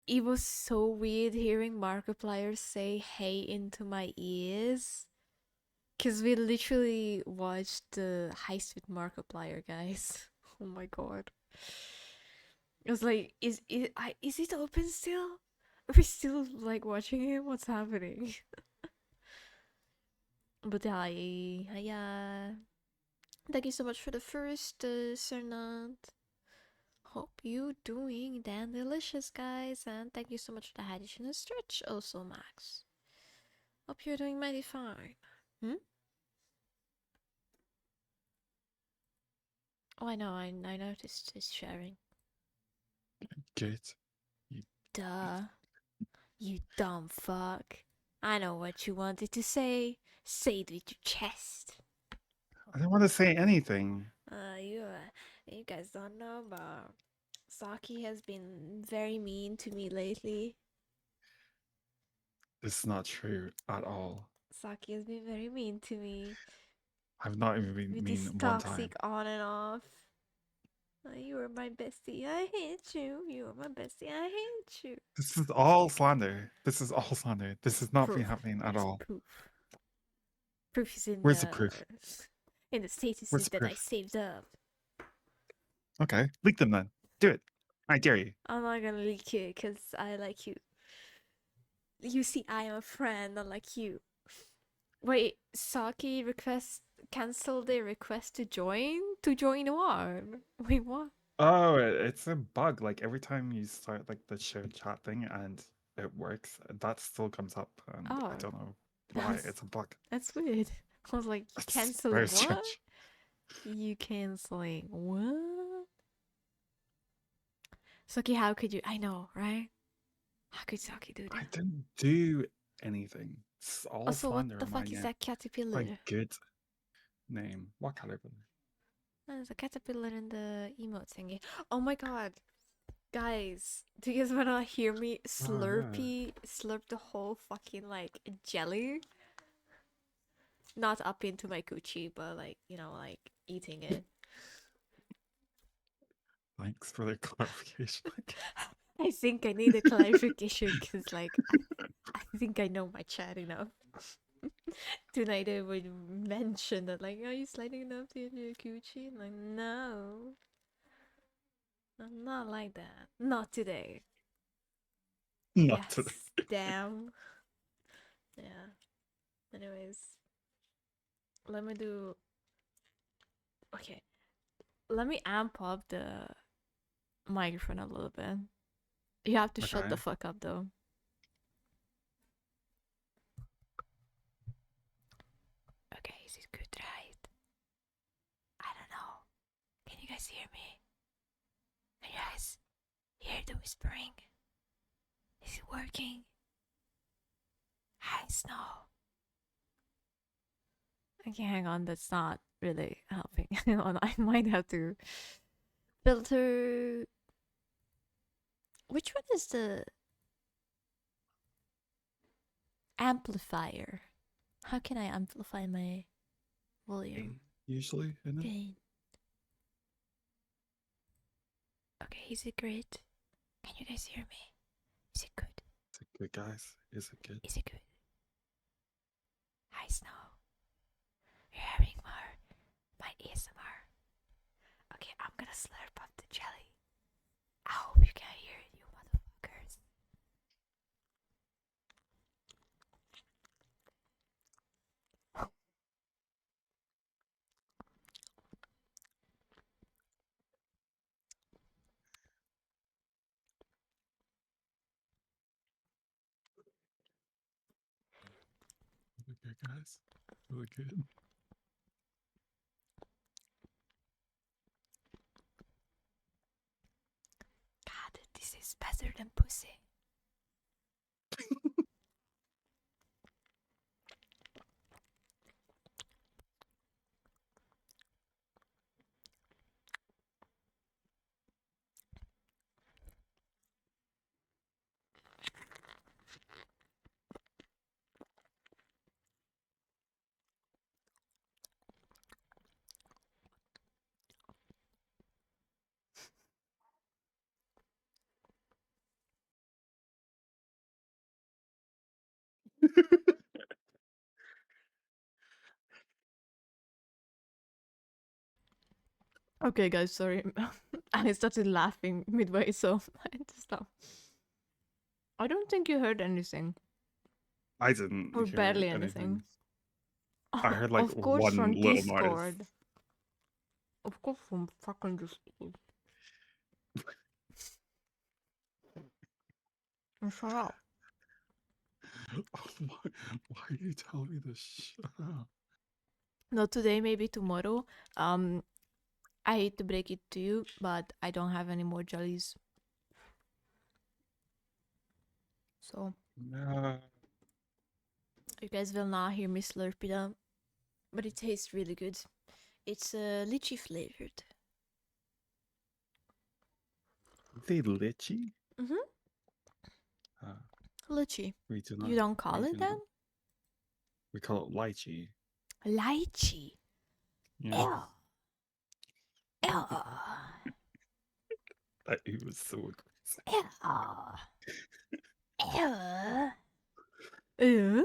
it was so weird hearing Markiplier say "hey" into my ears. Cause we literally watched the heist with Markiplier, guys. Oh my god! It was like, is it open still? Are we still like watching him? What's happening? But yeah. Thank you so much for the first Cernant. Hope you doing damn delicious, guys, and thank you so much for the additional stretch, also Max. Hope you're doing mighty fine. Hmm? Oh, I know. I noticed his sharing. Good. You... Duh. You dumb fuck. I know what you wanted to say. Say it with your chest. I don't want to say anything. You guys don't know, but Saki has been very mean to me lately. This is not true at all. Saki has been very mean to me I've not even been with mean this one time. toxic on and off. You are my bestie. I hate you. You are my bestie. I hate you. This is all slander. This is all slander. This has not been Proof. happening at There's all. proof. Proof is Where's the proof? in the Where's statuses the that I proof? saved up. Okay, leak them then. Do it. I dare you. I'm not gonna leak it because I like you. You see, I am a friend, not like you. Wait, Saki request cancel their request to join? To join what? Wait, what? Oh, it's a bug. Like every time you start like the shared chat thing and it works, that still comes up, and I Oh, don't know why. that's It's a bug. that's weird. I was like, It's very canceling what? strange. You canceling what? Saki, how could you? I know, right? How could Saki do I that? didn't do anything. It's all Also, what slander the on my fuck is name. that My caterpillar? good name. What caliber? There's a caterpillar in the emote thingy. Oh my god. Guys, do you guys wanna hear me Oh yeah. slurp the whole fucking like jelly? Not up into my coochie, but like, like eating it. Thanks for the clarification. I think I need a clarification because, like, I think I know my chat enough. Tonight I would mention that, like, are you sliding enough to your coochie? Like, no. I'm not like that. Not today. Not today. Yes, damn. Yeah. Anyways, let me do. Okay, let me amp up the microphone a little bit. You have to shut the Okay. fuck up though. Okay, is it good, right? I don't know. Can you guys hear me? Can you guys hear the whispering? Is it working? Hi, Snow. Okay, hang on. That's not really helping. Hang on, I might have to filter. Which one is the amplifier? How can I amplify my volume? Usually, isn't it? Gain. Okay, is it great? Can you guys hear me? Is it good? Is it good, guys? Is it good? Is it good? Hi, Snow. You're having my ASMR. Okay, I'm gonna slurp up the jelly. I hope you can hear it, you motherfuckers. Really good, guys. Really good. God, this is better than pussy. Okay, guys, sorry. I started laughing midway, so I had to stop. I don't think you heard anything. I didn't Or hear barely anything. anything. I heard like Of course, one from little noise. Discord. Of course, from fucking Discord. Shut up. Why are you telling me this? Shut up. Not today, maybe tomorrow. I hate to break it to you, but I don't have any more jellies. So No. you guys will not hear me slurp it up, but it tastes really good. It's lychee flavored. They lychee? Mm-hmm. Lychee. We do not. You don't call We it do that? not. We call it lychee. Lychee. Yeah. Ew. Ew. That it was so aggressive. Ew. Ew. Ew.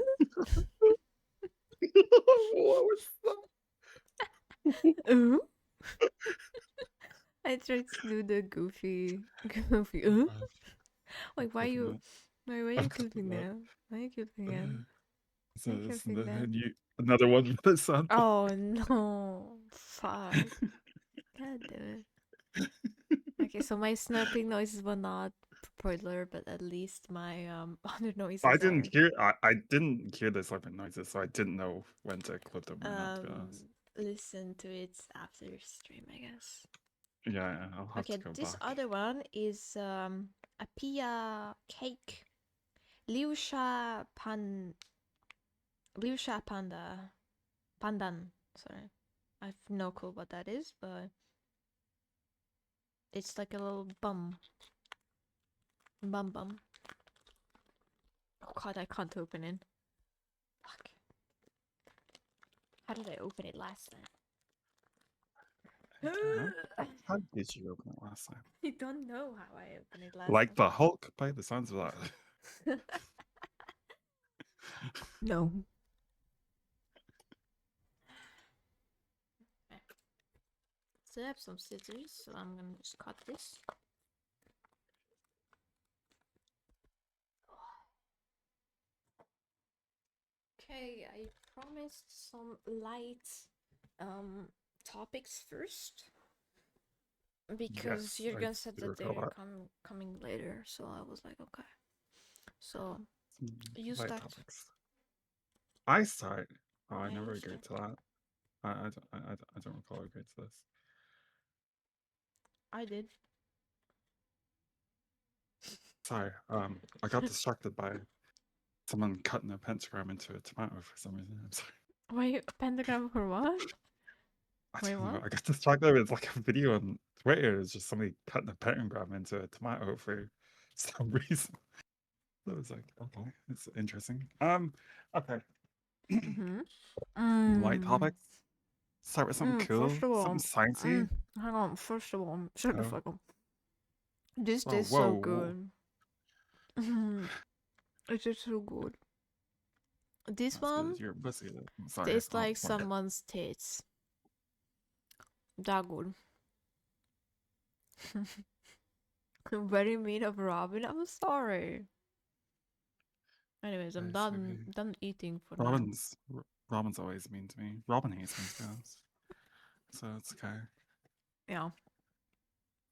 What was that? Ew. I tried to do the goofy. Wait, why you? Why are you clipping that? Why are you clipping it? So Why are you this is clipping that? another one for the sun. Oh no! Fuck! God damn it! Okay, so my snurping noises were not popular, but at least my other noises I are. didn't hear. I didn't hear the slurping noises, so I didn't know when to clip them or not. To be honest. Listen to it after stream, I guess. Yeah, I'll have Okay, to go this back. other one is a pia cake. Liusha pandan. Sorry, I have no clue what that is, but it's like a little bum. Bum. Oh god, I can't open it. Fuck. How did I open it last time? How did you open it last time? I don't know how I opened it last Like time. the Hulk, by the sounds of that. No. So I have some scissors, so I'm gonna just cut this. Okay, I promised some light topics first because Yes, I Jürgen said do that recall they're that. coming later, so I was like, okay. So you Light start. topics. I start. Oh, I Yeah, never you agreed start. to that. I don't recall agreeing to this. I did. Sorry. I got distracted by someone cutting a pentagram into a tomato for some reason. I'm sorry. Wait, pentagram for what? I Wait, don't know. what? I got distracted with like a video on Twitter. It's just somebody cutting a pentagram into a tomato for some reason. I was like, okay, it's interesting. Okay. Light topics. Start with something First cool, of all, something sciencey. hang on. First of all, shut the Oh, fuck up. This oh, tastes so whoa. good. It is so good. This That's good. one You're a pussy. I'm sorry. tastes Oh, like sorry. someone's tits. That good. Very mean of Robin. I'm sorry. Anyways, I'm It's done. okay. Done eating for now. Robin's always mean to me. Robin hates me, to be honest. So it's okay. Yeah.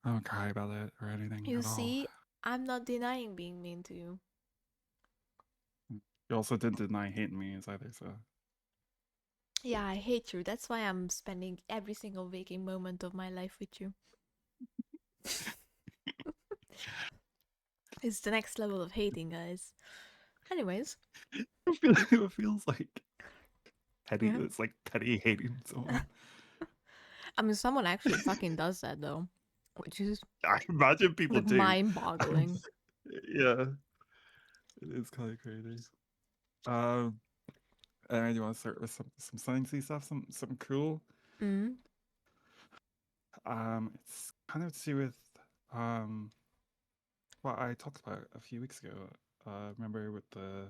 I don't cry about it or anything You at all. see, I'm not denying being mean to you. You also didn't deny hating me either, so. Yeah, I hate you. That's why I'm spending every single waking moment of my life with you. It's the next level of hating, guys. Anyways. It feels like petty. Yeah. It's like petty hating someone. I mean, someone actually fucking does that though, which is I imagine people like do. mind-boggling. Yeah, it is kind of crazy. And you want to start with some sciencey stuff, something cool. Mm. It's kind of to do with what I talked about a few weeks ago. Remember with the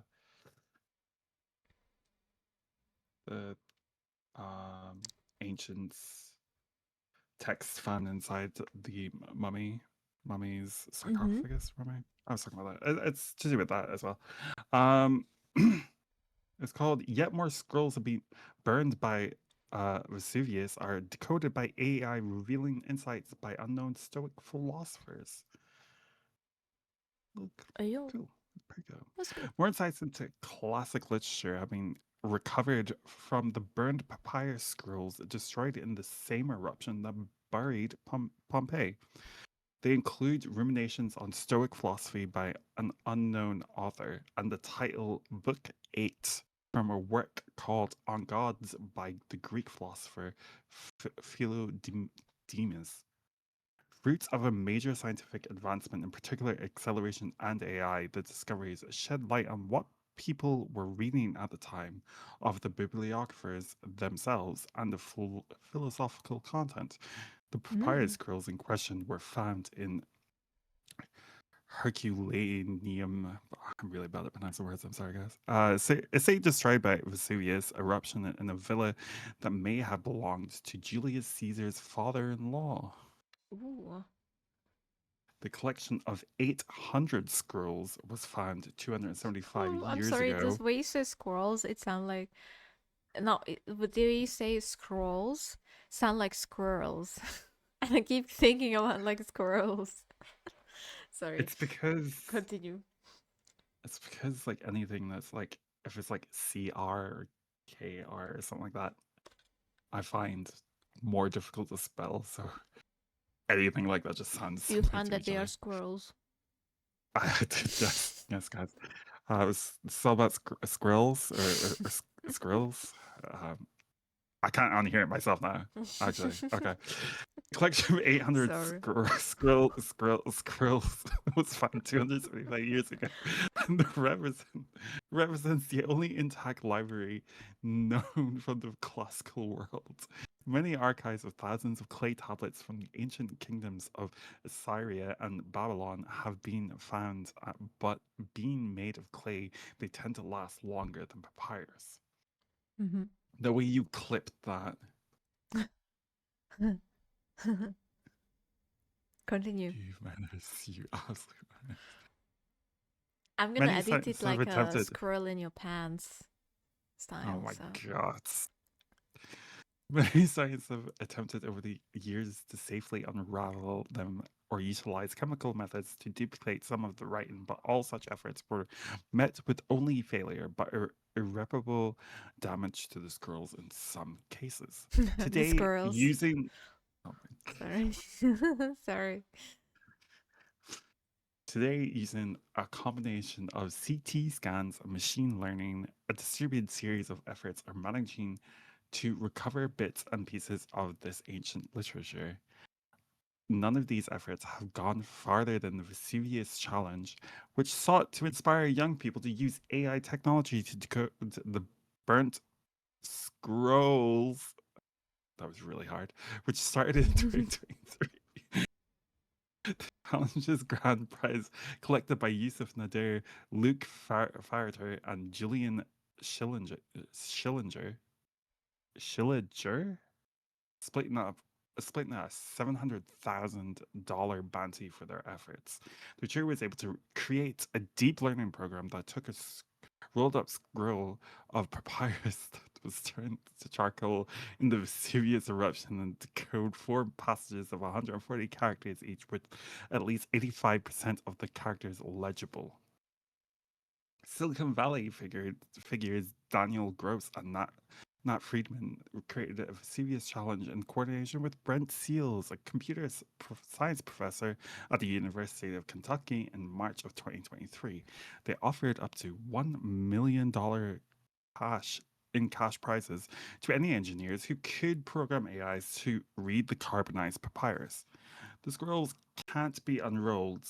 ancients text found inside the mummy's Mm-hmm. sarcophagus. Mummy. I was talking about that. It's to do with that as well. Um, it's called "Yet More Scrolls Have Been Burned by Vesuvius Are Decoded by AI, Revealing Insights by Unknown Stoic Philosophers." Look, Ayo, cool. Pretty cool. that's good. More insights into classic literature have been recovered from the burned papyrus scrolls destroyed in the same eruption that buried Pompeii. They include ruminations on Stoic philosophy by an unknown author and the title Book 8 from a work called On Gods by the Greek philosopher Philodemus. Fruits of a major scientific advancement, in particular acceleration and AI, the discoveries shed light on what people were reading at the time of the bibliographers themselves and the full philosophical content. The papyrus Mm. scrolls in question were found in Herculaneum. I'm really bad at pronouncing words. I'm sorry, guys. Estate destroyed by Vesuvius eruption in a villa that may have belonged to Julius Caesar's father-in-law. Ooh. The collection of 800 scrolls was found 275 Oh, I'm years sorry. This ago. way you say squirrels, it sound like no. But the way you say scrolls, sound like squirrels, and I keep thinking about like squirrels. Sorry. It's because Continue. like anything that's like if it's like CR or KR or something like that, I find more difficult to spell. So anything like that just sounds Do you similar find to that each they are other. squirrels? Yes, guys. It's all about squirrels or squirrels. Um, I can't unhear it myself now. Actually, okay. Collection of 800 Sorry. squirrels was found 275 years ago, and represents the only intact library known from the classical world. Many archives of thousands of clay tablets from the ancient kingdoms of Assyria and Babylon have been found, but being made of clay, they tend to last longer than papyrus. Mm-hmm. The way you clipped that, Continue. you manners, you absolute manners. I'm gonna Many edit it sites have like a attempted. squirrel in your pants Oh style. my So. god. Many scientists have attempted over the years to safely unravel them or utilize chemical methods to duplicate some of the writing, but all such efforts were met with only failure, but irreparable damage to the scrolls in some cases. The Today, squirrels. using oh Sorry. Sorry. Today, using a combination of CT scans and machine learning, a distributed series of efforts are managing to recover bits and pieces of this ancient literature. None of these efforts have gone farther than the Vesuvius Challenge, which sought to inspire young people to use AI technology to decode the burnt scrolls. That was really hard, which started in 2023. The challenge's grand prize, collected by Yusuf Nadir, Luke Farter, and Julian Schillinger, splitting a $700,000 bounty for their efforts. The jury was able to create a deep learning program that took a rolled up scroll of papyrus that was turned to charcoal in the Vesuvius eruption and decode 4 passages of 140 characters each, with at least 85% of the characters legible. Silicon Valley figures Daniel Gross and Nat Friedman created a Vesuvius challenge in coordination with Brent Seals, a computer science professor at the University of Kentucky in March of 2023. They offered up to $1 million cash prizes to any engineers who could program AIs to read the carbonized papyrus. The scrolls can't be unrolled.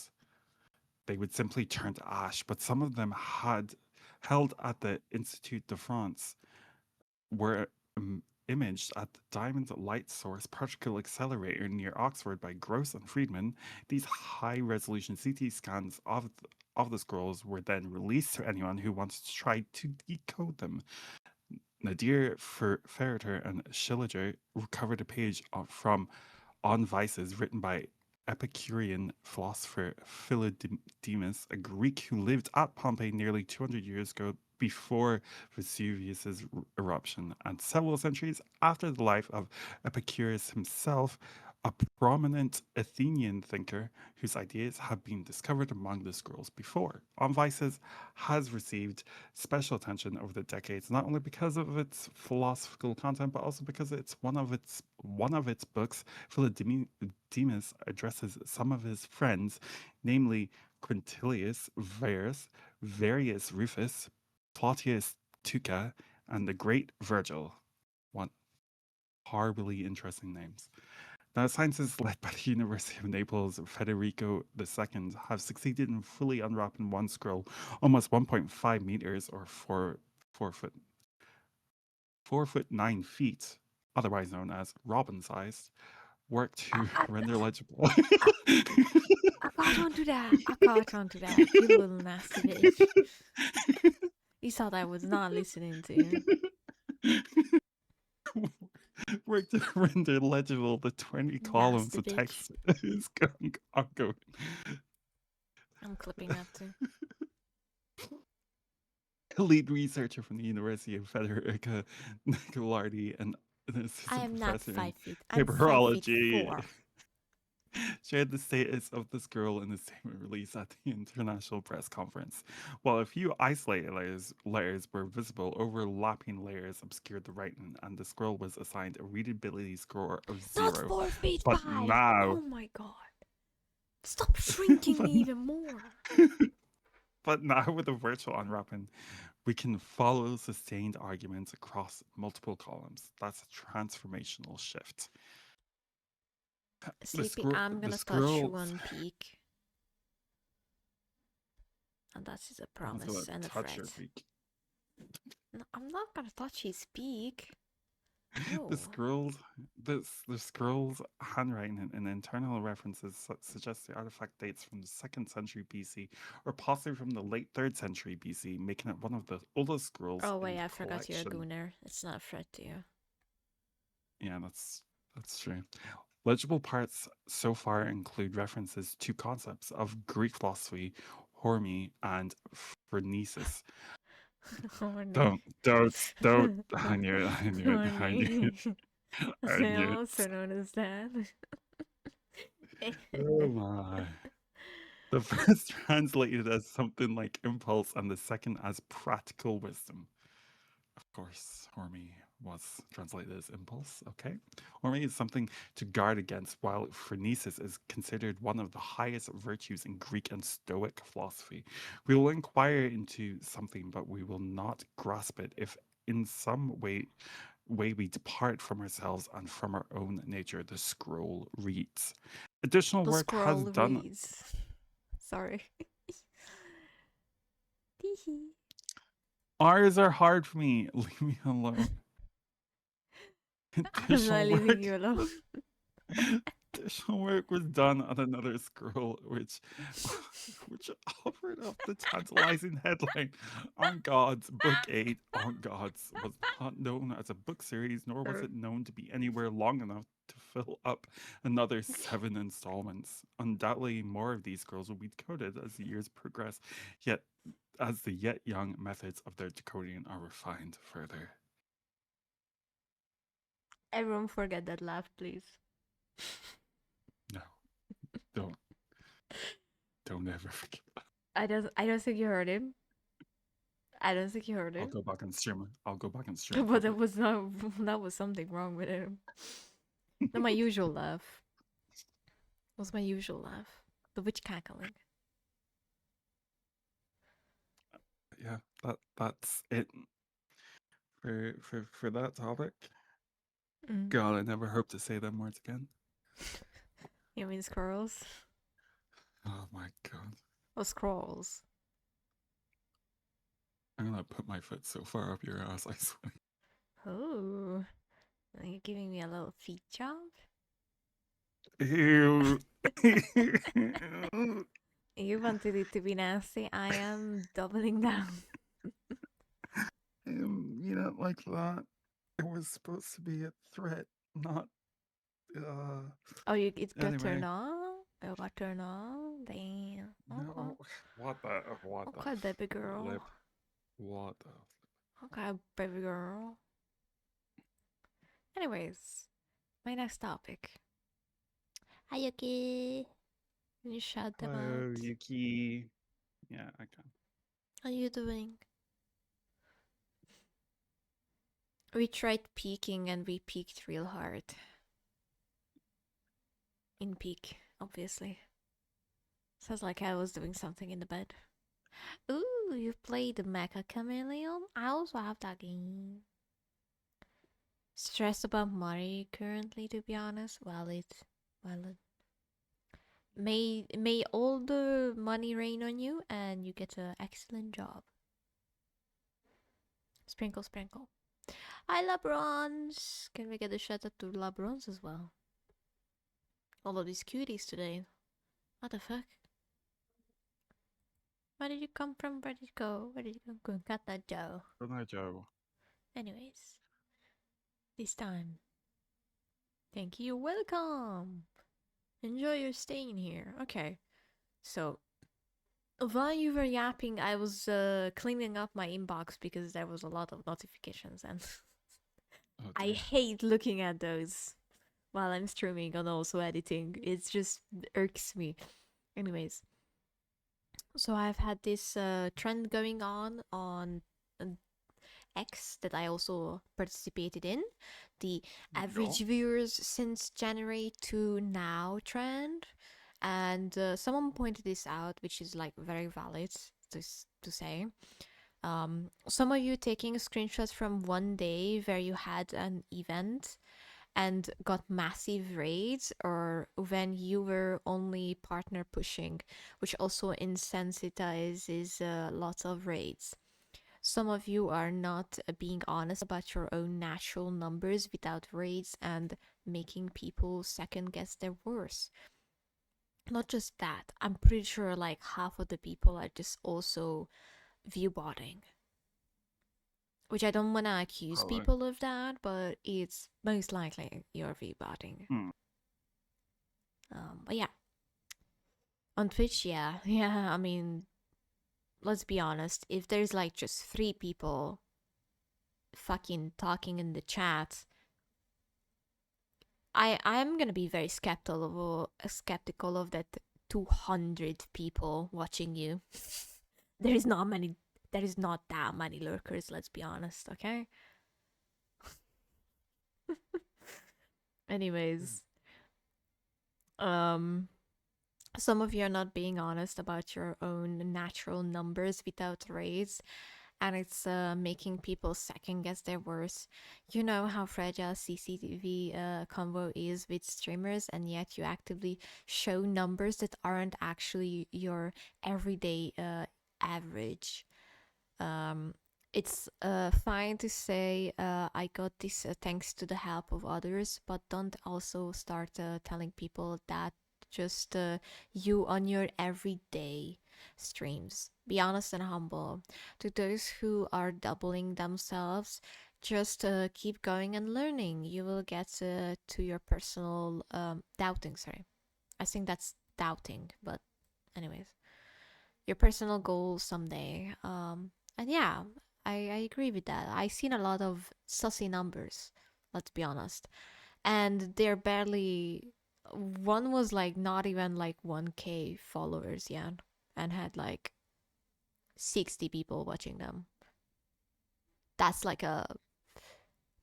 They would simply turn to ash, but some of them had held at the Institut de France were imaged at the Diamond Light Source Particle Accelerator near Oxford by Gross and Friedman. These high-resolution CT scans of the scrolls were then released to anyone who wants to try to decode them. Nadir Ferreter and Schillinger recovered a page from On Vices, written by Epicurean philosopher Philodemus, a Greek who lived at Pompeii nearly 200 years ago before Vesuvius's eruption, and several centuries after the life of Epicurus himself, a prominent Athenian thinker whose ideas have been discovered among the scrolls before. On Vices has received special attention over the decades, not only because of its philosophical content, but also because it's one of its books. Philodemus addresses some of his friends, namely Quintilius Varus, Varius Rufus, Plautius Tuca, and the Great Virgil. What horribly interesting names. Now, scientists led by the University of Naples, Federico II, have succeeded in fully unwrapping one scroll, almost 1.5 meters or 4 foot 9 feet, otherwise known as robin-sized, work to I, render legible. I caught on to that. I caught on to that. You little nasty bitch. You thought I was not listening to you. Work to render legible the 20 columns Nasty of bitch. text is ongoing. I'm clipping that too. A lead researcher from the University of Federica Nicolardi and an I assistant am not professor in 5 feet. I'm 5'4". papyrology shared the status of the scroll in a statement released at the International Press Conference. While a few isolated layers were visible, overlapping layers obscured the writing, and the scroll was assigned a readability score of Not 0. 4'5". But now, Oh my god. Stop shrinking me even more. but now with the virtual unwrapping, we can follow sustained arguments across multiple columns. That's a transformational shift. Sleepy, I'm The gonna touch scrolls. one peak. And that is a I was gonna promise and a touch your threat. beak. No, I'm not gonna touch his peak. The No. scrolls, the scrolls handwriting and internal references suggest the artifact dates from the 2nd century BC, or possibly from the late 3rd century BC, making it one of the oldest scrolls Oh in wait, the I forgot you're a collection. gooner. It's not a threat to you. Yeah, that's true. Legible parts so far include references to concepts of Greek philosophy, Hormy, and Phronesis. Horny. Don't. I knew it. I knew it. I knew Horny. it. I knew Also it. known as that. Oh my. The first translated as something like impulse, and the second as practical wisdom. Of course, Hormy was translated as impulse. Okay. Hormy is something to guard against, while phronesis is considered one of the highest virtues in Greek and Stoic philosophy. We will inquire into something, but we will not grasp it if in some way we depart from ourselves and from our own nature, the scroll reads. Additional The work has scroll done. reads. Sorry. R's are hard for me. Leave me alone. I'm not Additional leaving work. you alone. Additional work was done on another scroll, which offered up the tantalizing headline: "On Gods, Book 8, On Gods," was not known as a book series, nor was it known to be anywhere long enough to fill up another 7 installments. Undoubtedly, more of these scrolls will be decoded as the years progress, yet as the yet young methods of their decoding are refined further. Everyone forget that laugh, please. No, don't, don't ever forget. I don't think you heard him. I don't think you heard I'll him. go back and stream it. I'll go back and stream it But quickly. that was something wrong with him. Not my usual laugh. It was my usual laugh. The witch cackling. Yeah, that's it for that topic. Mm. God, I never hope to say them words again. You mean squirrels? Oh my god. Or scrolls? I'm gonna put my foot so far up your ass, I swear. Oh. Are you giving me a little feet job? Ew. You wanted it to be nasty. I am doubling down. You don't like that. It was supposed to be a threat, not Oh, it got turned Anyway, on? It got turned on? Damn. Okay. no, what the Okay, baby girl. flip, what the Okay, baby girl. Anyways, my next topic. Ayuki. Can you shout them out? Hello, Yuki. Yeah, I can. How you doing? We tried peeking and we peeked real hard. In peak, obviously. Sounds like I was doing something in the bed. Ooh, you played the Mecha Chameleon? I also have that game. Stressed about money currently, to be honest. Valid. May all the money rain on you and you get an excellent job. Sprinkle, sprinkle. Hi, LeBrons! Can we get a shout out to LeBrons as well? All of these cuties today. What the fuck? Where did you come from? Where did you go? Where did you go? Got that Joe. Good night, Joe. Anyways, this time. Thank you. Welcome. Enjoy your stay in here. Okay. So, while you were yapping, I was cleaning up my inbox because there was a lot of notifications and Oh I dear. hate looking at those while I'm streaming and also editing. It just irks me. Anyways, so I've had this trend going on uh, X that I also participated in, the average No. viewers since January to now trend. And someone pointed this out, which is like very valid to say. Some of you taking screenshots from one day where you had an event and got massive raids, or when you were only partner pushing, which also insensitizes lots of raids. Some of you are not being honest about your own natural numbers without raids and making people second guess their worth. Not just that, I'm pretty sure like half of the people are just also viewbotting. Which I don't want to accuse Probably. people of that, but it's most likely you're viewbotting. Hmm. But yeah, on Twitch, yeah, I mean, let's be honest. If there's like just 3 people fucking talking in the chat, I'm gonna be very skeptical of that 200 people watching you. there is not many. There is not that many lurkers. Let's be honest, okay? Anyways, um, some of you are not being honest about your own natural numbers without raids, and it's making people second guess their worth. You know how fragile CCTV convo is with streamers, and yet you actively show numbers that aren't actually your everyday average. It's fine to say I got this thanks to the help of others, but don't also start telling people that just you on your everyday streams. Be honest and humble. To those who are doubling themselves, just keep going and learning. You will get to your personal doubting. Sorry, I think that's doubting, but anyways, your personal goal someday. And yeah, I agree with that. I've seen a lot of sussy numbers, let's be honest. And they're barely. One was like not even like 1K followers yet and had like 60 people watching them. That's like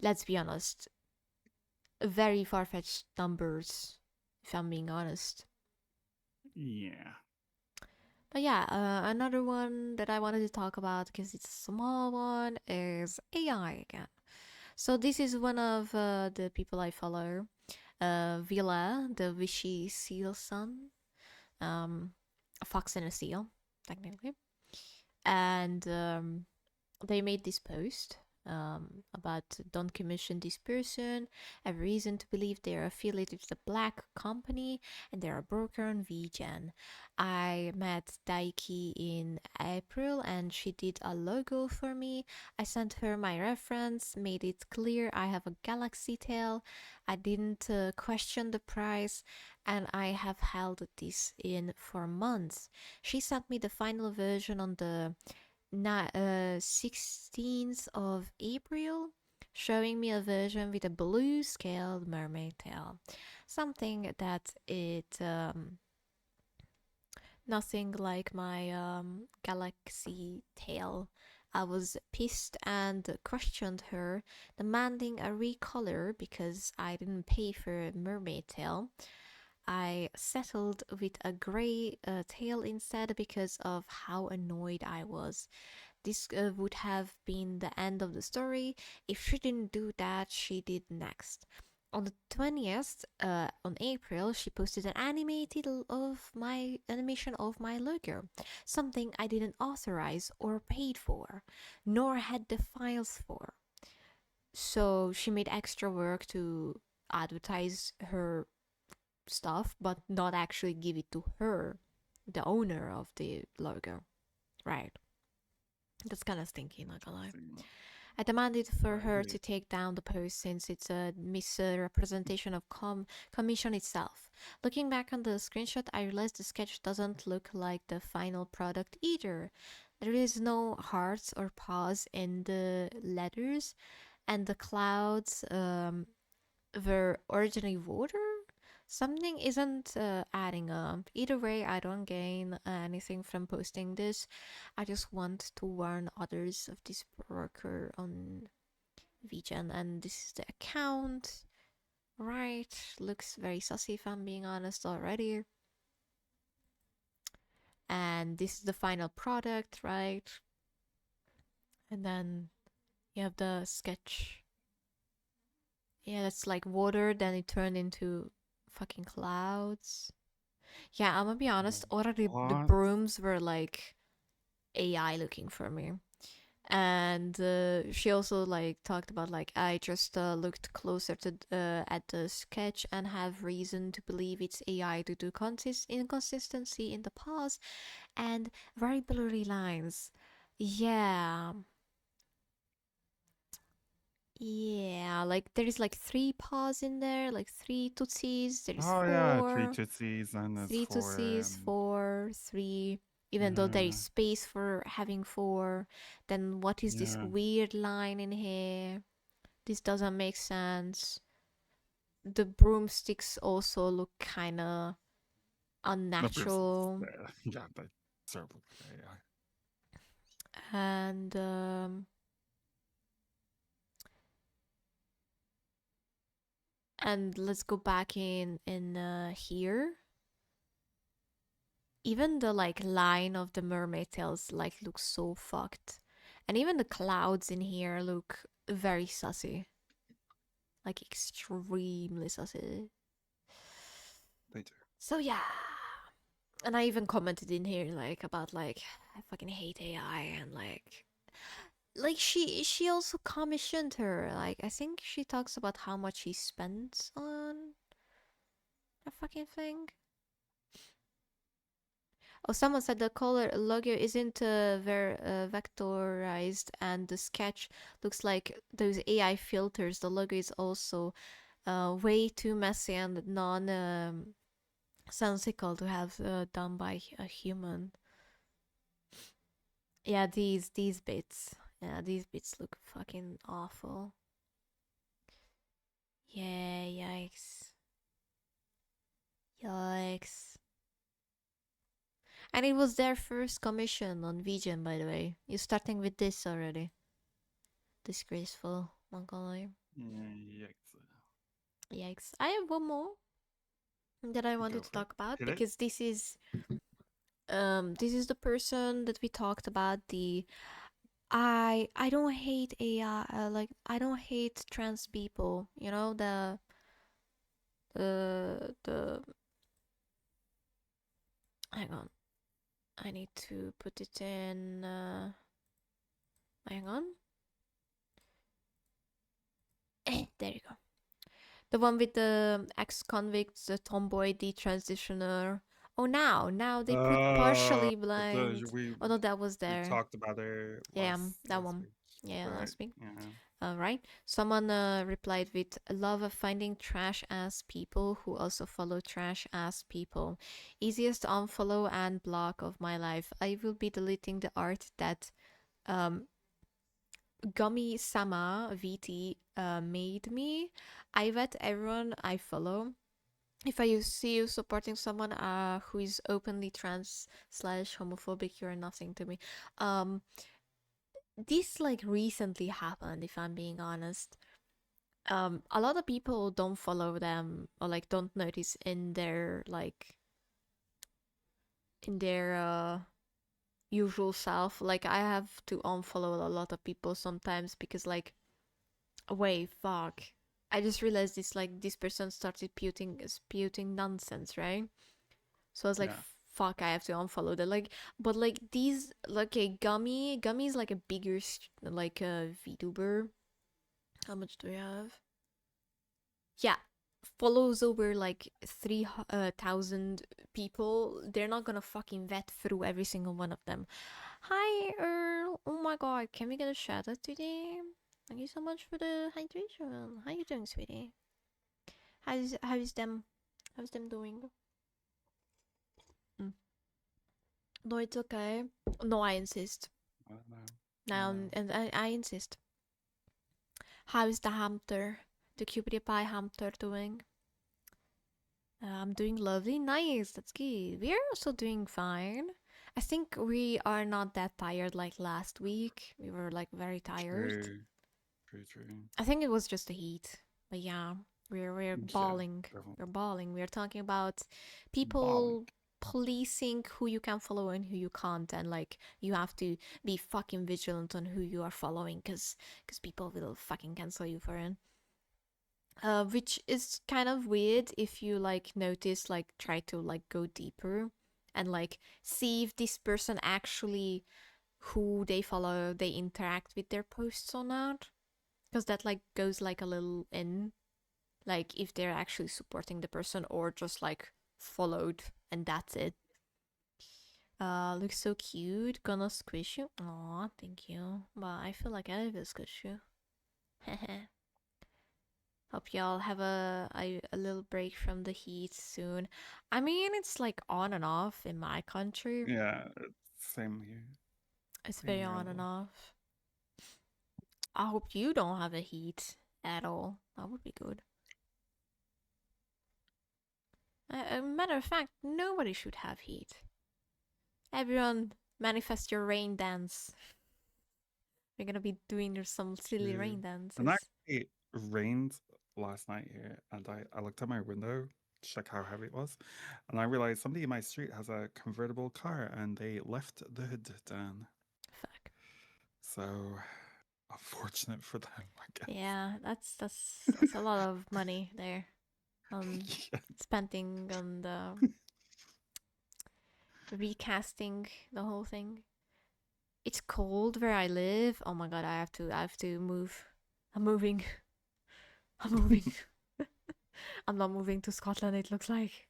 let's be honest, very far fetched numbers, if I'm being honest. Yeah. But yeah, another one that I wanted to talk about because it's a small one is AI again. So this is one of the people I follow, Villa, the Wishy Seal son, a fox and a seal, technically, and they made this post about don't commission this person, a reason to believe they're affiliated with a black company, and they're a broker on Vgen. I met Daiki in April and she did a logo for me. I sent her my reference, made it clear I have a galaxy tail. I didn't question the price, and I have held this in for months. She sent me the final version on the 16th of April, showing me a version with a blue scaled mermaid tail. Something that nothing like my galaxy tail. I was pissed and questioned her, demanding a recolor because I didn't pay for a mermaid tail. I settled with a grey tail instead because of how annoyed I was. This would have been the end of the story. If she didn't do that, she did next. On the 20th, on April, she posted an animation of my logo, something I didn't authorize or paid for, nor had the files for. So she made extra work to advertise her stuff, but not actually give it to her, the owner of the logo. Right. That's kind of stinky, not gonna lie. I demanded for her to take down the post since it's a misrepresentation of commission itself. Looking back on the screenshot, I realized the sketch doesn't look like the final product either. There is no hearts or paws in the letters, and the clouds were originally water. Something isn't adding up. Either way, I don't gain anything from posting this. I just want to warn others of this broker on Vgen, and this is the account. Right, looks very sussy if I'm being honest already. And this is the final product, right? And then you have the sketch. Yeah, that's like water, then it turned into fucking clouds. Yeah, I'm gonna be honest, already the brooms were like AI looking for me. And she also like talked about like I just looked closer to at the sketch and have reason to believe it's AI due to inconsistency in the pause and very blurry lines. Yeah. Yeah, like there is like 3 paws in there, like 3 tootsies. There is Oh yeah, 3 4. tootsies and it's 3 4. tootsies, 4, 3. Even though there is Yeah, space for having 4, then what is this yeah. weird line in here? This doesn't make sense. The broomsticks also look kind of The broomsticks. unnatural. Yeah, they serve AI. And let's go back in here. Even the like line of the mermaid tails like looks so fucked. And even the clouds in here look very sussy. Like extremely sussy. They do. So yeah. And I even commented in here like about like I fucking hate AI and like she also commissioned her. Like I think she talks about how much she spends on a fucking thing. Oh, someone said the color logo isn't vectorized, and the sketch looks like those AI filters. The logo is also way too messy and non-sensical to have done by a human. Yeah, these bits. Yeah, these bits look fucking awful. Yeah, yikes. Yikes. And it was their first commission on Vgen, by the way. You're starting with this already. Disgraceful, Mongoloid. Yikes. Yikes. I have one more that I wanted Go to for it. talk about Hit it. because this is the person that we talked about. The I don't hate AI. Like I don't hate trans people. You know the hang on. I need to put it in. Hang on. There you go. The one with the ex-convicts, the tomboy, the transitioner. Oh, now they put partially blind. We Oh no, that was there. talked about it Yeah, that last one. week, Yeah, right? last week. Yeah. Right. Someone replied with love of finding trash ass people who also follow trash ass people. Easiest unfollow and block of my life. I will be deleting the art that um GumiSama VT made me. I vet everyone I follow. If I see you supporting someone who is openly trans slash homophobic, you're nothing to me. This like recently happened, if I'm being honest. A lot of people don't follow them or like don't notice in their usual self. Like I have to unfollow a lot of people sometimes because like wait, fuck. I just realized this person started spewing nonsense, right? So I was like, Yeah. fuck, I have to unfollow that. Like, but like these, like a Gummy is like a bigger, like a VTuber. How much do we have? Yeah, follows over like 3,000 people. They're not gonna fucking vet through every single one of them. Hi, Earl. Oh my god, can we get a shout out today? Thank you so much for the hydration. How you doing, sweetie? How's them? How's them doing? Mm. No, it's okay. No, I insist. I don't know. Now, and I insist. How's the hamster? The cutie pie hamster doing? I'm doing lovely. Nice. That's good. We're also doing fine. I think we are not that tired like last week. We were like very tired. True. True. I think it was just the heat. But yeah, we're Yeah. bawling. Definitely. We're bawling. We're talking about Balling. people policing who you can follow and who you can't, and like you have to be fucking vigilant on who you are following because people will fucking cancel you for it. Which is kind of weird if you like notice, like try to like go deeper and like see if this person actually who they follow they interact with their posts or not, because that like goes like a little in, like if they're actually supporting the person or just like followed and that's it. Looks so cute. Gonna squish you. Aw, thank you. But I feel like I will squish you. Hope y'all have a little break from the heat soon. I mean, it's like on and off in my country. Yeah. Same here. It's Same very here. on and off. I hope you don't have a heat at all. That would be good. A matter of fact, nobody should have heat. Everyone, manifest your rain dance. We're gonna be doing some silly Yeah. rain And dances. actually, it rained last night here, and I looked out my window to check how heavy it was, and I realized somebody in my street has a convertible car, and they left the hood down. Fuck. So unfortunate for them, I guess. Yeah, that's a lot of money there. Yeah. Spending on the recasting the whole thing. It's cold where I live. Oh my god, I have to move. I'm moving. I'm moving. I'm not moving to Scotland, it looks like.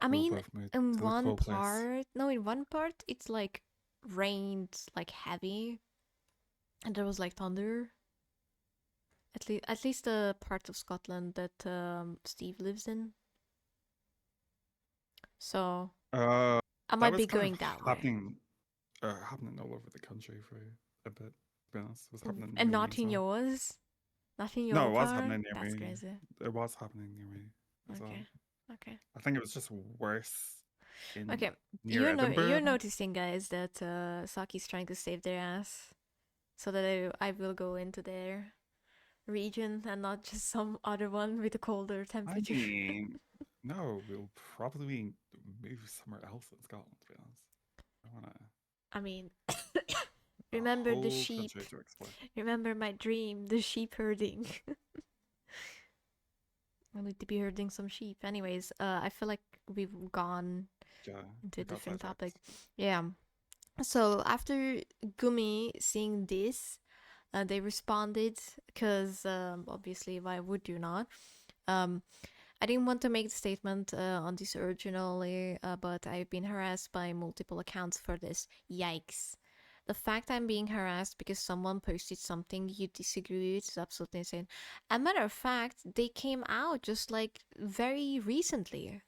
I We'll mean, both move in to the one cold place. part, no, in one part it's like rained like heavy and there was like thunder. At least the part of Scotland that Steve lives in. So Uh, I that might was be kind of going that way. happening all over the country for a bit. To be honest, it was happening And near me not as in well. yours? Not in No, your it was part? happening near That's me. crazy. It was happening near me as well. Okay. Okay. I think it was just worse in Okay. near You're Edinburgh. noticing, guys, that Saki's trying to save their ass so that I will go into their region and not just some other one with a colder I temperature. mean, no, we'll probably move somewhere else in Scotland. To be honest, I want I mean, a remember the whole sheep. country to explore. Remember my dream, the sheep herding. I need to be herding some sheep. Anyways, I feel like we've gone Yeah, into a we got different sidetracked. topic. Yeah. So after Gumi seeing this, They responded because obviously, why would you not? Um, I didn't want to make the statement on this originally, but I've been harassed by multiple accounts for this. Yikes. The fact I'm being harassed because someone posted something you disagree with is absolutely insane. As a matter of fact, they came out just like very recently.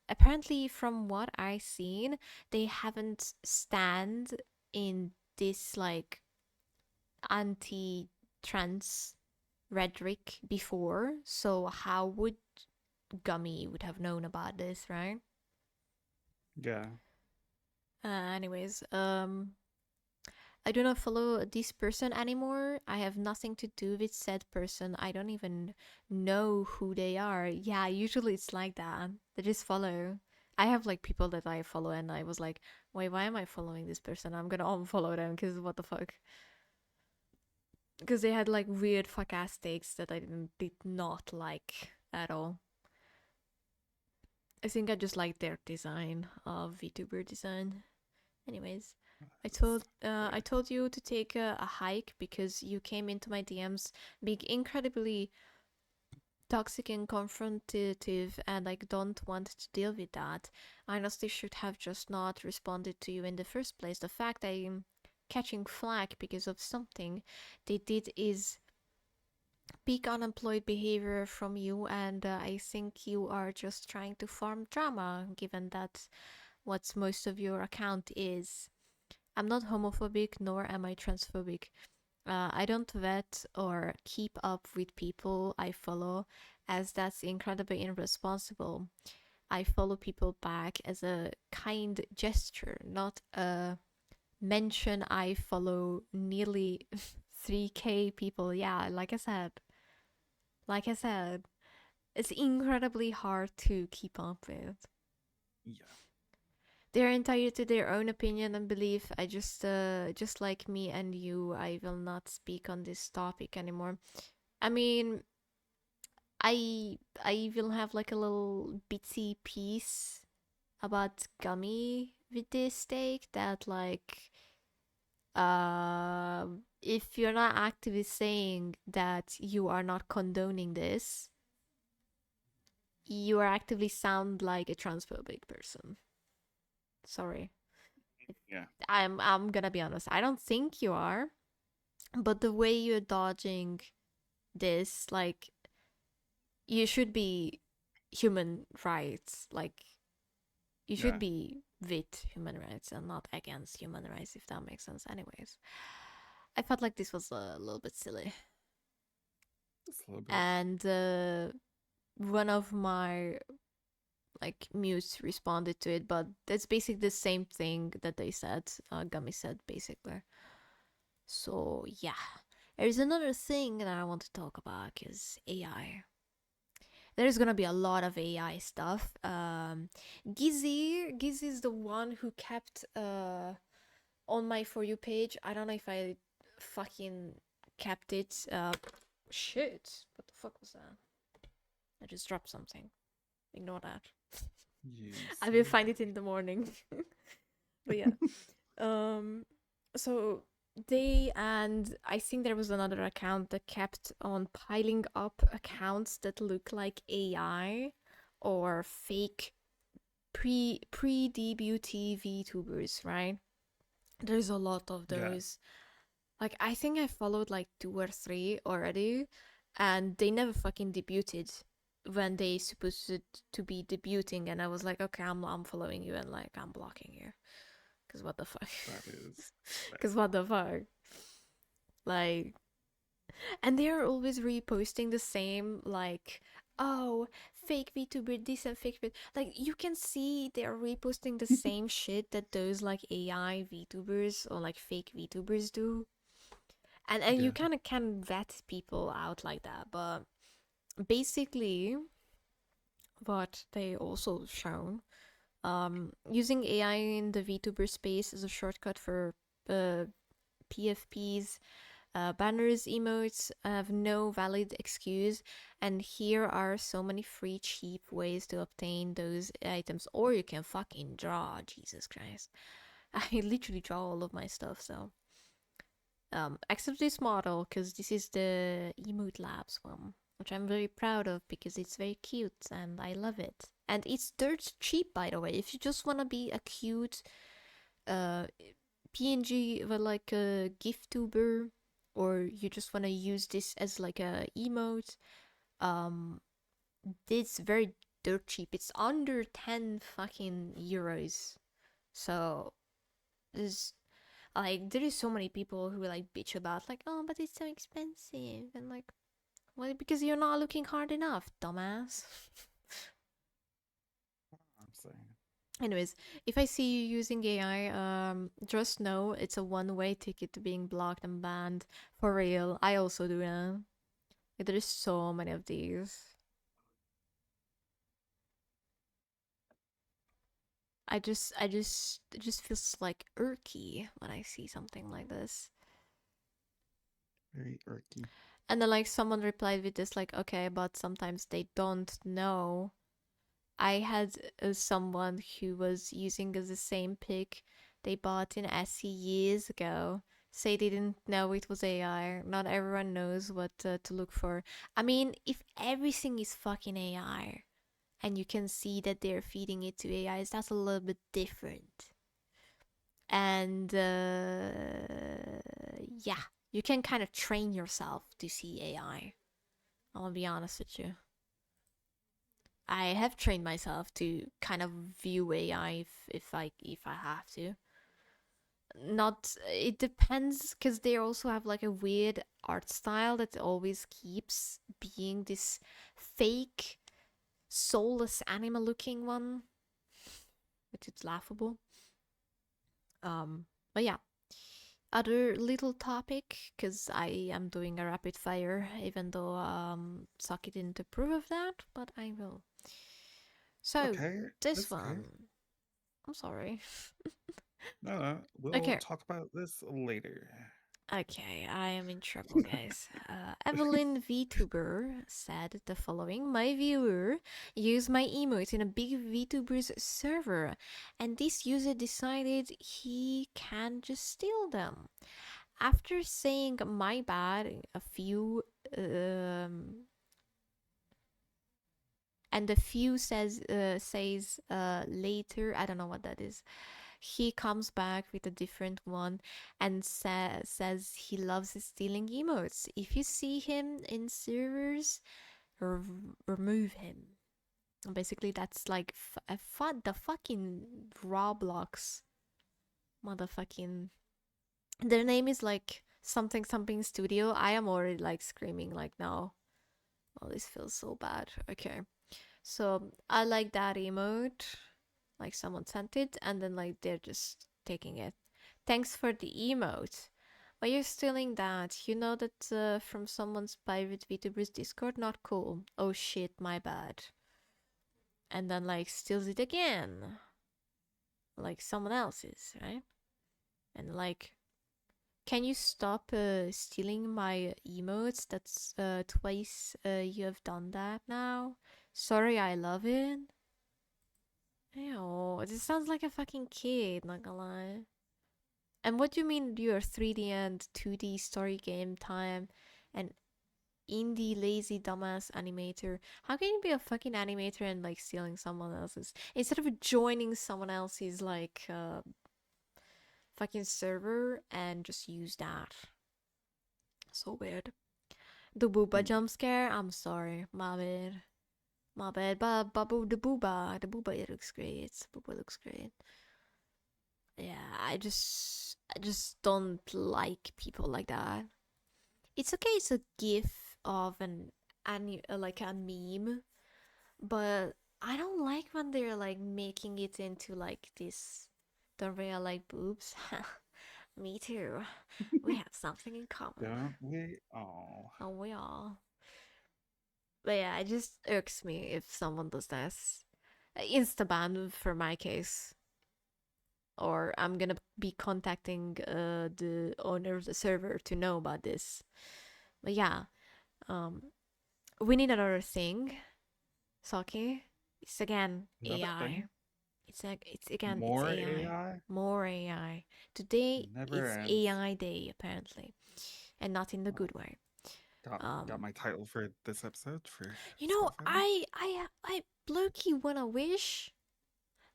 Apparently, from what I've seen, they haven't stand in this like anti-trans rhetoric before. So how would Gummy would have known about this, right? Yeah. Anyways, I do not follow this person anymore. I have nothing to do with said person. I don't even know who they are. Yeah, usually it's like that. They just follow. I have like people that I follow, and I was like, wait, why am I following this person? I'm gonna unfollow them because what the fuck? Because they had like weird fuck ass takes that I did not like at all. I think I just like their design of VTuber design. Anyways, I Fair. told you to take a hike because you came into my DMs being incredibly toxic and confrontative, and I don't want to deal with that. I honestly should have just not responded to you in the first place. The fact I'm catching flack because of something they did is peak unemployed behavior from you, and I think you are just trying to farm drama, given that what most of your account is. I'm not homophobic, nor am I transphobic. I don't vet or keep up with people I follow, as that's incredibly irresponsible. I follow people back as a kind gesture, not a mention. I follow nearly 3K people. Yeah, like I said, it's incredibly hard to keep up with. Yeah. They're entitled to their own opinion and belief. Just like me and you, I will not speak on this topic anymore. I mean, I will have like a little bitsy piece about Gummy with this steak that like uh if you're not actively saying that you are not condoning this, you are actively sound like a transphobic person. Sorry. Yeah. I'm gonna be honest. I don't think you are, but the way you're dodging this, like you should be human rights. Like you should Yeah. be with human rights and not against human rights, if that makes sense. Anyways, I felt like this was a little bit silly, Just a little bit. and one of my like mutes responded to it, but that's basically the same thing that they said. Gummy said basically. So yeah, there's another thing that I want to talk about is AI. There's gonna be a lot of AI stuff. Gizzy is the one who kept on my For You page. I don't know if I fucking kept it. Shit. What the fuck was that? I just dropped something. Ignore that. You I will silly find it in puppy. the morning. But yeah. Um. So they and I think there was another account that kept on piling up accounts that look like AI or fake pre debut VTubers, right? There's a lot of Yeah. those. Like I think I followed like 2 or 3 already, and they never fucking debuted when they supposed to be debuting, and I was like, okay, I'm following you and like I'm blocking you, cause what the fuck, That is fair. cause what the fuck, like, and they are always reposting the same like, oh, fake VTuber this and fake like you can see they are reposting the same shit that those like AI VTubers or like fake VTubers do. And you Yeah. kind of can vet people out like that, but basically what they also shown, using AI in the VTuber space is a shortcut for uh, PFPs, banners, emotes have no valid excuse, and here are so many free cheap ways to obtain those items, or you can fucking draw. Jesus Christ. I literally draw all of my stuff, so Except this model, because this is the Emote Labs one, which I'm very proud of because it's very cute and I love it. And it's dirt cheap, by the way. If you just want to be a cute uh, PNG, but like a GIF tuber, or you just want to use this as like a emote, um, it's very dirt cheap. It's under 10 fucking euros. So there's like there is so many people who like bitch about like, oh, but it's so expensive, and like, well, because you're not looking hard enough, dumbass. I'm saying. Anyways, if I see you using AI, just know it's a one-way ticket to being blocked and banned. For real, I also do that. Like, there's so many of these. It just feels like irky when I see something like this. Very irky. And then like someone replied with this like, okay, but sometimes they don't know. I had someone who was using the same pic they bought in SE years ago. Say they didn't know it was AI. Not everyone knows what to look for. I mean, if everything is fucking AI and you can see that they're feeding it to AIs, that's a little bit different. And yeah, you can kind of train yourself to see AI. I'll be honest with you. I have trained myself to kind of view AI if I have to. Not it depends because they also have like a weird art style that always keeps being this fake soulless animal looking one, which is laughable. But yeah, other little topic because I am doing a rapid fire, even though Saki didn't approve of that, but I will. So Okay, this that's okay. one, I'm sorry. No, we'll Okay, talk about this later. okay, I am in trouble, guys. Evelyn Vtuber said the following: my viewer used my emote in a big VTuber's server, and this user decided he can just steal them. After saying my bad a few and a few says later, I don't know what that is, he comes back with a different one and says he loves stealing emotes. If you see him in servers, remove him. Basically, that's like the fucking Roblox motherfucking. Their name is like something something studio. I am already like screaming like no. Oh, this feels so bad. Okay. So I like that emote. Like someone sent it and then like they're just taking it. Thanks for the emote. Why you're stealing that? You know that from someone's private VTuber's Discord? Not cool. Oh shit, my bad. And then like steals it again. Like someone else's, right? And like, can you stop stealing my emotes? That's twice you have done that now. Sorry, I love it. Ew, this sounds like a fucking kid, not gonna lie. And what do you mean you're 3D and 2D story game time and indie lazy dumbass animator? How can you be a fucking animator and like stealing someone else's instead of joining someone else's like fucking server and just use that? So weird. The booba jump scare. I'm sorry, my bad. My bad, but Babu the booba, it looks great. Booba looks great. Yeah, I just don't like people like that. It's okay, it's a gif of like a meme, but I don't like when they're like making it into like this. Don't really like boobs. Me too. We have something in common. Don't we all? Don't we all? But yeah, it just irks me if someone does this. Instaban for my case. Or I'm gonna be contacting the owner of the server to know about this. But yeah, um, we need another thing, Saki. It's again Another AI. thing? It's again, it's More AI. AI? More AI. Today Never it's ends. AI day apparently, and not in the Oh, good way. got my title for this episode for You know, Spotify. I low-key wanna wish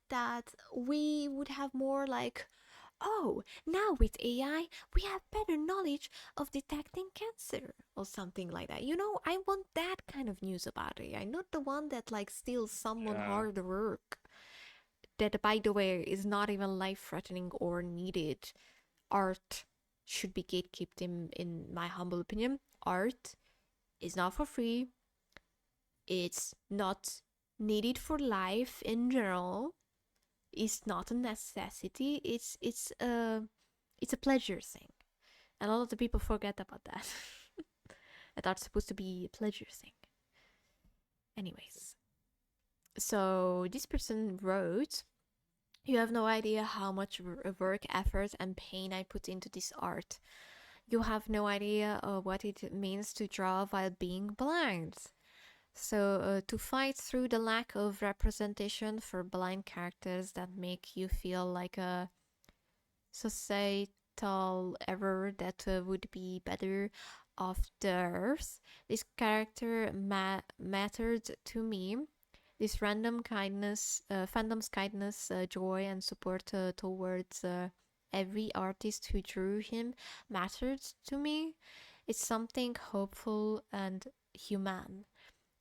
that we would have more like, oh, now with AI, we have better knowledge of detecting cancer or something like that. You know, I want that kind of news about AI, not the one that like steals someone Yeah. hard work. That, by the way, is not even life-threatening or needed. Art should be gatekept in my humble opinion. Art is not for free. It's not needed for life in general. It's not a necessity. It's a pleasure thing. And a lot of people forget about that. That art's supposed to be a pleasure thing. Anyways, so this person wrote, "You have no idea how much work, effort, and pain I put into this art. You have no idea what it means to draw while being blind. So, to fight through the lack of representation for blind characters that make you feel like a societal error that would be better off the earth, this character mattered to me. This random kindness, fandom's kindness, joy, and support towards every artist who drew him mattered to me. It's something hopeful and human.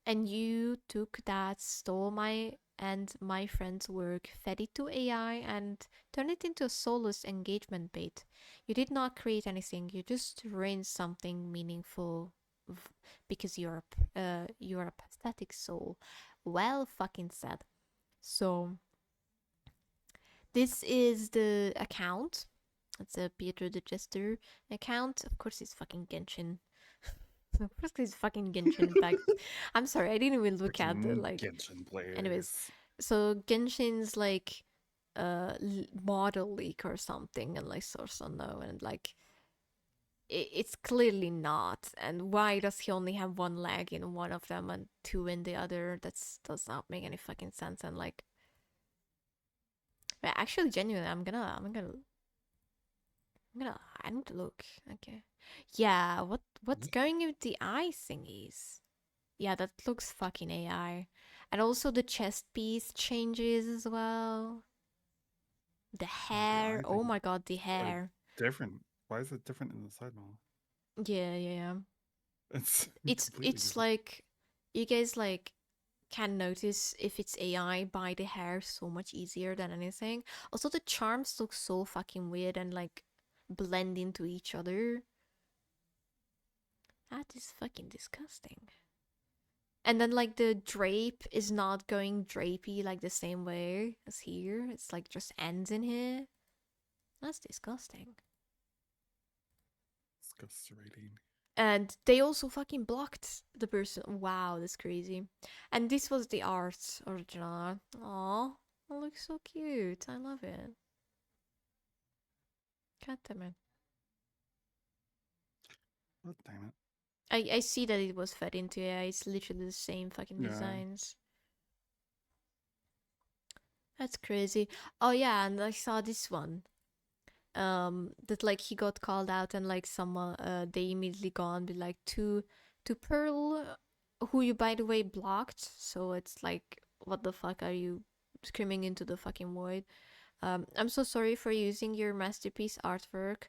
And you took that, stole my and my friend's work, fed it to AI, and turned it into a soulless engagement bait. You did not create anything. You just ruined something meaningful because you're a pathetic soul." Well, fucking sad. So this is the account. It's a Pietro the Jester account. Of course, it's fucking Genshin. Of course, it's fucking Genshin. In fact, I'm sorry, I didn't even look at the Freaking like. Genshin Anyways, players. so Genshin's like model leak or something, and like source unknown, and like it's clearly not. And why does he only have one leg in one of them and two in the other? That does not make any fucking sense. And like, actually, genuinely, I need to look. Okay, yeah. What's going with the eye thingies? Yeah, that looks fucking AI. And also the chest piece changes as well. The The hair. eye Oh thing my god, the is like hair. different. Why is it different in the side model? Yeah, yeah, yeah. It's completely It's different. like you guys like can notice if it's AI by the hair so much easier than anything. Also the charms look so fucking weird and like blend into each other. That is fucking disgusting. And then like the drape is not going drapey like the same way as here. It's like just ends in here. That's disgusting. Disgusting. And they also fucking blocked the person. Wow, that's crazy. And this was the art, original art. Aw, it looks so cute. I love it. God damn it. Oh, damn it. I see that it was fed into AI. It's literally the same fucking Yeah. designs. That's crazy. Oh yeah, and I saw this one. That like he got called out and like someone they immediately gone be like to Pearl, who you by the way blocked. So it's like, what the fuck are you screaming into the fucking void? I'm so sorry for using your masterpiece artwork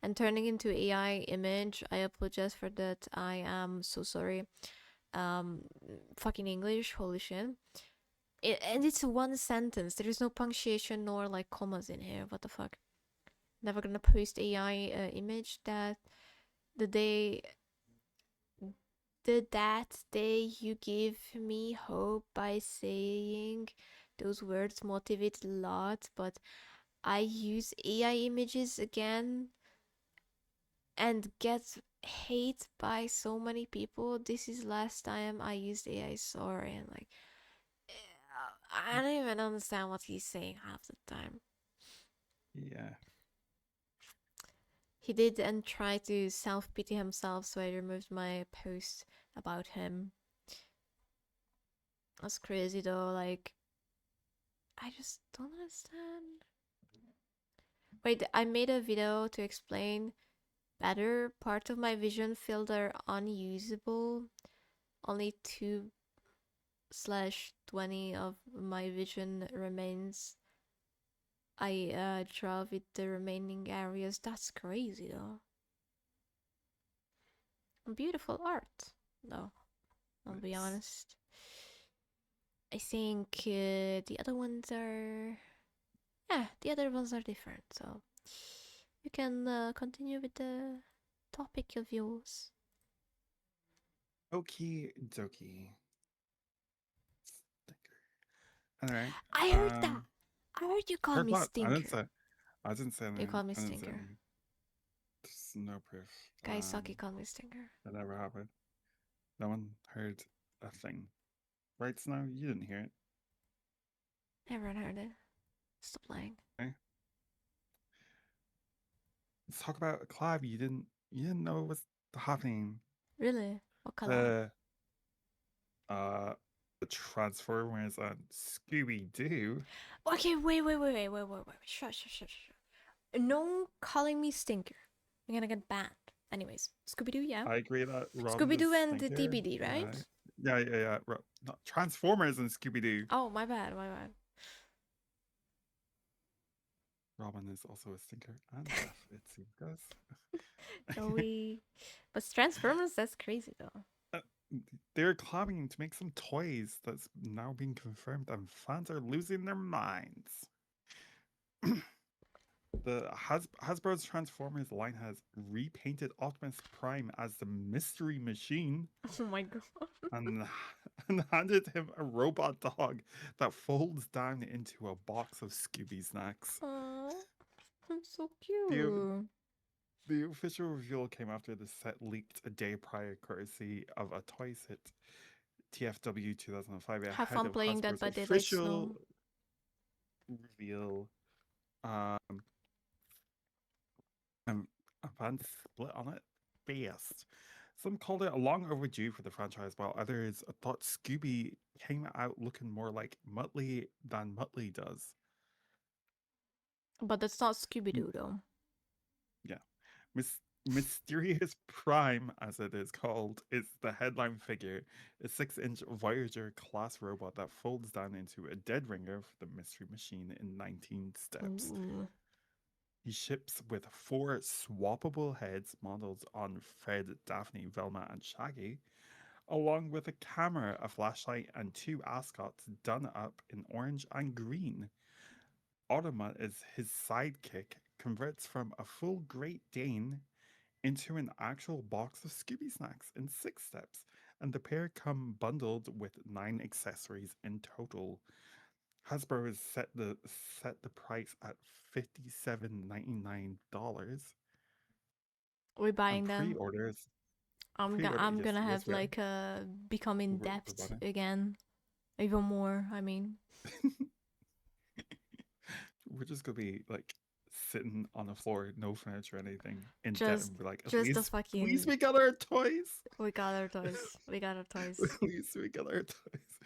and turning into AI image. I apologize for that. I am so sorry. Um, Fucking English, holy shit. And it's one sentence. There is no punctuation nor like commas in here. What the fuck? Never gonna post AI image that the day that day you give me hope by saying those words motivate a lot, but I use AI images again and get hate by so many people. This is last time I used AI, sorry. And like, I don't even understand what he's saying half the time. Yeah. He did and try to self-pity himself, so I removed my post about him. That's crazy though, like I just don't understand. Wait, I made a video to explain better. Part of my vision field are unusable. Only 2/20 of my vision remains. I draw with the remaining areas. That's crazy though. Beautiful art though, I'll be Nice. honest. I think the other ones are... Yeah, the other ones are different, so you can continue with the topic of yours. Okie dokie. Alright. I heard that. I heard you call Heard me what? Stinker. I didn't say You anything. call me I didn't say Stinker. anything. There's no proof. Guys, Saki called me Stinker. That ever happened. No one heard a thing. Right, Snow? You didn't hear it. Everyone heard it. Stop lying. Okay. Let's talk about a collab you didn't know it was happening. Really? What collab? The Transformers on Scooby Doo. Okay, wait. Shut. No calling me Stinker. I'm gonna get banned. Anyways, Scooby Doo, yeah. I agree that Robin Scooby is Doo and the Stinker. DBD, right? Yeah. Not Transformers and Scooby Doo. Oh, my bad. Robin is also a stinker and deaf, it seems, guys. Joey. But Transformers, that's crazy though. They're collabing to make some toys that's now being confirmed, and fans are losing their minds. The Hasbro's Transformers line has repainted Optimus Prime as the Mystery Machine. Oh my god. and handed him a robot dog that folds down into a box of Scooby snacks. Aww, that's so cute. The official reveal came after the set leaked a day prior, courtesy of a Toys Hit TFW 2005. Have fun playing that by Daylight official Snow. reveal. And fans split on it fast. Some called it a long overdue for the franchise, while others thought Scooby came out looking more like Muttley than Muttley does. But that's not Scooby Doo though. Yeah. Mysterious Prime, as it is called, is the headline figure, a 6-inch Voyager class robot that folds down into a dead ringer for the Mystery Machine in 19 steps. Ooh. He ships with 4 swappable heads modeled on Fred, Daphne, Velma, and Shaggy, along with a camera, a flashlight, and 2 ascots done up in orange and green. Automa is his sidekick, converts from a full Great Dane into an actual box of Scooby snacks in 6 steps, and the pair come bundled with 9 accessories in total. Hasbro has set the price at $57.99. We're buying them. Pre-orders. I'm gonna have like a become in depth again, even more. I mean, we're just gonna be like sitting on the floor, no furniture or anything, in just debt, and be like, at least we got our toys. We got our toys. We got our toys. At least we got our toys.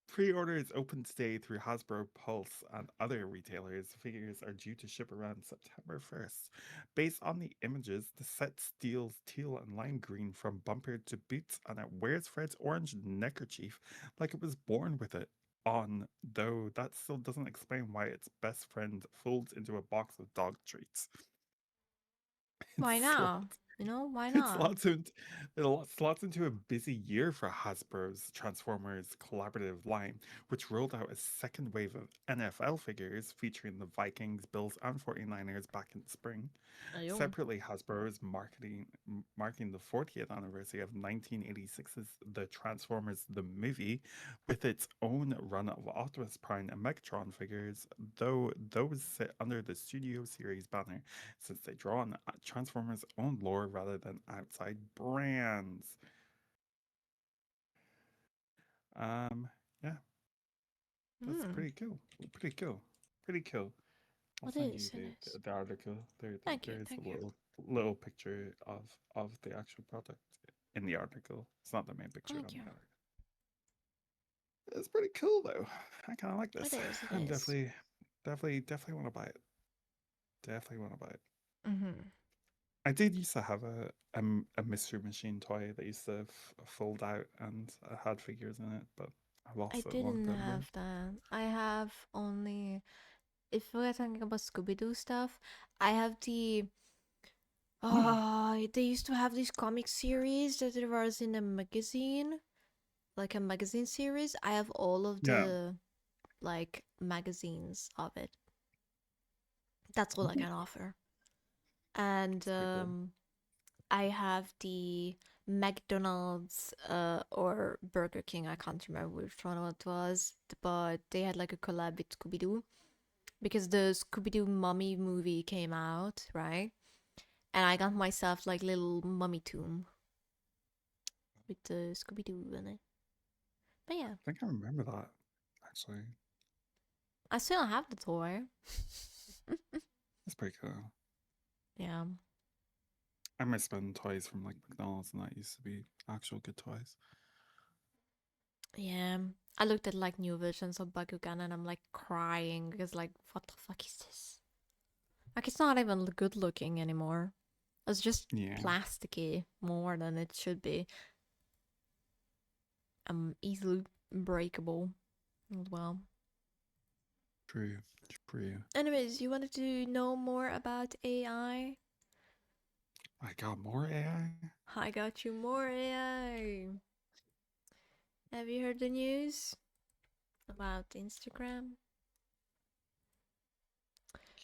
Pre-orders open today through Hasbro Pulse and other retailers. Figures are due to ship around September 1st. Based on the images, the set steals teal and lime green from bumper to boots, and it wears Fred's orange neckerchief like it was born with it on, though that still doesn't explain why its best friend folds into a box of dog treats. Why not? You know, why not? It slots into a busy year for Hasbro's Transformers collaborative line, which rolled out a second wave of NFL figures featuring the Vikings, Bills, and 49ers back in spring. Ayo. Separately, Hasbro is marking the 40th anniversary of 1986's The Transformers the Movie with its own run of Ottowispz Prime and Megatron figures, though those sit under the Studio Series banner since they draw on Transformers' own lore rather than outside brands. Yeah. That's pretty cool. Pretty cool. I'll send you the article. There's a little picture of the actual product in the article. It's not the main picture on the article. It's pretty cool though. I kind of like It this. is. It I'm is. definitely want to buy it. Definitely want to buy it. Mm-hmm. I did used to have a mystery machine toy that used to fold out and had figures in it, but I I lost it a long didn't time ago. have that. I have only. If we're talking about Scooby Doo stuff, I have the. They used to have this comic series that it was in a magazine, like a magazine series. I have all of Yeah, the like magazines of it. That's all I can offer. And it's pretty cool. I have the McDonald's or Burger King. I can't remember which one it was, but they had like a collab with Scooby Doo because the Scooby Doo Mummy movie came out, right? And I got myself like little mummy tomb with the Scooby Doo in it. But yeah, I think I remember that actually. I still have the toy. That's pretty cool. Yeah. I miss spend toys from like McDonald's, and that used to be actual good toys. Yeah. I looked at like new versions of Bakugan and I'm like crying because like what the fuck is this? Like it's not even good looking anymore. It's just Yeah, plasticky more than it should be. Easily breakable as well. true, true. Anyways, you wanted to know more about AI? I got more AI. I got you more AI. Have you heard the news about Instagram?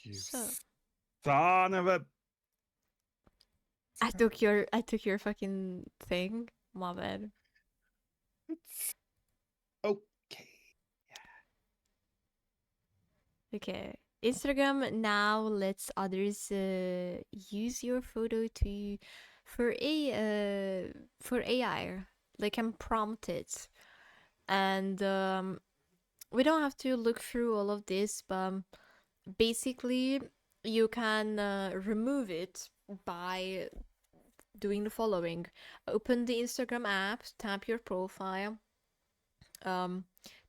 You So son of a. I took your fucking thing. My bad. It's okay. Okay. Instagram now lets others use your photo to for for AI. They can prompt it, and we don't have to look through all of this, but basically you can remove it by doing the following: open the Instagram app, tap your profile, um,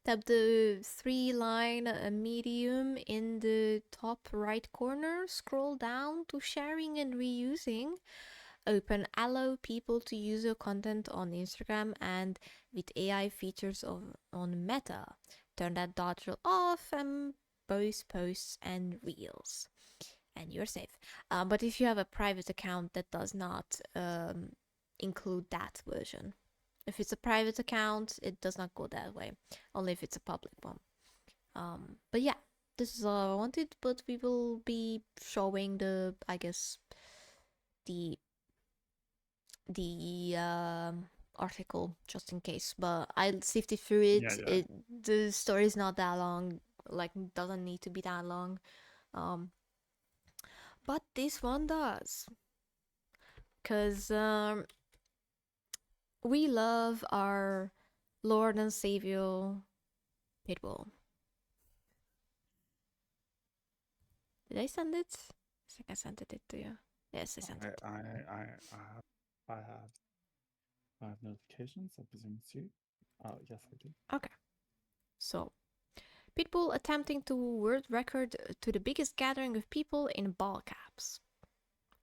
tap the three-line medium in the top right corner, scroll down to sharing and reusing, open allow people to use your content on Instagram and with AI features on Meta. Turn that dodge off and both posts and reels. And you're safe. But if you have a private account, that does not include that version. If it's a private account, it does not go that way. Only if it's a public one. But yeah, this is all I wanted. But we will be showing I guess, the article just in case. But I sifted through Yeah, it. yeah. The story is not that long. Like doesn't need to be that long. Um, but this one does, cause we love our Lord and Savior Pitbull. Did I send it? I think I sent it to you. Yes, I sent I it. I I I have I have I have notifications. I presume it's you. Yes, I do. Okay. So, Pitbull attempting to world record to the biggest gathering of people in ball caps.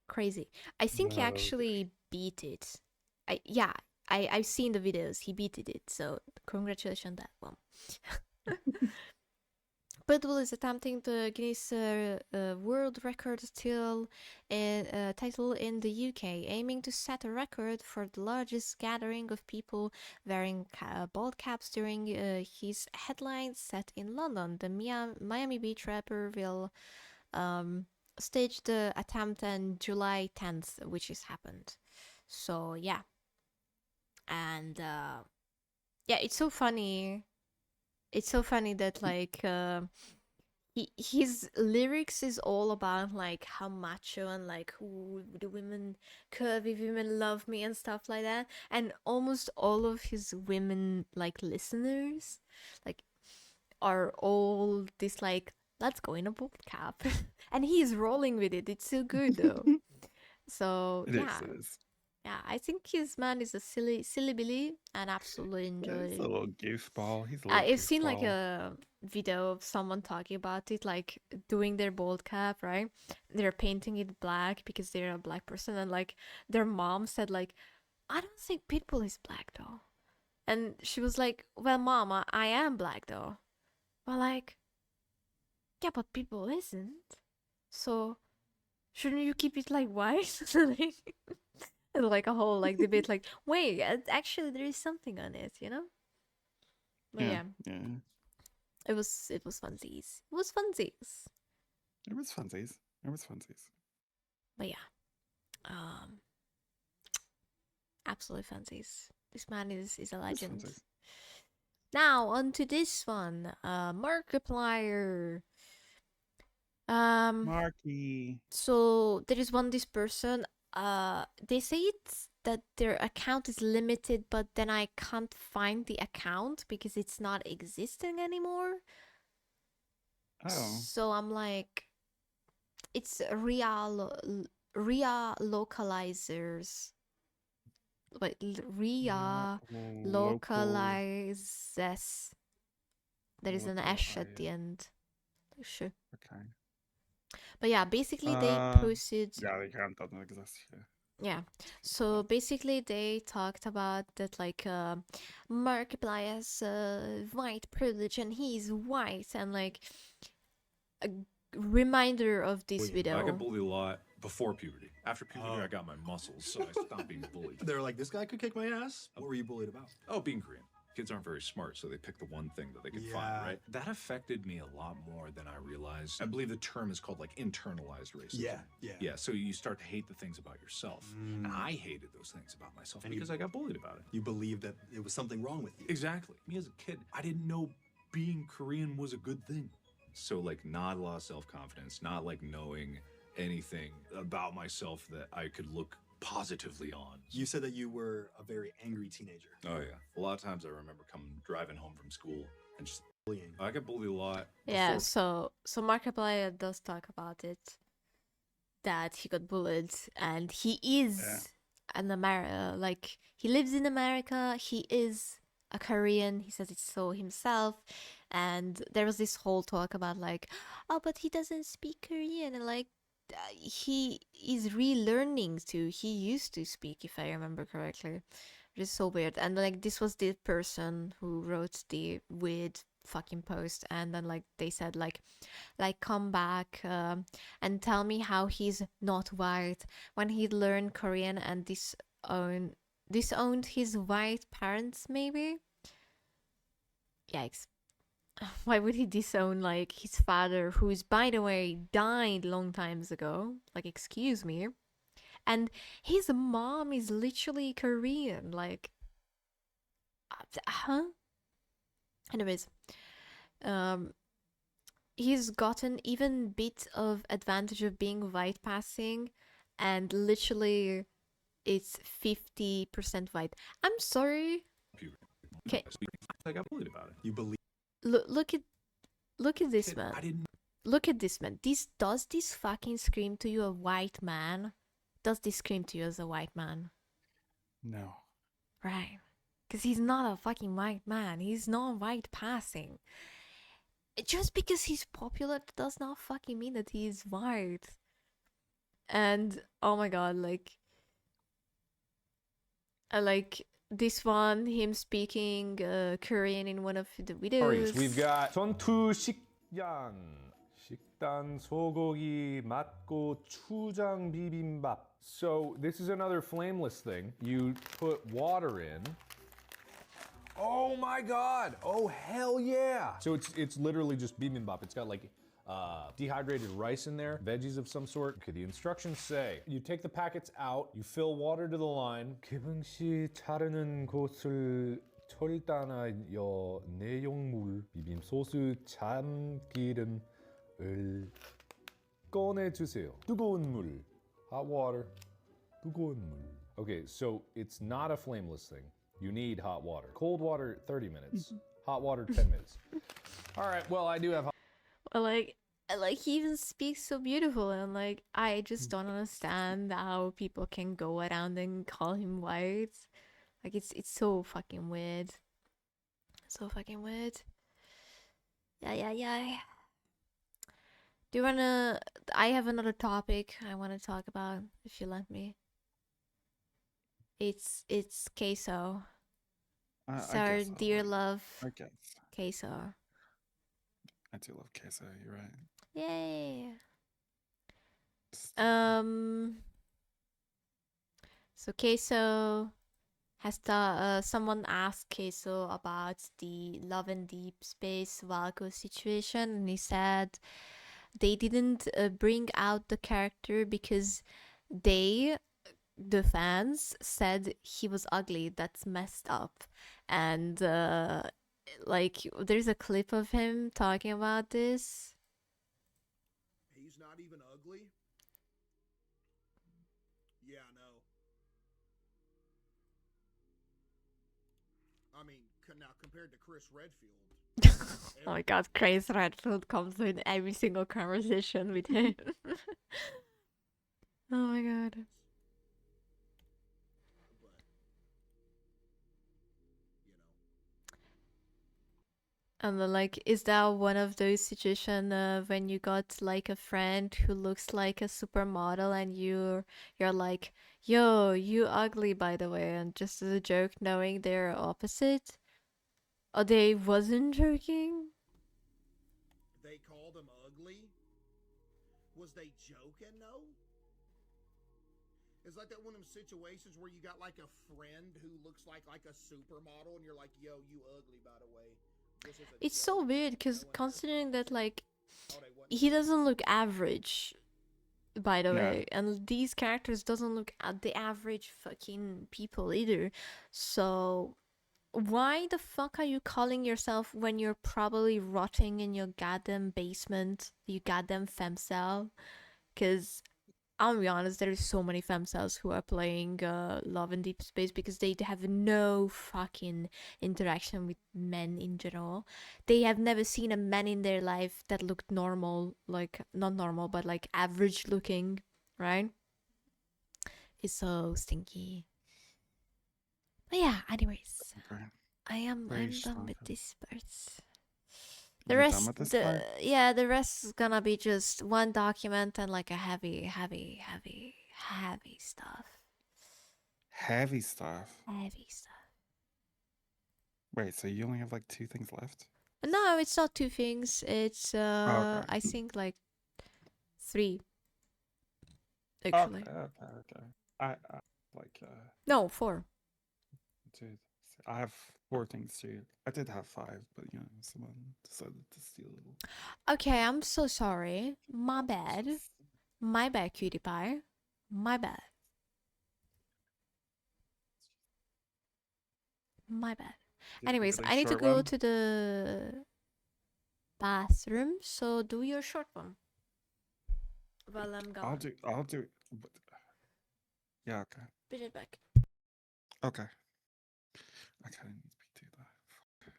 Crazy. I think he Okay. actually beat it. Yeah, I've seen the videos. He beat it. So congratulations on that one. Pitbull is attempting the Guinness World Record title in the UK, aiming to set a record for the largest gathering of people wearing bald caps during his headline set in London. The Miami Beach rapper will stage the attempt on July 10th, which has happened. So yeah, and yeah, it's so funny. It's so funny that like his lyrics is all about like how macho and like who the women, curvy women love me and stuff like that, and almost all of his women like listeners like are all this like, let's go in a boot cap. And he's rolling with it. It's so good though. So It is. yeah, It is. Yeah, I think his man is a silly Billy and absolutely Yeah, he's a enjoy. little goofball. He's a little I've seen like goofball. a video of someone talking about it, like doing their bald cap, right? They're painting it black because they're a black person, and like their mom said, like, I don't think Pitbull is black though. And she was like, well, mama, I am black though. But like, yeah, but Pitbull isn't. So shouldn't you keep it like white? Like, and like a whole like debate, like, wait, actually there is something on it, you know? But Yeah, yeah, yeah. it was funsies. It was funsies. It was funsies. It was funsies. But yeah, um, absolutely fancies. This man is a It was legend. funsies. Now on to this one, Markiplier. Marky. So there is this person. They say it's that their account is limited, but then I can't find the account because it's not existing anymore. Oh. So I'm like, it's localizers. Wait, Local. localizes. There is an ash at the end. Sure. Okay. But yeah, basically they posted. Yeah, the account doesn't exist here. Yeah. So basically they talked about that, like, Markiplier has white privilege and he's white, and like a reminder of this video. I got bullied a lot before puberty. After puberty, I got my muscles, so I stopped being bullied. They're like, this guy could kick my ass. What were you bullied about? Oh, being Korean. Kids aren't very smart, so they pick the one thing that they can find, right? That affected me a lot more than I realized. I believe the term is called like internalized racism. Yeah, so you start to hate the things about yourself. And I hated those things about myself because I got bullied about it. You believe that it was something wrong with you. Exactly. Me as a kid, I didn't know being Korean was a good thing. So like not a lot of self-confidence, not like knowing anything about myself that I could look positively on. You said that you were a very angry teenager. Oh yeah. A lot of times I remember driving home from school and just Bullying. I got bullied a lot. Yeah, before. so Markiplier does talk about it, that he got bullied, and he is an like, he lives in America, he is a Korean, he says it's so himself, and there was this whole talk about like, oh, but he doesn't speak Korean, and like, he is relearning to. He used to speak, if I remember correctly, which is so weird. And like, this was the person who wrote the weird fucking post, and then like they said like come back and tell me how he's not white when he learned Korean and disowned his white parents, maybe. Yikes. Why would he disown like his father, who's, by the way, died long times ago? Like, excuse me. And his mom is literally Korean. Like, huh? Anyways, he's gotten even bit of advantage of being white passing, and literally it's 50% white. I'm sorry. Okay. I got bullied about it. You believe. Look at this man. I didn't. Look at this man. Does this fucking scream to you a white man? Does this scream to you as a white man? No. Right. Because he's not a fucking white man. He's not white passing. Just because he's popular does not fucking mean that he is white. And oh my god, like this one, him speaking Korean in one of the videos. We've got 전투 식량, 식단 소고기 맛고 추장 비빔밥. So this is another flameless thing. You put water in. Oh my god! Oh hell yeah! So it's literally just bibimbap. It's got like dehydrated rice in there, veggies of some sort. Okay, the instructions say you take the packets out, you fill water to the line. 기분시 자르는 곳을 절단하여 내용물 비빔 소스 참기름을 꺼내주세요. 뜨거운 물, hot water, 뜨거운 물. Okay, so it's not a flameless thing. You need hot water. Cold water, 30 minutes. Hot water, 10 minutes. All right, well, I do have Like, like he even speaks so beautiful, and like I just don't understand how people can go around and call him white. Like it's so fucking weird. So fucking weird. Yeah. Do you wanna? I have another topic I want to talk about. If you let me. It's CaseOh. It's I our guess I'll dear like. love I guess CaseOh. I do love CaseOh. You're right. Yay. Just- So CaseOh has someone asked CaseOh about the Love and Deep Space Valko situation, and he said they didn't bring out the character because they, the fans, said he was ugly. That's messed up. And like there's a clip of him talking about this. He's not even ugly? Yeah, I know. I mean, now compared to Chris Redfield. Oh my god, Chris Redfield comes in every single conversation with him. Oh my god. But, you know. And then, like, is that one of those situations when you got like a friend who looks like a supermodel and you're like, yo, you ugly by the way, and just as a joke, knowing they're opposite? Or they wasn't joking? They called him ugly? Was they joking, though? It's like that one of them situations where you got like a friend who looks like a supermodel and you're like, yo, you ugly by the way. This is a It's joke. so weird because No one considering that like Oh, they wasn't he doesn't look average, by the Yeah. way, and these characters doesn't look at the average fucking people either. So why the fuck are you calling yourself when you're probably rotting in your goddamn basement, you goddamn femcel? Because I'll be honest, there's so many femcels who are playing Love and Deep Space because they have no fucking interaction with men in general. They have never seen a man in their life that looked normal, like not normal, but like average looking, right? It's so stinky. But yeah, anyways, Very, I'm very done strong. with this part. The You're done rest, with this part? the rest is gonna be just one document and like a heavy stuff. Heavy stuff. Heavy stuff. Wait, so you only have like 2 things left? No, it's not 2 things. It's Okay. I think like 3. Okay, Actually. okay. I like No, 4. 2. I have 4 things too. I did have 5, but you know, someone decided to steal a little. Okay, I'm so sorry. My bad. My bad, cutie pie. My bad. My bad. Anyways, Really I need to short go one? to the bathroom, so do your short one. While I'm gone. I'll do but- Yeah, okay. Put it back. Okay. I kinda need to do that.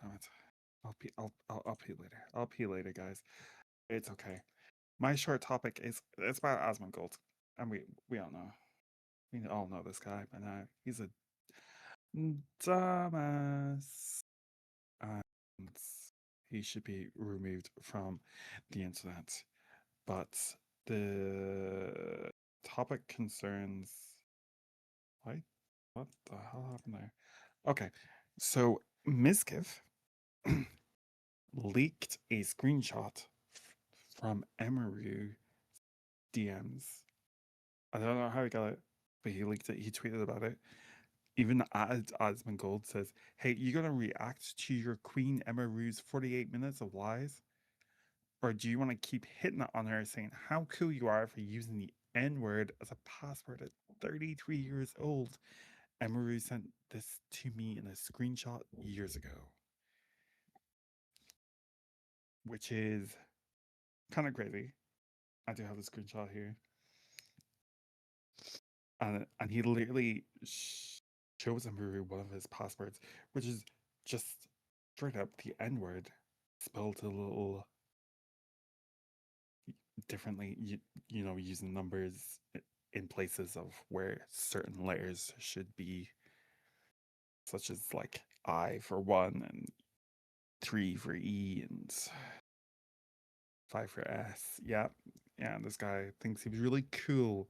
Damn it. I'll pee later. I'll pee later, guys. It's okay. My short topic is it's about Asmongold. And we all know. We all know this guy by now. He's a dumbass. And he should be removed from the internet. But the topic concerns. Wait, what the hell happened there? Okay, so Miskiv leaked a screenshot from Emirue DMs. I don't know how he got it, but he leaked it. He tweeted about it. Even Asmongold says, "Hey, you gonna react to your Queen Emirue's 48 minutes of lies, or do you want to keep hitting it on her, saying how cool you are for using the N-word as a password at 33 years old?" Emirue sent this to me in a screenshot years ago, which is kind of crazy. I do have a screenshot here. And he literally shows Emirue one of his passwords, which is just straight up the N-word spelled a little differently, you know, using numbers in places of where certain letters should be, such as like I for 1 and 3 for E and 5 for S. Yeah, yeah. This guy thinks he was really cool,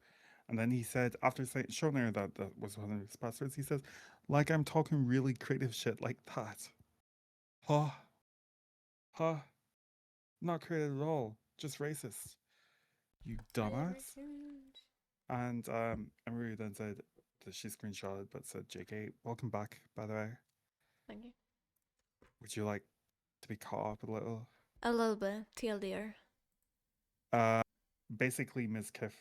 and then he said after showing her that that was one of his passwords, he says, "Like I'm talking really creative shit like that." Huh? Huh? Not creative at all. Just racist. You dumbass. Divergence. And Emirue then said that she screenshotted but said, "JK, welcome back, by the way. Thank you. Would you like to be caught up a little?" A little bit. TLDR. Basically, Ms. Kiff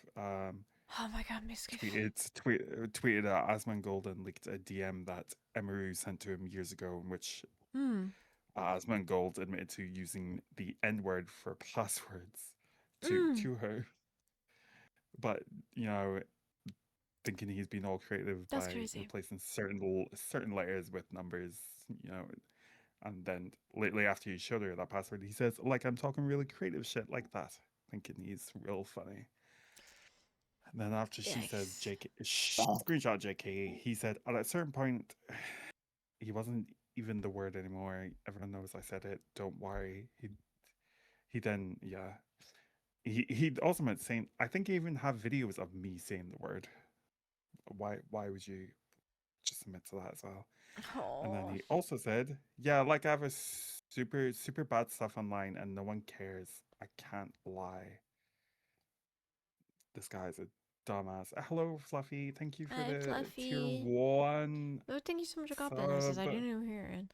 Oh my god, Miss Giff. tweeted at Asmongold and leaked a DM that Emirue sent to him years ago, in which Asmongold admitted to using the N-word for passwords to her. But, you know, thinking he's been all creative That's by crazy. replacing certain letters with numbers, you know. And then lately, after you showed her that password, he says, "Like I'm talking really creative shit like that," thinking he's real funny. And then after she says Yikes. JK, screenshot JK, he said at a certain point, he wasn't even the word anymore. Everyone knows I said it. Don't worry. He then, yeah. He also meant saying, I think I even have videos of me saying the word. Why would you just admit to that as well? And then he also said, "Yeah, like I have a super bad stuff online and no one cares. I can't lie." This guy's a dumbass. Hello, Fluffy. Thank you for Hi, the tier Fluffy. 1 Oh, thank you so much for sub complimenting. I didn't even hear it.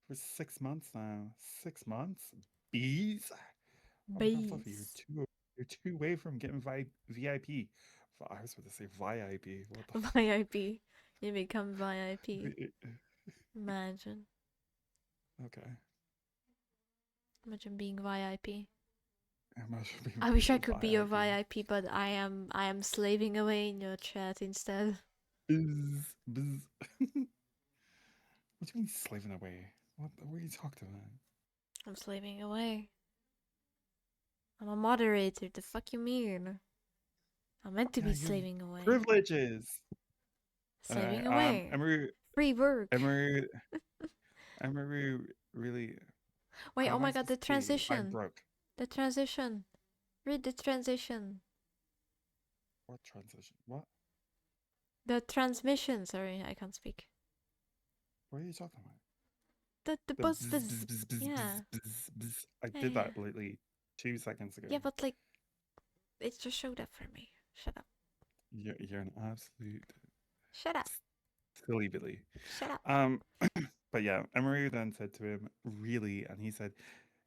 for 6 months now. 6 months? Bees? Oh my god, Fluffy, Bees. you're two away from getting VIP. I was about to say VIP. What the VIP. You become VIP. Imagine. Okay. Imagine being VIP. Imagine being I wish I could be a VIP. VIP, but I am slaving away in your chat instead. Bzz, bzz. What do you mean slaving away? What are you talking about? I'm slaving away. I'm a moderator. The fuck you mean? I'm meant to Yeah, be you have slaving away. privileges. Slaving away. Free work. Emirue really. Wait, How oh am I my god, the supposed to be? I'm transition. broke. The transition. Read the transition. What transition? What? The transmission. Sorry, I can't speak. What are you talking about? The buzz buzz. Yeah. I did that literally 2 seconds ago. Yeah, but like, it just showed up for me. Shut up. You're an absolute Shut up. silly Billy. Shut up. But yeah, Emery then said to him, "Really?" And he said,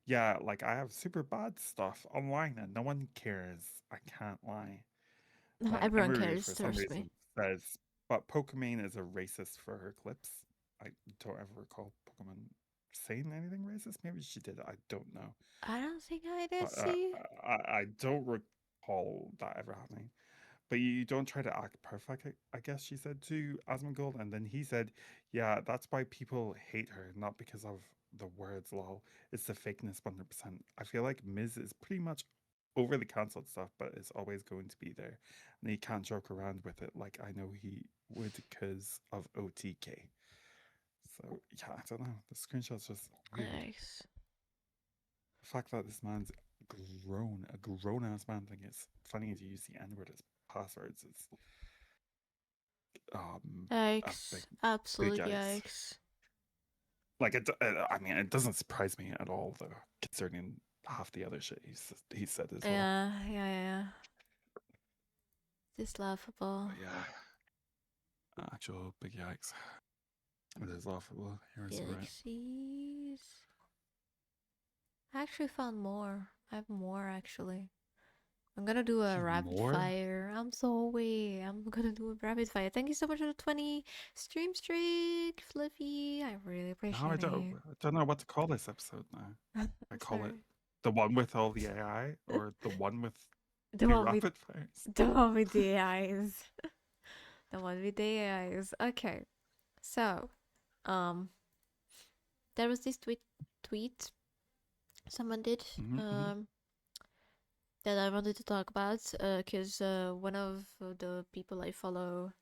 "Yeah, like I have super bad stuff online and no one cares. I can't lie." Then Everyone Emery, cares, for some trust me. reason, says, "But Pokemon is a racist for her clips." I don't ever recall Pokemon saying anything racist. Maybe she did. I don't know. I don't think I did But see. I don't recall that ever happening. But you don't try to act perfect, I guess she said to Asmongold. And then he said, "Yeah, that's why people hate her, not because of the words, lol. It's the fakeness 100%. I feel like Miz is pretty much over the cancelled stuff, but it's always going to be there. And he can't joke around with it like I know he would because of OTK." So, yeah, I don't know. The screenshot's just weird. Nice. The fact that this man's a grown ass man thing is funny to use the N word as passwords. It's Yikes. Absolute big yikes. Like I mean, it doesn't surprise me at all, though, concerning half the other shit he said as well. Yeah. It's laughable. But yeah, actual big yikes. It is laughable. Here's right. Yikesies. I actually found more. I have more actually. I'm gonna do a rapid fire. I'm sorry. I'm gonna do a rapid fire. Thank you so much for the 20 stream streak, Fluffy. I really appreciate it. I don't know what to call this episode now. I call it the one with all the AI or the one with the rapid fires. The one with the AIs. The one with the AIs. Okay. So, there was this tweet someone did. that I wanted to talk about, because one of the people I follow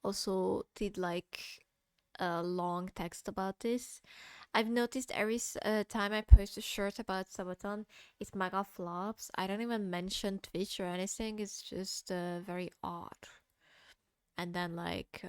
also did like a long text about this. I've noticed every time I post a shirt about Sabaton, it mega flops. I don't even mention Twitch or anything. It's just very odd. And then like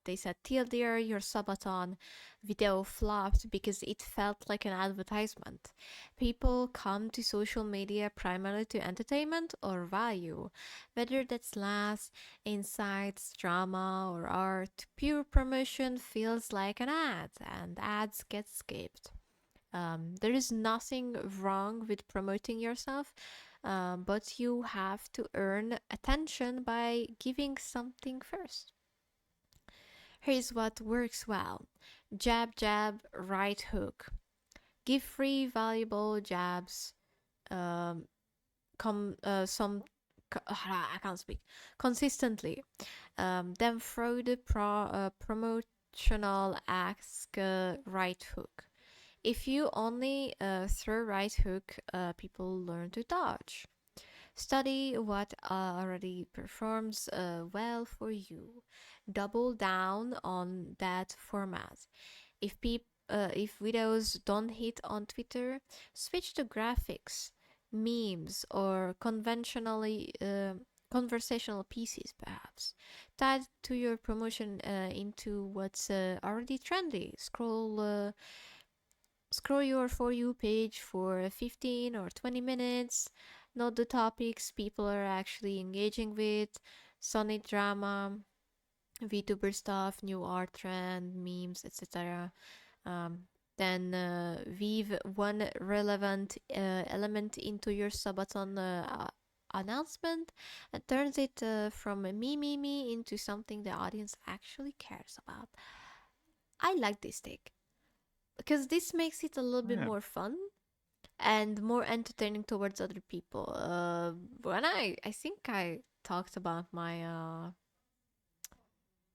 they said, TLDR, your Sabaton video flopped because it felt like an advertisement. People come to social media primarily to entertainment or value, whether that's laughs, insights, drama, or art. Pure promotion feels like an ad, and ads get skipped. There is nothing wrong with promoting yourself, but you have to earn attention by giving something first. Here's what works well: jab, jab, right hook. Give free, valuable jabs. Um, I can't speak consistently. Then throw the promotional ask right hook. If you only throw right hook, people learn to dodge. Study what already performs well for you. Double down on that format. If videos don't hit on Twitter, switch to graphics, memes, or conversational pieces, perhaps. Tied to your promotion into what's already trendy. Scroll your For You page for 15 or 20 minutes. Note the topics people are actually engaging with: Sonic drama, VTuber stuff, new art trend, memes, etc. Then weave one relevant element into your Sabaton announcement and turns it from me into something the audience actually cares about. I like this take because this makes it a little bit Yeah. more fun and more entertaining towards other people. When I think I talked about my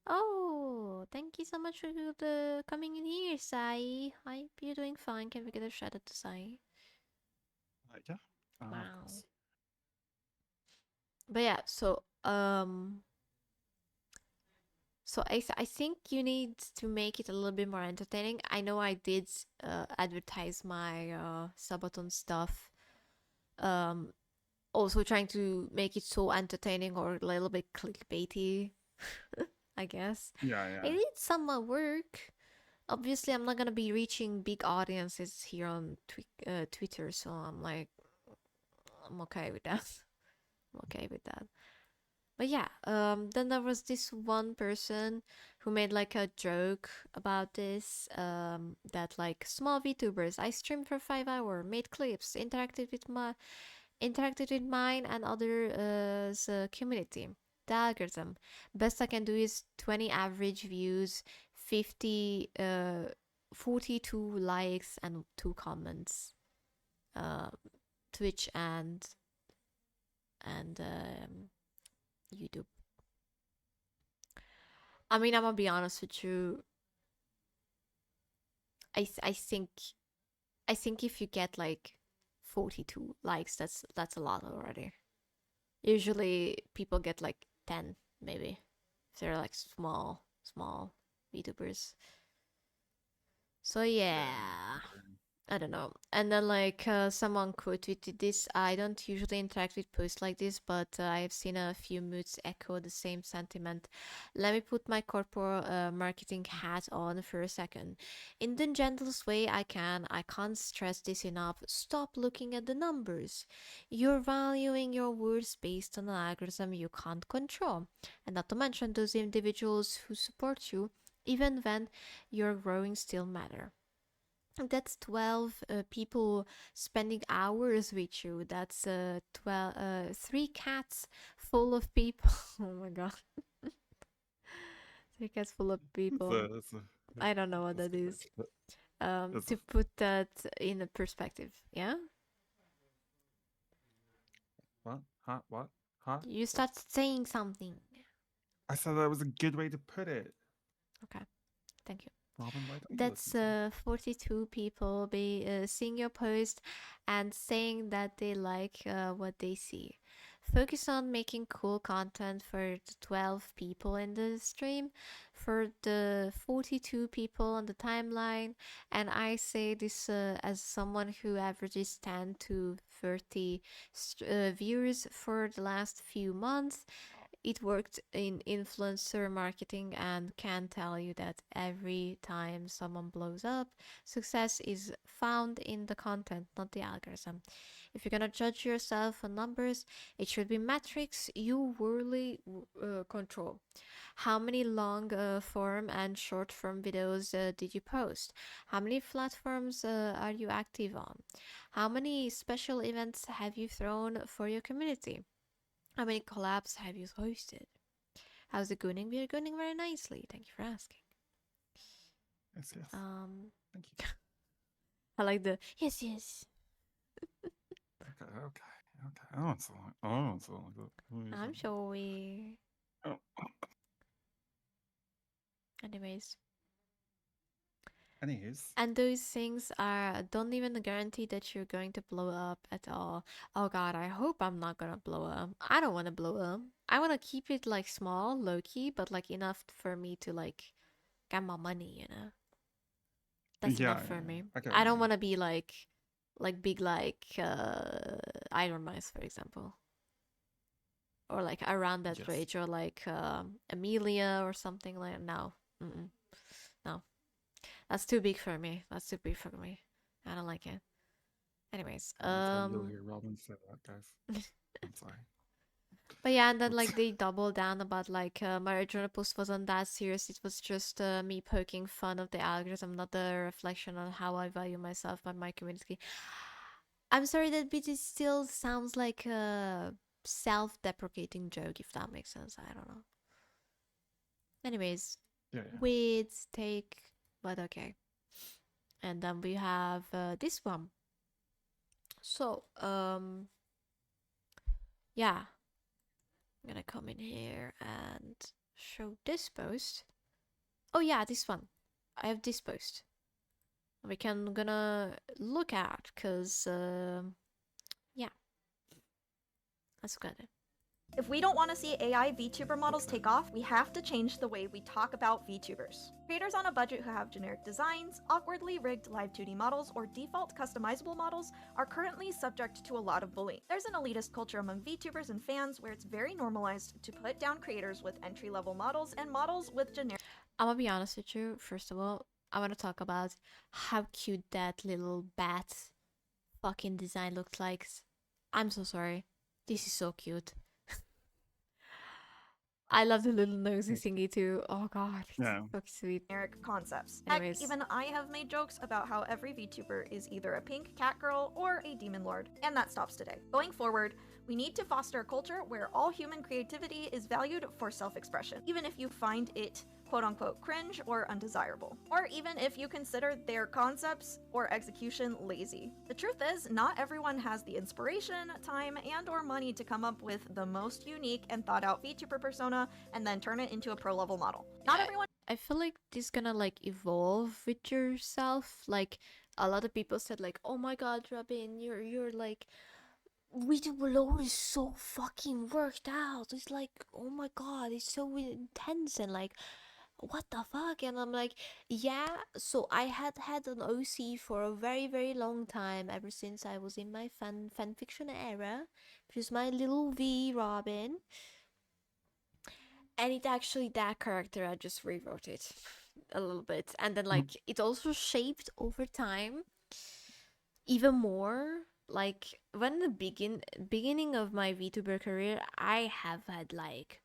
oh, thank you so much for coming in here, Sai. I hope you're doing fine. Can we get a shout out to Sai? Yeah. Of Wow. course. But yeah, so I think you need to make it a little bit more entertaining. I know I did advertise my Sabaton stuff. Also trying to make it so entertaining or a little bit clickbaity, I guess. Yeah, It yeah. needs some work. Obviously, I'm not gonna be reaching big audiences here on Twitter, so I'm like, I'm okay with that. I'm okay with that. But yeah, then there was this one person who made like a joke about this. That like small VTubers, I streamed for 5 hours, made clips, interacted with mine and others community. The algorithm. Best I can do is 20 average views, 42 likes, and 2 comments. Twitch and YouTube. I mean, I'm gonna be honest with you. I think if you get like 42 likes, that's a lot already. Usually people get like 10 maybe if they're like small VTubers. So yeah, I don't know. And then like someone quote tweeted this: I don't usually interact with posts like this, but I have seen a few moods echo the same sentiment. Let me put my corporate marketing hat on for a second. In the gentlest way I can. I can't stress this enough. Stop looking at the numbers. You're valuing your words based on an algorithm you can't control. And not to mention those individuals who support you, even when you're growing, still matter. That's 12 people spending hours with you. That's 3 cats full of people. Oh my god. 3 cats full of people. I don't know what that is. To put that in a perspective, yeah? What? Huh? What? Huh? You start saying something. I said that was a good way to put it. Okay, thank you. Robin, why don't you That's listen 42 people seeing your post and saying that they like what they see. focus on making cool content for the 12 people in the stream, for the 42 people on the timeline. And I say this as someone who averages 10 to 30 viewers for the last few months. It worked in influencer marketing and can tell you that every time someone blows up, success is found in the content, not the algorithm. If you're gonna judge yourself on numbers, it should be metrics you really control. How many long form and short form videos did you post? How many platforms are you active on? How many special events have you thrown for your community? How many collabs have you hosted? How's it going? We are going very nicely. Thank you for asking. Yes, yes. Thank you. I like the yes. Okay. Oh, it's so long. I'm sorry. Oh. Anyways. Anyways. And those things don't even guarantee that you're going to blow up at all. Oh god, I hope I'm not gonna blow up. I don't want to blow up. I want to keep it like small, low-key, but like enough for me to like get my money, you know? That's enough for me. Okay, I don't want to be like big like Iron Mice, for example. Or like around that Yes. range, or like Amelia or something like no. No. That's too big for me. I don't like it. Anyways, You'll hear Robin say that, guys. I'm sorry. But yeah, and then like they double down about like my original post wasn't that serious. It was just me poking fun of the algorithm, not a reflection on how I value myself and my community. I'm sorry that it still sounds like a self-deprecating joke, if that makes sense. I don't know. Anyways, Yeah. weird take, but okay. And then we have this one. So, yeah. I'm gonna come in here and show this post. Oh yeah, this one. I have this post. We can gonna look at, cause yeah. Let's look at it. If we don't want to see AI VTuber models take off, we have to change the way we talk about VTubers. Creators on a budget who have generic designs, awkwardly rigged live 2D models, or default customizable models are currently subject to a lot of bullying. There's an elitist culture among VTubers and fans where it's very normalized to put down creators with entry-level models and models with generic— I'm gonna be honest with you. First of all, I want to talk about how cute that little bat fucking design looks like. I'm so sorry. This is so cute. I love the little nosy thingy too. Oh god, it's so sweet. generic concepts. Anyways. Heck, even I have made jokes about how every VTuber is either a pink cat girl or a demon lord, and that stops today. Going forward, we need to foster a culture where all human creativity is valued for self-expression, even if you find it quote-unquote cringe or undesirable, or even if you consider their concepts or execution lazy. The truth is, not everyone has the inspiration, time, and or money to come up with the most unique and thought-out VTuber persona and then turn it into a pro-level model. Not everyone— I feel like this is gonna like evolve with yourself. Like a lot of people said like, oh my god, Robin, you're like readable lore is so fucking worked out. It's like, oh my god, it's so intense and like what the fuck? And I'm like, yeah, so I had an OC for a very, very long time, ever since I was in my fanfiction era, which is my little V Robin. And it actually, that character, I just rewrote it a little bit. And then like, it also shaped over time even more. Like, when the beginning of my VTuber career, I have had like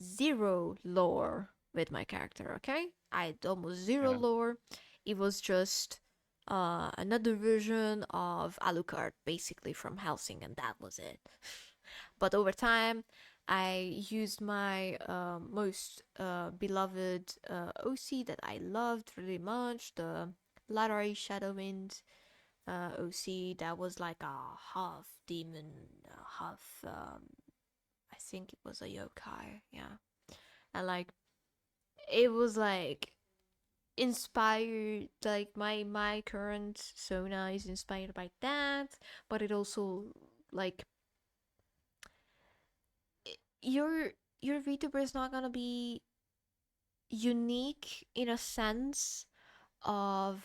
zero lore with my character, okay? I had almost zero lore. It was just another version of Alucard, basically, from Helsing, and that was it. But over time, I used my most beloved OC that I loved really much, the Ladari Shadowwind OC that was like a half demon, half, I think it was a yokai, yeah. And like, it was like inspired, like my current Sona is inspired by that, but it also like your VTuber is not gonna be unique in a sense of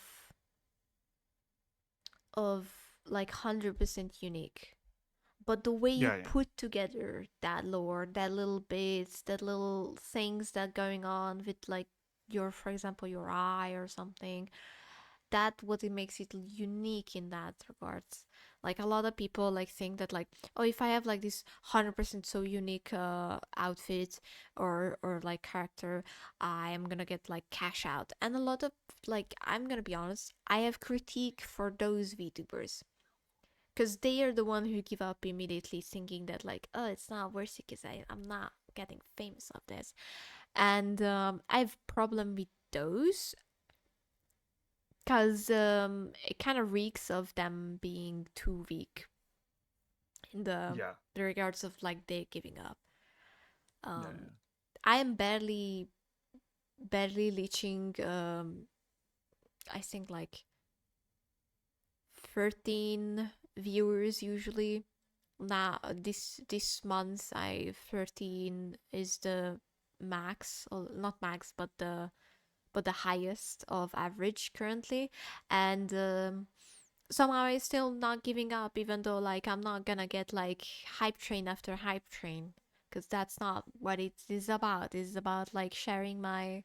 like 100% unique, but the way you Yeah, yeah. put together that lore, that little bits, that little things that going on with like your, for example, your eye or something, that what it makes it unique in that regards. Like a lot of people like think that like, oh, if I have like this 100% so unique outfit or like character, I am gonna get like cash out. And a lot of like, I'm gonna be honest, I have critique for those VTubers, because they are the one who give up immediately, thinking that like, oh, it's not worth it because I'm not getting famous of this. And I have problem with those, because it kind of reeks of them being too weak in the regards of like they giving up. I am barely reaching I think like 13 viewers usually. Now this month 13 is the max, or not max, but the highest of average currently. And somehow I'm still not giving up, even though like I'm not gonna get like hype train after hype train, because that's not what it is about. It's about like sharing my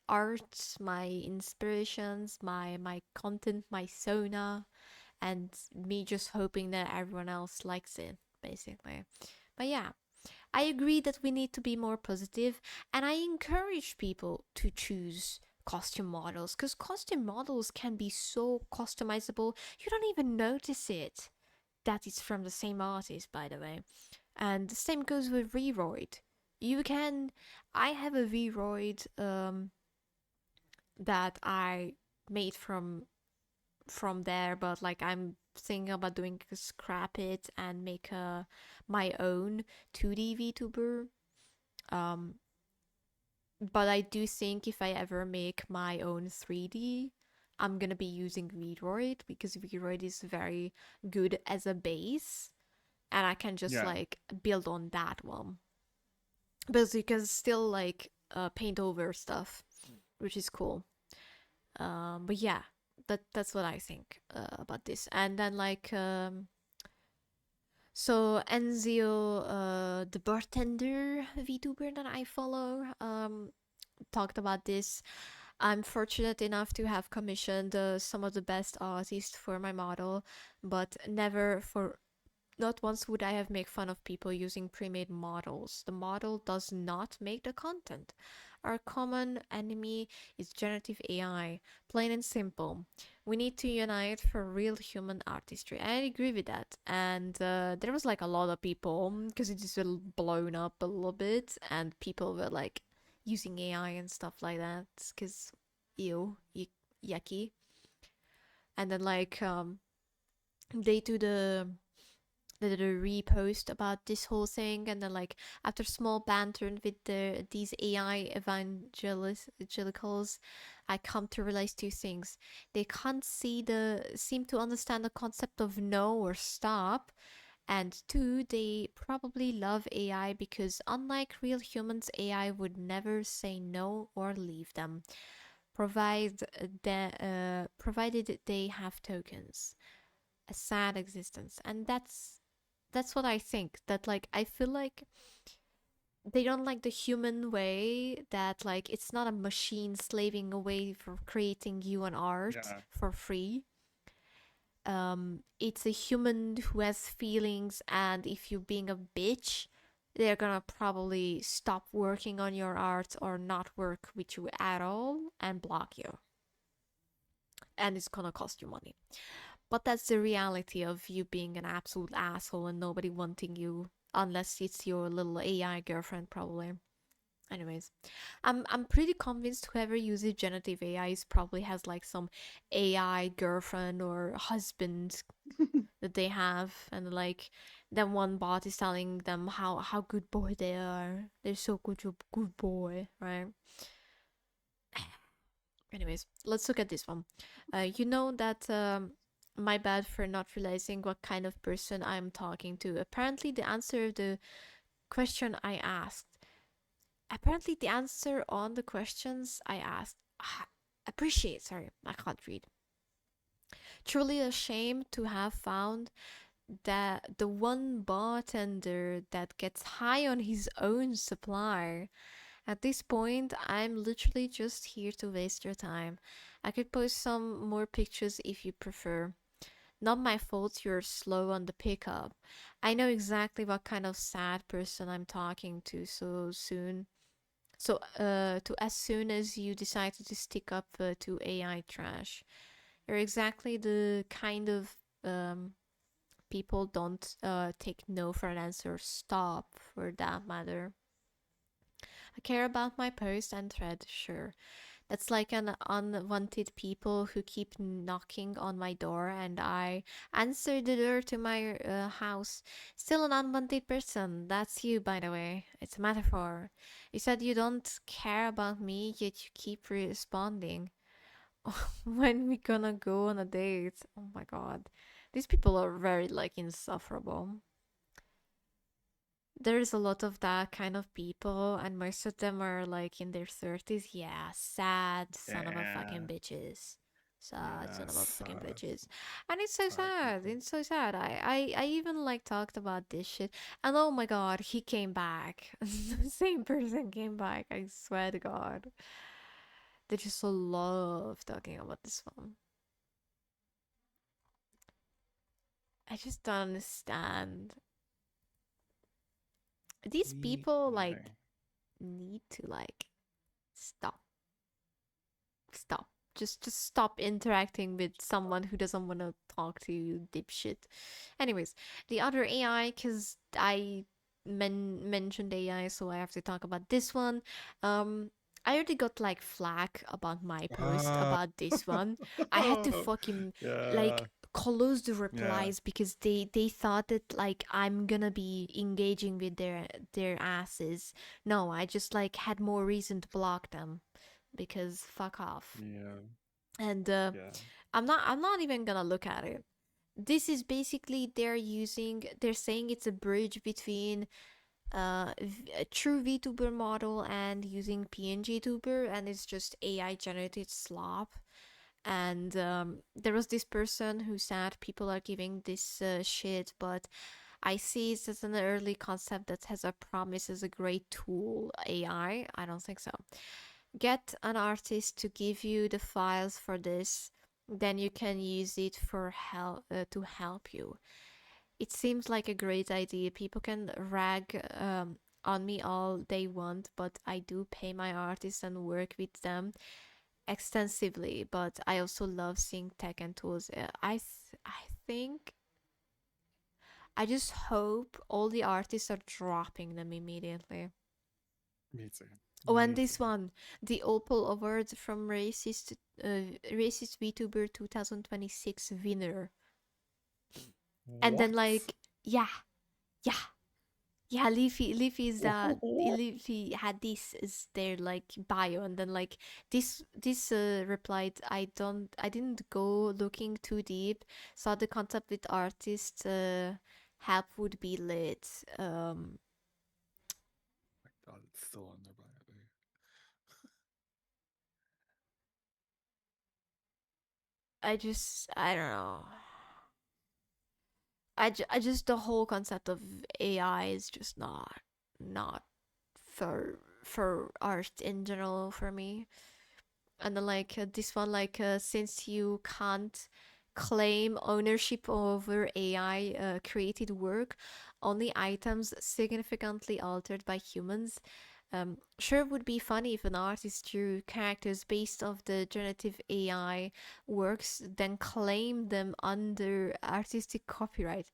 art, my inspirations, my content, my Sona, and me just hoping that everyone else likes it, basically. But yeah, I agree that we need to be more positive, and I encourage people to choose costume models, because costume models can be so customizable, you don't even notice it. That is from the same artist, by the way. And the same goes with Reroid. I have a Reroid that I made from there, but like I'm thinking about doing scrap it and make my own 2D VTuber. But I do think if I ever make my own 3D, I'm gonna be using Vroid, because Vroid is very good as a base, and I can just like build on that one. But you can still like paint over stuff, which is cool. But yeah, that's what I think about this. And then like so Enzio, the bartender VTuber that I follow, talked about this. I'm fortunate enough to have commissioned some of the best artists for my model, but not once would I have made fun of people using pre-made models. The model does not make the content. Our common enemy is generative AI, plain and simple. We need to unite for real human artistry. I agree with that. And there was like a lot of people, because it just blown up a little bit, and people were like using AI and stuff like that, because yucky. And then like they do the repost about this whole thing, and then like after small banter with these AI evangelicals, I come to realize two things. They can't seem to understand the concept of no or stop, and two, they probably love AI because unlike real humans, AI would never say no or leave them, provided they have tokens. A sad existence. And that's what I think. That like I feel like they don't like the human way, that like it's not a machine slaving away for creating you an art for free. It's a human who has feelings, and if you're being a bitch, they're gonna probably stop working on your art or not work with you at all and block you. And it's gonna cost you money. But that's the reality of you being an absolute asshole and nobody wanting you, unless it's your little AI girlfriend, probably. Anyways, I'm pretty convinced whoever uses generative AIs probably has like some AI girlfriend or husband that they have, and like then one bot is telling them how good boy they are. They're so good boy, right? Anyways, let's look at this one. You know that my bad for not realizing what kind of person I'm talking to. Apparently, the answer of the question I asked. Apparently, the answer on the questions I asked. Appreciate. Sorry, I can't read. Truly a shame to have found that the one bartender that gets high on his own supply. At this point, I'm literally just here to waste your time. I could post some more pictures if you prefer. Not my fault you're slow on the pickup. I know exactly what kind of sad person I'm talking to so soon. To as soon as you decided to stick up to AI trash. You're exactly the kind of people don't take no for an answer. Stop, for that matter. I care about my post and thread, sure. That's like an unwanted people who keep knocking on my door and I answer the door to my house. Still an unwanted person. That's you, by the way. It's a metaphor. You said you don't care about me, yet you keep responding. When we gonna go on a date? Oh my god. These people are very, like, insufferable. There's a lot of that kind of people, and most of them are like in their 30s. Yeah, sad son of a fucking bitches. Sad son of a fucking bitches. And it's so sad. It's so sad. I even like talked about this shit. And oh my god, he came back. The same person came back. I swear to god. They just love talking about this one. I just don't understand. These people like need to like stop. Just stop interacting with someone who doesn't want to talk to you, dipshit. Anyways, the other AI, because I mentioned AI, so I have to talk about this one. I already got like flack about my post about this one. I had to fucking like close the replies because they thought that like I'm gonna be engaging with their asses. No, I just like had more reason to block them because fuck off. And I'm not even gonna look at it. This is basically they're saying it's a bridge between a true VTuber model and using PNG tuber, and it's just AI generated slop. And there was this person who said people are giving this shit, but I see it as an early concept that has a promise as a great tool. AI, I don't think so. Get an artist to give you the files for this, then you can use it for help to help you. It seems like a great idea. People can rag on me all they want, but I do pay my artists and work with them extensively. But I also love seeing tech and tools. I think I just hope all the artists are dropping them immediately. Me too. Oh, and this one, the Opal Award from Racist VTuber 2026 winner. And then like, yeah, Leafy is that Leafy had this as their like bio, and then like this replied, I didn't go looking too deep, saw the concept with artists, help would be lit. My god, it's still on there by the way. I don't know. I just the whole concept of AI is just not for art in general for me. And then like this one, like since you can't claim ownership over AI created work, only items significantly altered by humans. Sure would be funny if an artist drew characters based off the generative AI works, then claim them under artistic copyright.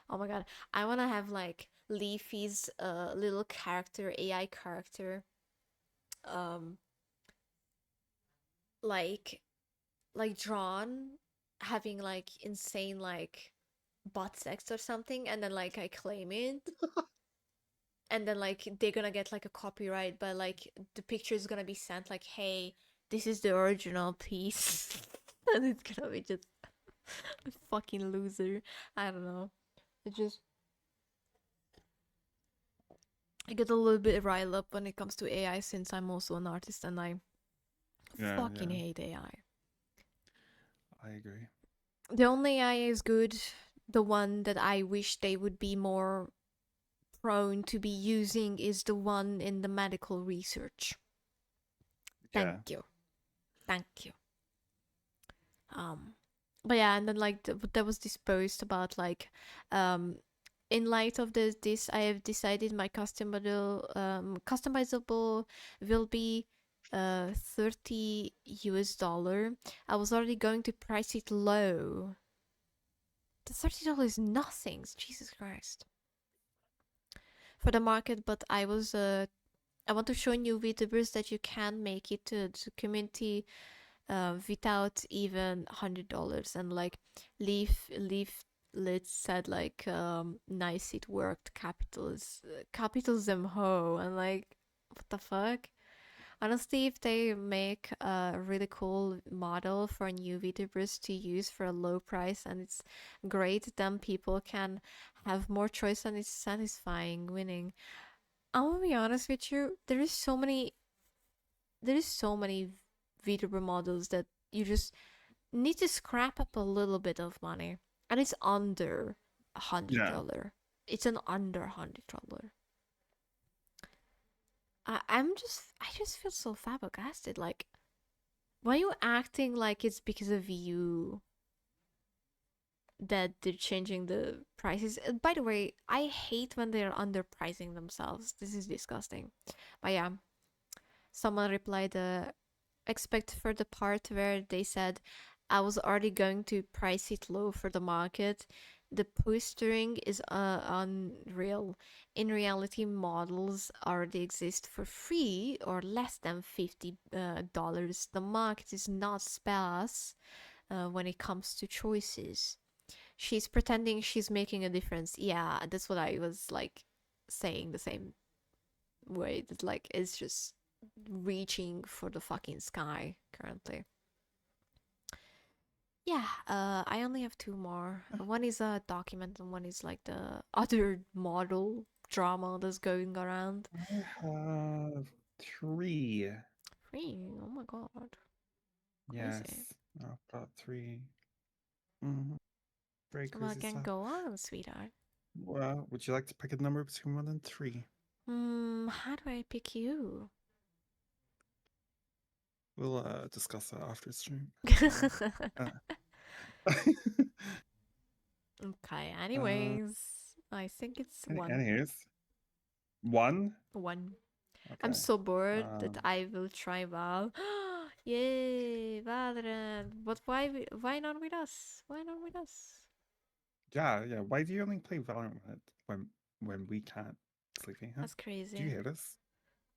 Oh my god, I want to have like Leafy's little character, AI character, like drawn, having like insane like butt sex or something, and then like I claim it. And then like they're gonna get like a copyright, but like the picture is gonna be sent like, hey, this is the original piece. And it's gonna be just a fucking loser. I don't know. It just I get a little bit riled up when it comes to AI since I'm also an artist and I fucking hate AI. I agree. The only AI is good, the one that I wish they would be more prone to be using is the one in the medical research. Thank you. Thank you. But yeah, and then like there was this post about like in light of this I have decided my customizable will be $30 US. I was already going to price it low. The $30 is nothing, Jesus Christ. For the market, but I want to show new VTubers that you can make it to the community without even $100, and like Leaflit said like nice it worked, capitalism ho, and like what the fuck. Honestly, if they make a really cool model for new VTubers to use for a low price and it's great, then people can have more choice and it's satisfying winning. I'm gonna be honest with you, there is so many VTuber models that you just need to scrap up a little bit of money, and it's under $100. It's an under $100. I just feel so flabbergasted. Like, why are you acting like it's because of you that they're changing the prices? By the way, I hate when they're underpricing themselves. This is disgusting. But yeah, someone replied, expect for the part where they said I was already going to price it low for the market. The postering is unreal. In reality, models already exist for free or less than $50. The market is not sparse when it comes to choices. She's pretending she's making a difference. Yeah, that's what I was like saying the same way. That like it's just reaching for the fucking sky currently. Yeah, I only have two more. One is a document and one is like the other model drama that's going around. I have 3. 3? Oh my god. Yes, Crazy. I've got 3. Mm-hmm. Very Well, crazy can stuff. go on, sweetheart. Well, would you like to pick a number between 1 and 3? How do I pick you? We'll discuss that after stream. Okay, anyways, I think it's 1. Anyways, 1? 1. Okay. I'm so bored that I will try Val. Yay, Valorant. But why not with us? Why not with us? Yeah. Why do you only play Valorant when we can't, Sleepy? Huh? That's crazy. Do you hate us?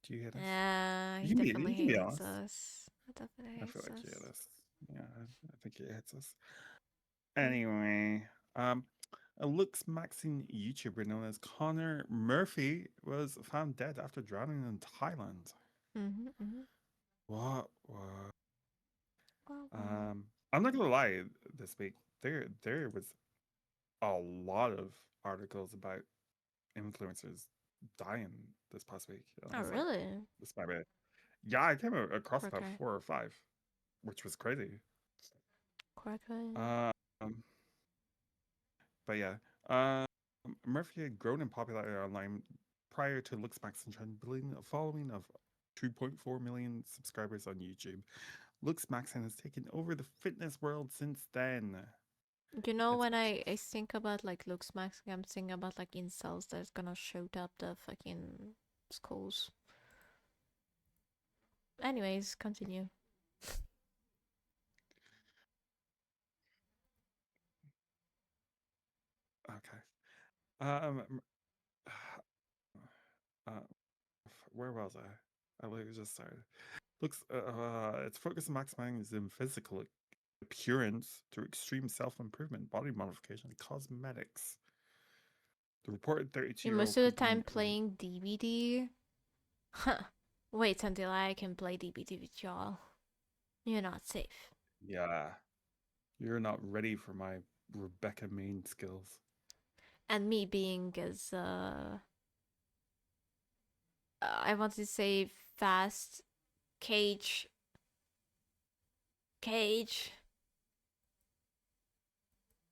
Yeah, he You can definitely be hates honest. us. I feel like you hate us. Yeah, I think he hates us. Anyway, a Looksmaxxer YouTuber known as Connor Murphy was found dead after drowning in Thailand. What? I'm not gonna lie. This week there was a lot of articles about influencers dying this past week. Oh, really? Like, this might be. Yeah, I came across about 4 or 5, which was crazy. But yeah, Murphy had grown in popularity online prior to Looksmaxxer building a following of 2.4 million subscribers on YouTube. Looksmaxxer has taken over the fitness world since then. You know, when I think about like Looksmaxxer, I'm thinking about like incels that's gonna shoot up the fucking schools. Anyways, continue. Okay. Where was I? I literally just started. It's focused on maximizing physical appearance through extreme self-improvement, body modification, and cosmetics. The reported 32-year-old. Most of the time playing DBD. Huh. Wait until I can play DBD with y'all. You're not safe. Yeah. You're not ready for my Rebecca main skills. And me being as I want to say fast cage. Cage.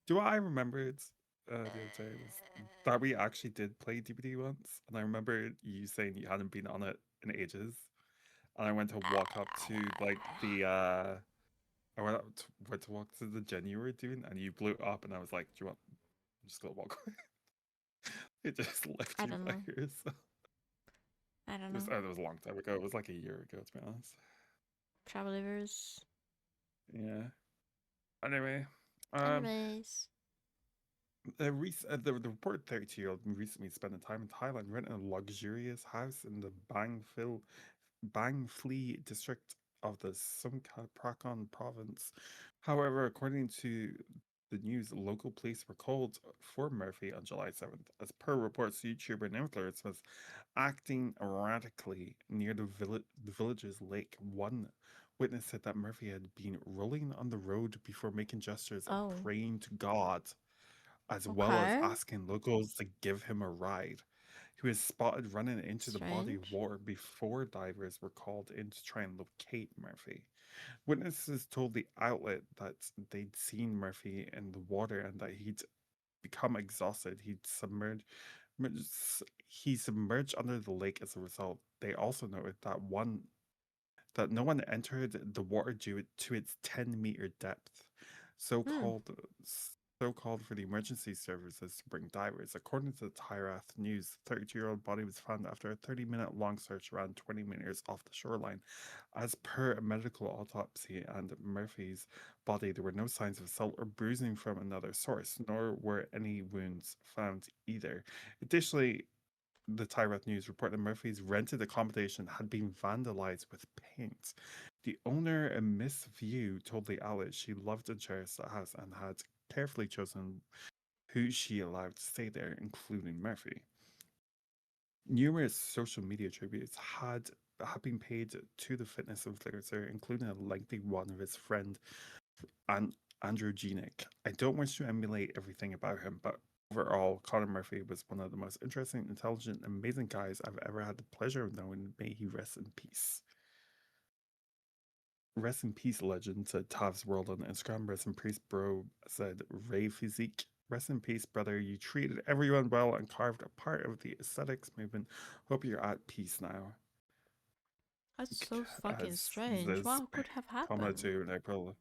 Do what I remembered the other day was that we actually did play DBD once, and I remember you saying you hadn't been on it in ages, and I went to walk up to like the I went to walk to the gen you were doing, and you blew up, and I was like, "Do you want? I'm just gonna walk away." It just left I you don't by know. here. So I don't it know. was, it was a long time ago. It was like a year ago, to be honest. Travelers. Yeah. Anyway, Anyways. the reported 32-year-old recently spent time in Thailand renting a luxurious house in the Bang Phli district of the Sumka Prakan province. However, according to the news, local police were called for Murphy on July 7th. As per reports, YouTuber and influencer was acting erratically near the village's lake. One witness said that Murphy had been rolling on the road before making gestures of Oh. praying to God, as well as Okay. asking locals to give him a ride. He was spotted running into the body of Strange. water before divers were called in to try and locate Murphy. Witnesses told the outlet that they'd seen Murphy in the water and that he'd become exhausted. He submerged under the lake as a result. They also noted that no one entered the water due to its 10-meter depth. So called for the emergency services to bring divers. According to the Tyrath News, the 32-year-old body was found after a 30-minute long search around 20 meters off the shoreline. As per a medical autopsy and Murphy's body, there were no signs of assault or bruising from another source, nor were any wounds found either. Additionally, the Tyrath News reported that Murphy's rented accommodation had been vandalized with paint. The owner, Miss View, told the outlet she loved and cherished the house and had carefully chosen who she allowed to stay there, including Murphy. Numerous social media tributes had been paid to the fitness influencer, including a lengthy one of his friend, Androgenic. I don't wish to emulate everything about him, but overall, Conor Murphy was one of the most interesting, intelligent, amazing guys I've ever had the pleasure of knowing. May he rest in peace. Rest in peace, legend, said Tav's World on Instagram. Rest in peace, bro, said Ray Physique. Rest in peace, brother. You treated everyone well and carved a part of the aesthetics movement. Hope you're at peace now. That's so fucking As strange. this What could have comment happened? to in April.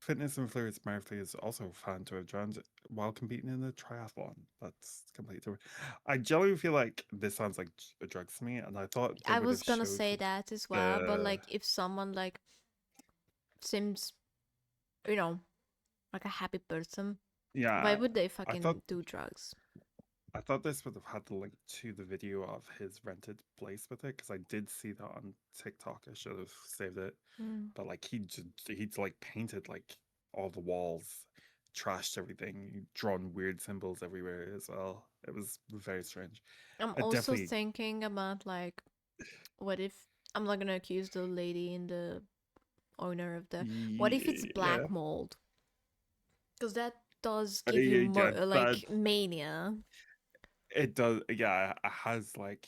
Fitness influencer Murphy is also found to have drowned while competing in a triathlon. That's completely different. I genuinely feel like this sounds like drugs to me, and I thought they I would was have gonna showed say that as well, but the like if someone like seems, you know, like a happy person, why yeah. would they I thought fucking do drugs? I thought this would have had the link to the video of his rented place with it because I did see that on TikTok. I should have saved it, Mm. but like he'd like painted like all the walls, trashed everything, drawn weird symbols everywhere as well. It was very strange. I'm I also definitely thinking about like, what if I'm not gonna accuse the lady and the owner of the. What if it's yeah. black mold? Because that does give you Yeah, more that like mania. it does. Yeah, it has like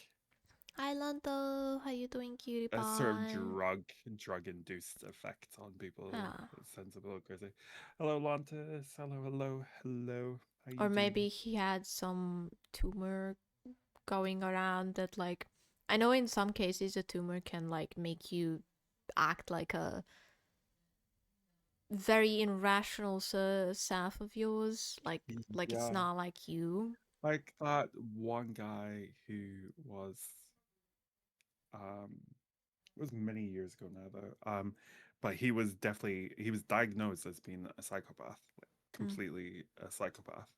Hi Lando, how you doing, cutie a sort of pie? drug induced effect on people. Yeah. It sends them a little crazy. Hello, Lantis. Hello. How you Or doing? maybe he had some tumor going around that like I know in some cases a tumor can like make you act like a very irrational self of yours, like it's Yeah, not like you. like that one guy who was um it was many years ago now though. But he was diagnosed as being a psychopath, like Mm. completely a psychopath.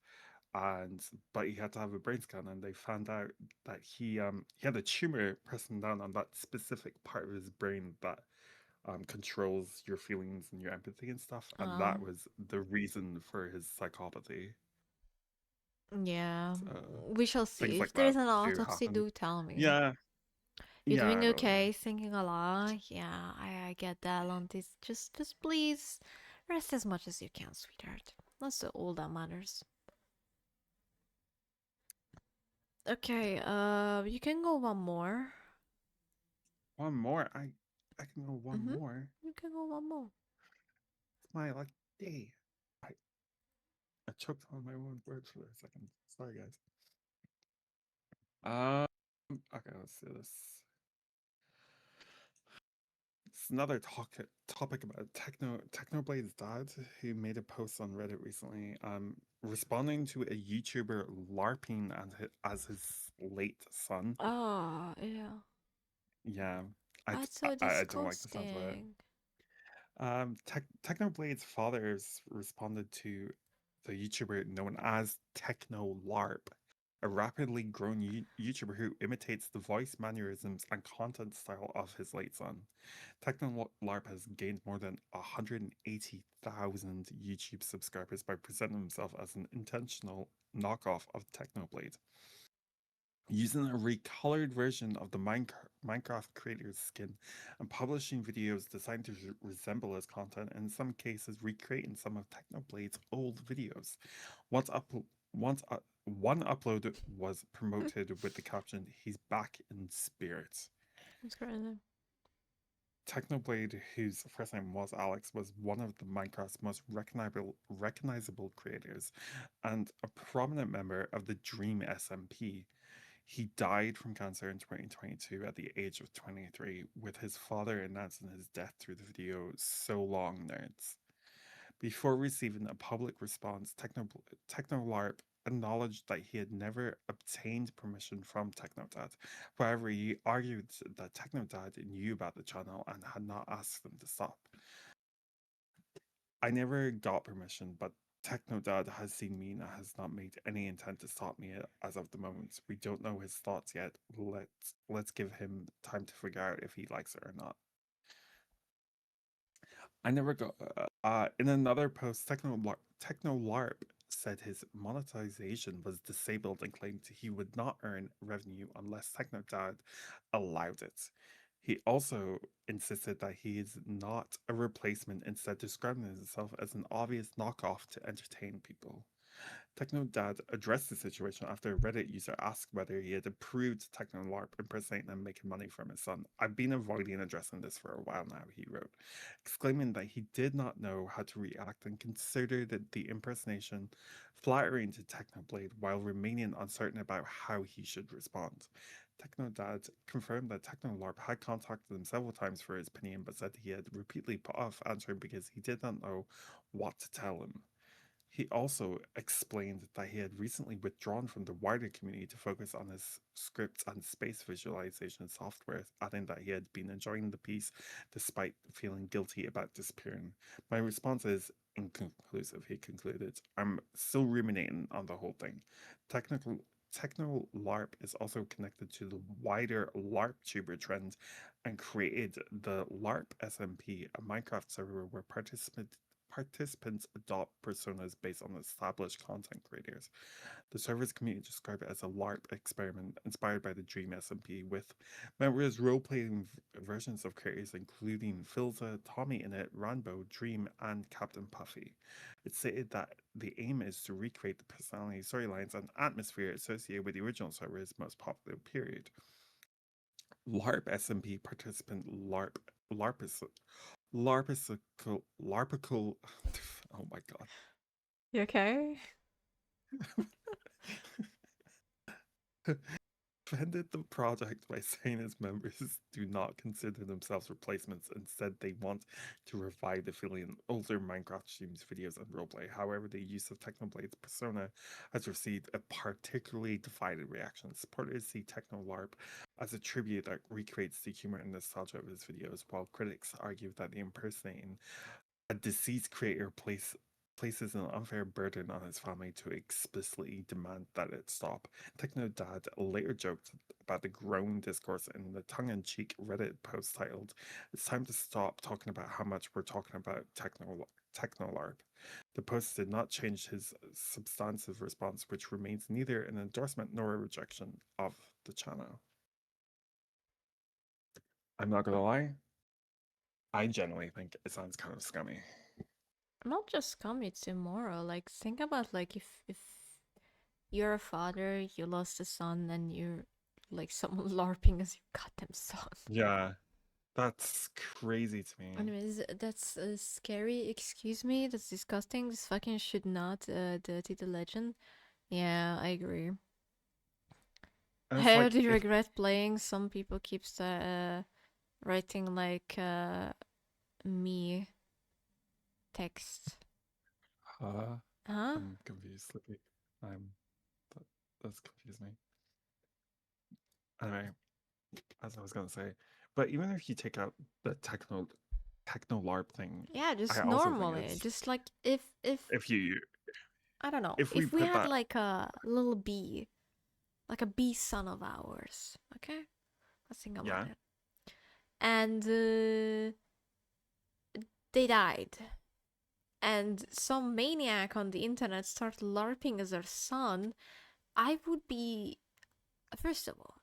And but he had to have a brain scan, and they found out that he had a tumor pressing down on that specific part of his brain that controls your feelings and your empathy and stuff, and that Oh. was the reason for his psychopathy. Yeah. So We shall things see. like If there that is an do autopsy, happen. do tell me. Yeah, You're yeah, doing I will. okay, thinking a lot. Yeah, I get that, Lantis. Just please rest as much as you can, sweetheart. That's all that matters. Okay, you can go one more. One more. I can go one Mhm. more. You can go one more. It's my lucky day. I choked on my own words for a second. Sorry, guys. Okay, let's do this. It's another topic about Technoblade's dad, who made a post on Reddit recently, responding to a YouTuber LARPing as his late son. Oh, yeah. Yeah, That's so I don't like the sounds of it. disgusting. Technoblade's fathers responded to the YouTuber known as Technolarp, a rapidly growing YouTuber who imitates the voice mannerisms and content style of his late son. Technolarp has gained more than 180,000 YouTube subscribers by presenting himself as an intentional knockoff of Technoblade. Using a recolored version of the Minecraft creator's skin and publishing videos designed to resemble his content, and in some cases recreating some of Technoblade's old videos. Once one upload was promoted with the caption, "He's back in spirit." That's crazy. Technoblade, whose first name was Alex, was one of the Minecraft's most recognizable creators and a prominent member of the Dream SMP. He died from cancer in 2022 at the age of 23, with his father announcing his death through the video So Long Nerds. Before receiving a public response, Technolarp acknowledged that he had never obtained permission from Technodad. However, he argued that Technodad knew about the channel and had not asked them to stop. I never got permission, but Technodad has seen me and has not made any intent to stop me as of the moment. We don't know his thoughts yet. Let's give him time to figure out if he likes it or not. I never got. In another post, Technolarp said his monetization was disabled and claimed he would not earn revenue unless Technodad allowed it. He also insisted that he is not a replacement, instead describing himself as an obvious knockoff to entertain people. Technodad addressed the situation after a Reddit user asked whether he had approved Technolarp impersonating and making money from his son. "I've been avoiding addressing this for a while now," he wrote, exclaiming that he did not know how to react and considered the impersonation flattering to Technoblade while remaining uncertain about how he should respond. Technodad confirmed that Technolarp had contacted him several times for his opinion, but said he had repeatedly put off answering because he did not know what to tell him. He also explained that he had recently withdrawn from the wider community to focus on his scripts and space visualization software, adding that he had been enjoying the piece despite feeling guilty about disappearing. "My response is inconclusive," he concluded. "I'm still ruminating on the whole thing. Technolarp is also connected to the wider LARPtuber trend and created the LARP SMP, a Minecraft server where participants adopt personas based on established content creators. The server's community described it as a LARP experiment inspired by the Dream SMP, with members role-playing versions of creators including Filza, Tommy Innit, Ranbo, Dream, and Captain Puffy. It stated that the aim is to recreate the personality, storylines, and atmosphere associated with the original server's most popular period. LARP SMP participant LARPical oh my god. You okay? Defended the project by saying its members do not consider themselves replacements. Instead, they want to revive the feeling in older Minecraft streams, videos, and roleplay. However, the use of Technoblade's persona has received a particularly divided reaction. Supporters see Technolarp as a tribute that recreates the humor and nostalgia of his videos, while critics argue that the impersonating a deceased creator places an unfair burden on his family to explicitly demand that it stop. Technodad later joked about the growing discourse in the tongue-in-cheek Reddit post titled, "It's time to stop talking about how much we're talking about Technolarp." The post did not change his substantive response, which remains neither an endorsement nor a rejection of the channel. I'm not gonna lie, I generally think it sounds kind of scummy. Not just scum, it's immoral. Like, think about like if you're a father, you lost a son, and you're like someone LARPing as your goddamn son. Yeah, that's crazy to me. Anyways, that's scary. Excuse me, that's disgusting. This fucking should not dirty the legend. Yeah, I agree. And I it's like, already if, regret playing. Some people keep writing like me text. Huh? I'm confused, Slippy. That's confused me. Anyway, as I was gonna say, but even if you take out the Technolarp thing, Yeah, just I also think normally. it's Just like if if you I don't know. if we If we put had that like a little bee, like a bee son of ours, okay? Let's think about yeah it. And they died. And some maniac on the internet started LARPing as their son, I would be, first of all,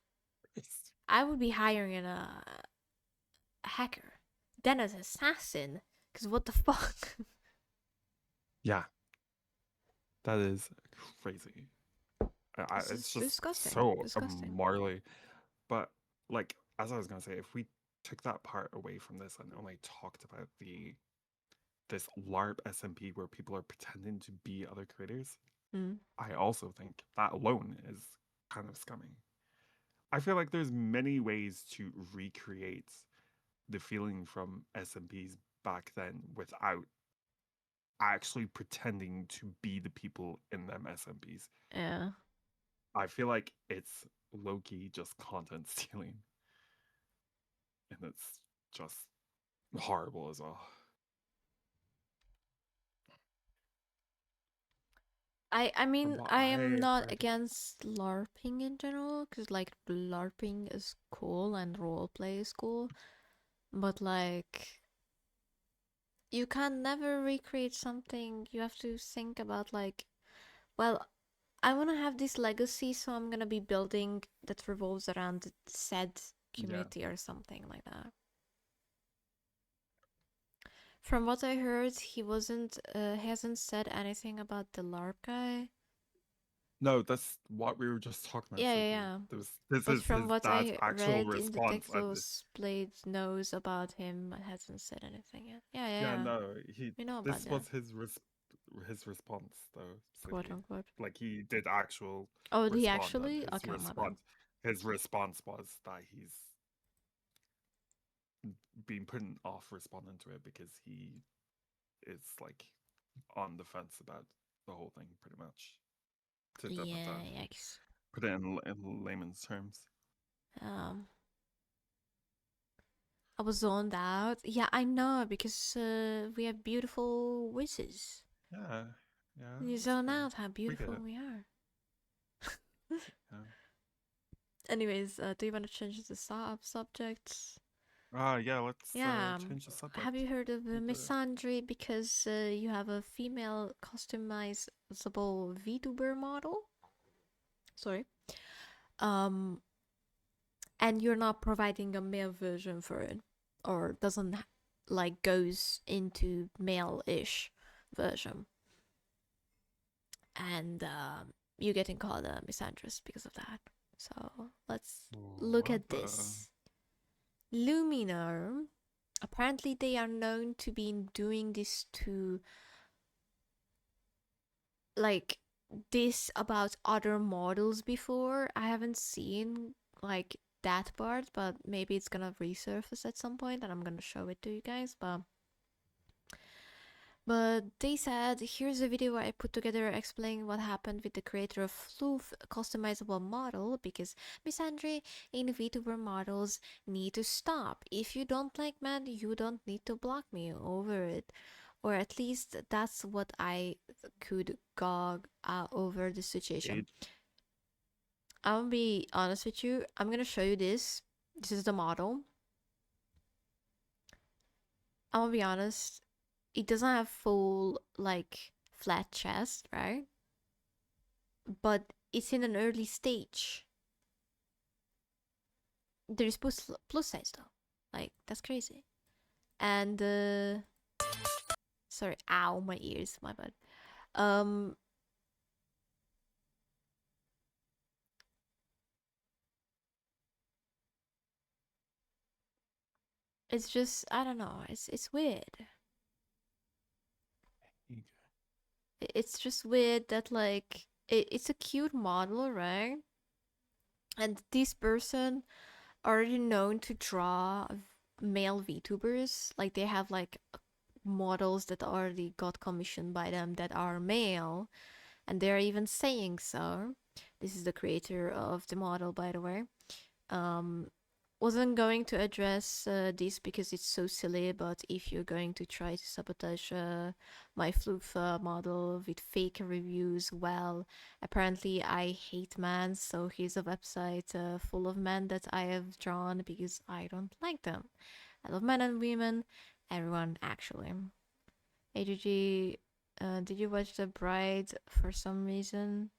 I would be hiring a hacker, then an assassin, because what the fuck? yeah, that is crazy. This It's is just disgusting. so Disgusting. morally. But like as I was gonna say, if we took that part away from this and only talked about this LARP SMP where people are pretending to be other creators, I also think that alone is kind of scummy. I feel like there's many ways to recreate the feeling from SMPs back then without actually pretending to be the people in them SMPs. Yeah. I feel like it's low-key just content stealing. And it's just horrible as well. I mean, what I am I not heard- against LARPing in general, because like LARPing is cool and roleplay is cool, but like you can never recreate something. You have to think about like, well, I want to have this legacy, so I'm gonna be building that revolves around the said community or something like that. From what I heard, he hasn't said anything about the LARP guy. No, that's what we were just talking about. Yeah. This But is from his what dad's I actual read in the response. Technolarp knows about him, hasn't said anything yet. Yeah, no, We know about this that. was his response though. Quote Slippy. unquote. Like he did actual. Oh, did he respond, actually? and Okay, my bad. his response was that he's being put off responding to it because he is like on the fence about the whole thing, pretty much. Yeah, yikes. Put it in layman's terms. I was zoned out. Yeah, I know, because we have beautiful wishes. Yeah. You that's zone fair. out how beautiful we are. Yeah. Anyways, do you want to change the subject? Yeah, let's Yeah. change the subject. Have you heard of misandry because you have a female customizable VTuber model? Sorry. And you're not providing a male version for it, or doesn't like goes into male-ish version, and you're getting called a misandrist because of that. So let's look at this. Lumino, apparently they are known to be doing this to like this about other models before. I haven't seen like that part, but maybe it's gonna resurface at some point and I'm gonna show it to you guys. But they said, here's a video I put together explaining what happened with the creator of FLOOF customizable model, because misandry in VTuber models need to stop. If you don't like men, you don't need to block me over it. Or at least that's what I could gog over the situation. I'm gonna be honest with you. I'm gonna show you this. This is the model. I'm gonna be honest. It doesn't have full, like, flat chest, right? But it's in an early stage. There is plus size though. Like, that's crazy. And sorry, ow, my ears, my bad. It's just, I don't know. It's weird. It's just weird that like it's a cute model, right? And this person already known to draw male VTubers. Like they have like models that already got commissioned by them that are male, and they're even saying so. This is the creator of the model, by the way. Wasn't going to address this because it's so silly, but if you're going to try to sabotage my FLOOF model with fake reviews, well, apparently I hate men, so here's a website full of men that I have drawn because I don't like them. I love men and women, everyone actually. AGG, did you watch The Bride for some reason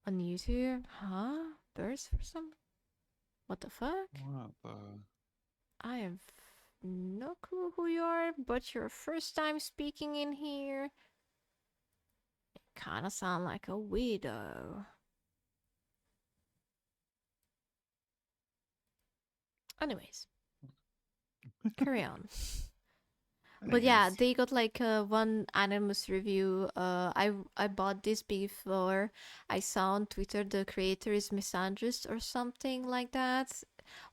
on YouTube? Huh? Birds for some? What the fuck? What the? I have no clue who you are, but your first time speaking in here. You kinda sound like a weirdo. Anyways, carry on. But yeah, Anyways, they got like one anonymous review. I bought this before. I saw on Twitter the creator is misandrist or something like that.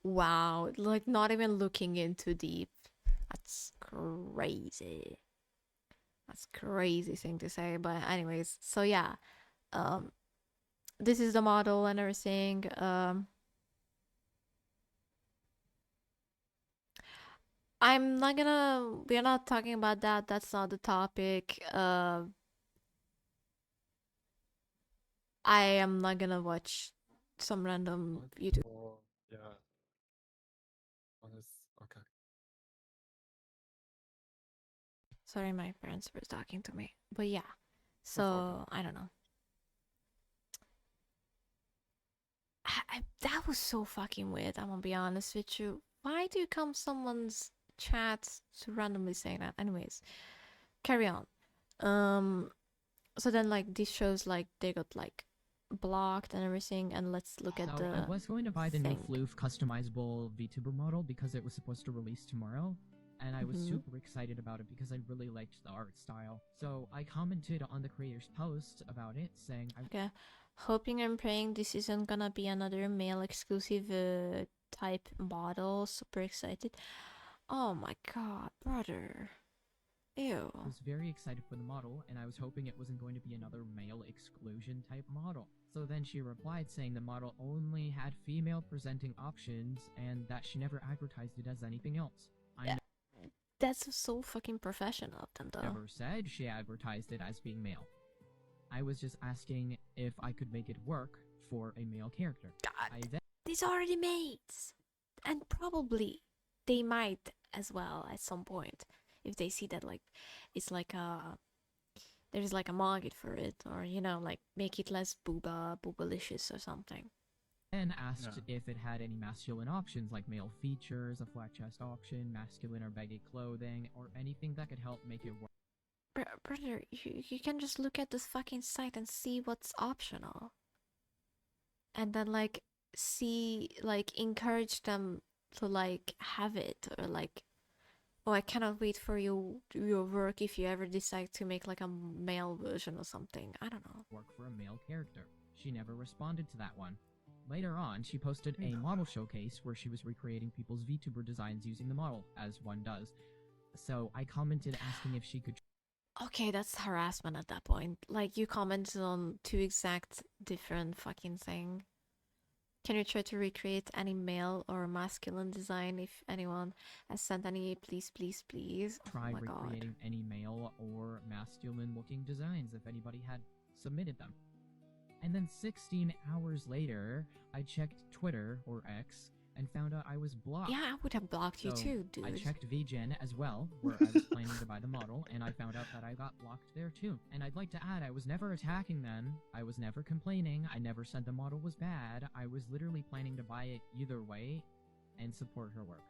Wow, like not even looking into deep. That's crazy. That's crazy thing to say, but anyways, so yeah, this is the model and everything. I'm not gonna. We're not talking about that. That's not the topic. I am not gonna watch some random YouTube. oh, yeah. Okay. Sorry, my parents were talking to me, but yeah. That's all So I don't know. That was so fucking weird. I'm gonna be honest with you. Why do you come someone's chat to randomly say that? Anyways, carry on. So then like this shows like they got like blocked and everything, and let's look at So the I was going to buy the new thing. FLOOF customizable VTuber model because it was supposed to release tomorrow, and I was super excited about it because I really liked the art style. So I commented on the creator's post about it, saying, Okay, hoping and praying this isn't gonna be another male exclusive type model. Super excited. Oh my god, brother. Ew. I was very excited for the model, and I was hoping it wasn't going to be another male exclusion type model. So then she replied saying the model only had female presenting options and that she never advertised it as anything else. I That's so fucking professional of them, though. never said she advertised it as being male. I was just asking if I could make it work for a male character. I then These already made, and probably they might as well at some point if they see that like it's like a there's like a market for it, or you know, like make it less boobalicious or something. asked if it had any masculine options like male features, a flat chest option, masculine or baggy clothing, or anything that could help make it work. Brother, you can just look at this fucking site and see what's optional, and then like see like encourage them to like have it, or like, oh, I cannot wait for your work if you ever decide to make like a male version or something. I don't know. Work for a male character. She never responded to that one. Later on, she posted a model showcase where she was recreating people's VTuber designs using the model, as one does. So I commented asking if she could. Okay, that's harassment at that point. Like you commented on two exact different fucking thing. Can you try to recreate any male or masculine design if anyone has sent any? Please, please, please. Try Oh my recreating god. any male or masculine looking designs if anybody had submitted them. And then 16 hours later, I checked Twitter, or X, and found out I was blocked. Yeah, I would have blocked you So, too, dude. I checked Vgen as well, where I was planning to buy the model, and I found out that I got blocked there too. And I'd like to add, I was never attacking them, I was never complaining, I never said the model was bad, I was literally planning to buy it either way, and support her work.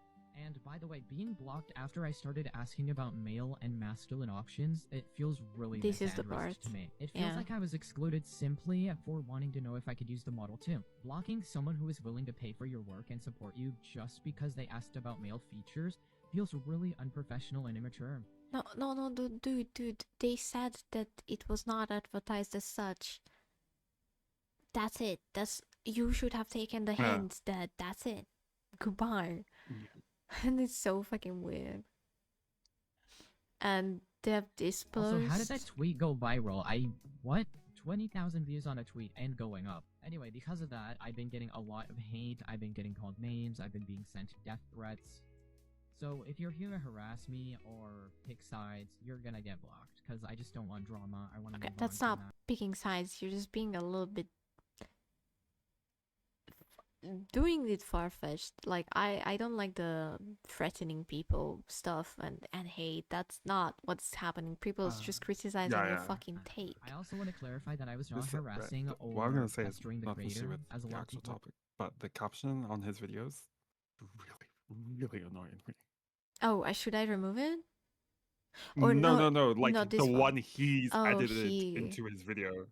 And by the way, being blocked after I started asking about male and masculine options, it feels really This is the misandrist part. to me. It feels Yeah. like I was excluded simply for wanting to know if I could use the model too. Blocking someone who is willing to pay for your work and support you just because they asked about male features Feels really unprofessional and immature. No, dude. They said that it was not advertised as such. That's it. You should have taken the Yeah. hint that that's it. Goodbye. And it's so fucking weird. And they have dispersed. Also, how did that tweet go viral? What? 20,000 views on a tweet and going up. Anyway, because of that, I've been getting a lot of hate, I've been getting called names, I've been being sent death threats. So if you're here to harass me or pick sides, you're gonna get blocked, because I just don't want drama. I want to Okay, move that's on not from that. picking sides. You're just being a little bit doing it far-fetched. Like I don't like the threatening people stuff and hate. That's not what's happening. People's just criticizing your yeah. fucking take. I also want to clarify that I was not This- harassing or what I'm gonna say is pestering the nothing to do creator, with as a the lot of actual people. topic, but the caption on his videos really annoying me. Oh, should I remove it? No, Or no, like not the this one he's Oh, edited he- into his video.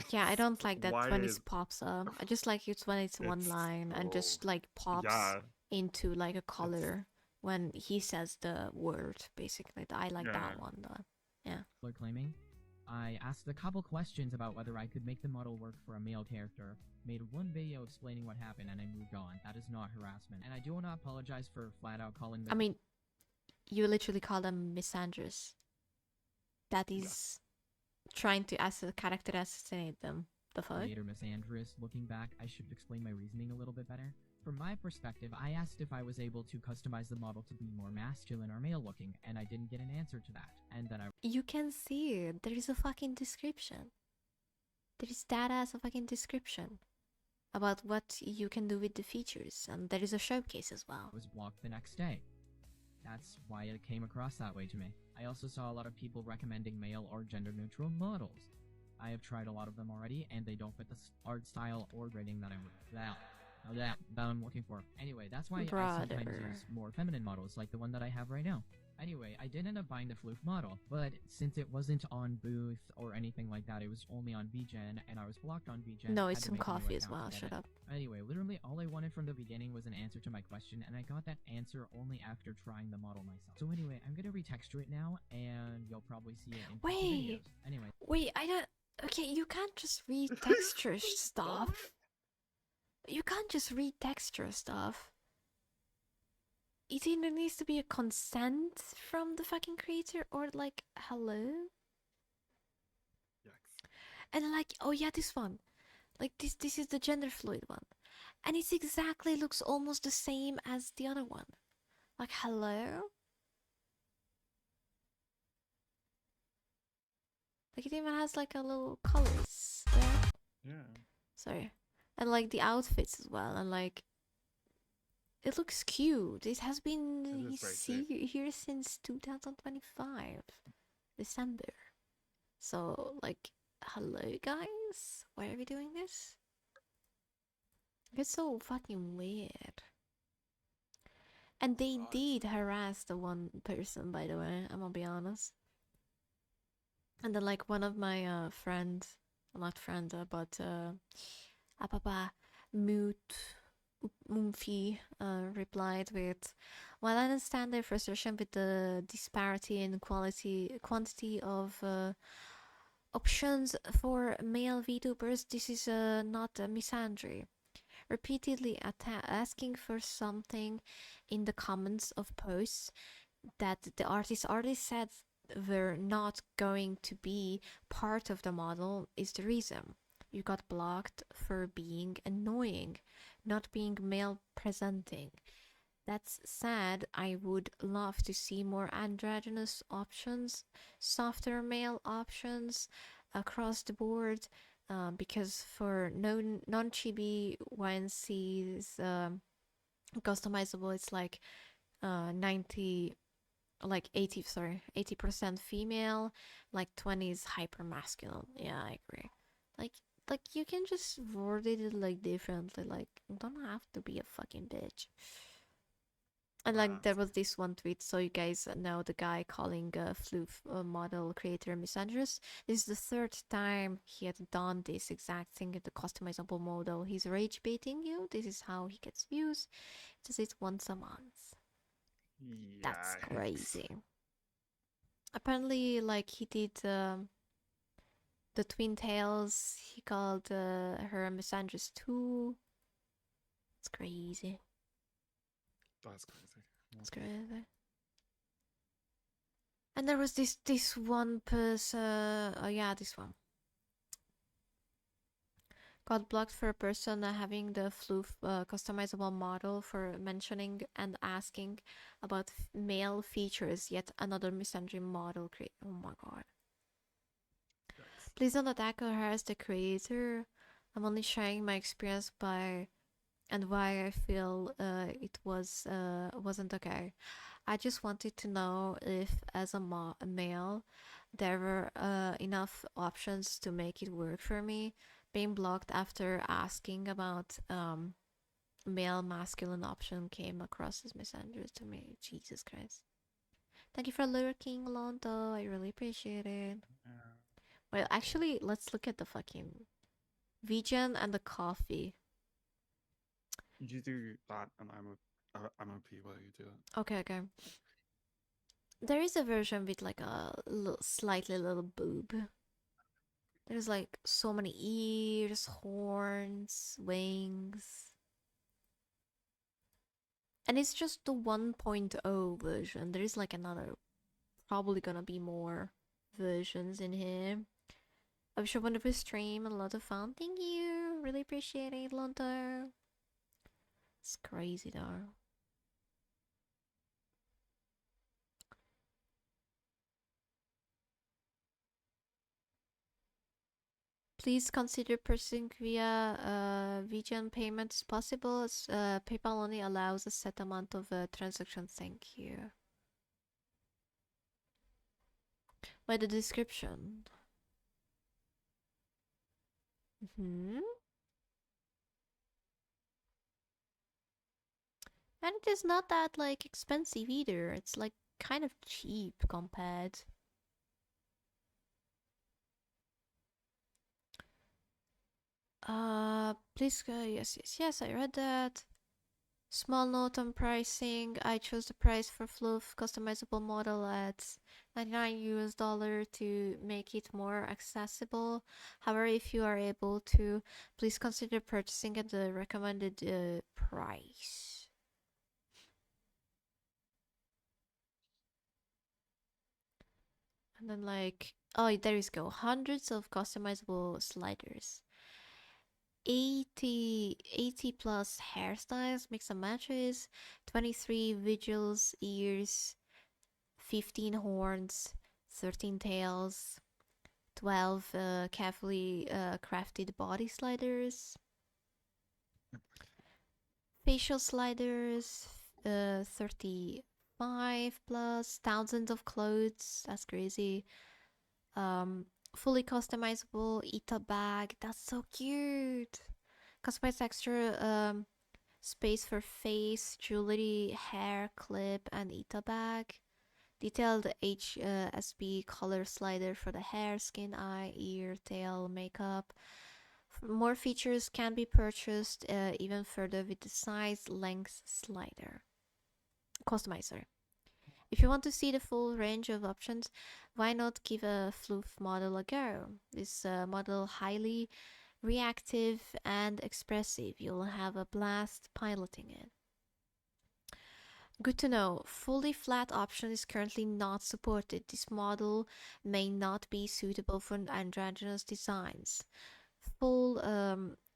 Yeah, I don't like that Why when is- it pops up. I just like it when it's one It's line and just so- like pops Yeah, into like a color when he says the word. Basically, I like Yeah. that one though. Yeah. People are claiming. I asked a couple questions about whether I could make the model work for a male character, made one video explaining what happened, and I moved on. That is not harassment. And I do want to apologize for flat out calling the I mean, you literally call them misandrous. That is trying to character assassinate them. The fuck? creator Miss Andrews. Looking back, I should explain my reasoning a little bit better. From my perspective, I asked if I was able to customize the model to be more masculine or male looking, and I didn't get an answer to that. And then I You can see it. There is a fucking description. There is that as a fucking description about what you can do with the features, and there is a showcase as well. was blocked the next day. That's why it came across that way to me. I also saw a lot of people recommending male or gender neutral models. I have tried a lot of them already, and they don't fit the art style or rating that I'm looking for. Anyway, that's why I sometimes Brother. use more feminine models, like the one that I have right now. Anyway, I did end up buying the FLOOF model, but since it wasn't on Booth or anything like that, it was only on Vgen, and I was blocked on Vgen. No, I it's had to some make a new coffee as account well. to get Shut it. up. Anyway, literally all I wanted from the beginning was an answer to my question, and I got that answer only after trying the model myself. So anyway, I'm gonna retexture it now, and you'll probably see it in future Wait. videos. Anyway, Wait, I don't. Okay, you can't just read texture stuff. You can't just read texture stuff. It either needs to be a consent from the fucking creator or like, hello? Yikes. And like, oh yeah, this one. Like this is the gender fluid one. And it's exactly looks almost the same as the other one. Like, hello? Like it even has like a little colors there. Yeah. Sorry. And like the outfits as well, and like it looks cute. It has been It is very cute. here since 2025 December. So like, hello guys, why are we doing this? It's so fucking weird. And they did harass the one person, by the way, I'm gonna be honest. And then like one of my friends, not friend, but Moonfi replied with, "While I understand their frustration with the disparity in quantity of options for male VTubers, this is not a misandry. Repeatedly asking for something in the comments of posts that the artist already said were not going to be part of the model is the reason. You got blocked for being annoying, not being male presenting. That's sad. I would love to see more androgynous options, softer male options across the board, because for non-chibi YNC's customizable, it's like 80% female, like 20 is hyper masculine. Yeah, I agree. Like you can just word it like differently. Like, you don't have to be a fucking bitch. And like there was this one tweet, so you guys know the guy calling FLOOF model creator misandrous. This is the third time he had done this exact thing in the customizable model. He's rage baiting you. This is how he gets views. Does it once a month. That's Yikes. crazy. Apparently, like, he did the twin tails. He called her misandrous too. It's crazy. That's crazy. It's crazy. And there was this one person. Oh yeah, this one. Got blocked for a person having the FLOOF customizable model for mentioning and asking about male features. Yet another misandry model create. Oh my god. Yikes. Please don't attack or harass the creator. I'm only sharing my experience by and why I feel it wasn't okay. I just wanted to know if, as a male, there were enough options to make it work for me. Being blocked after asking about male masculine option came across as misandrous to me. Jesus Christ. Thank you for lurking, Lonto. I really appreciate it. Well, actually, let's look at the fucking Vgen and the coffee. You do that, and I'm OP while you do it. Okay, okay. There is a version with like a slightly little boob. There's like so many ears, horns, wings. And it's just the 1.0 version. There is like another, probably gonna be more versions in here. I wish you a wonderful stream and a lot of fun. Thank you. Really appreciate it, Lonto. It's crazy though. Please consider purchasing via Vgen payment is possible. PayPal only allows a set amount of transactions. Thank you. By the description. And it is not that like expensive either. It's like kind of cheap compared. Please, yes, I read that. Small note on pricing. I chose the price for FLOOF customizable model at $99 to make it more accessible. However, if you are able to, please consider purchasing at the recommended price. And then like, oh, there you go. Hundreds of customizable sliders. 80 plus hairstyles, mix and matches, 23 visuals, ears, 15 horns, 13 tails, 12 carefully crafted body sliders, facial sliders, 35 plus, thousands of clothes, that's crazy. Fully customizable Ita bag. That's so cute. Customized extra space for face, jewelry, hair clip, and Ita bag. Detailed HSB color slider for the hair, skin, eye, ear, tail, makeup. More features can be purchased even further with the size length slider. Customizer. If you want to see the full range of options, why not give a FLOOF model a go? This model highly reactive and expressive. You'll have a blast piloting it. Good to know. Fully flat option is currently not supported. This model may not be suitable for androgynous designs. Full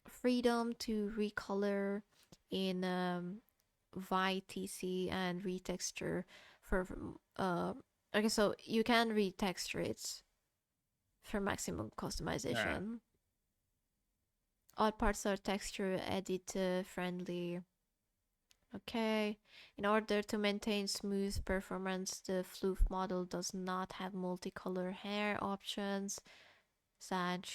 freedom to recolor in YTC and retexture for okay, so you can retexture it for maximum customization. All parts are texture edit friendly. Okay, in order to maintain smooth performance, the FLOOF model does not have multicolor hair options. Sad.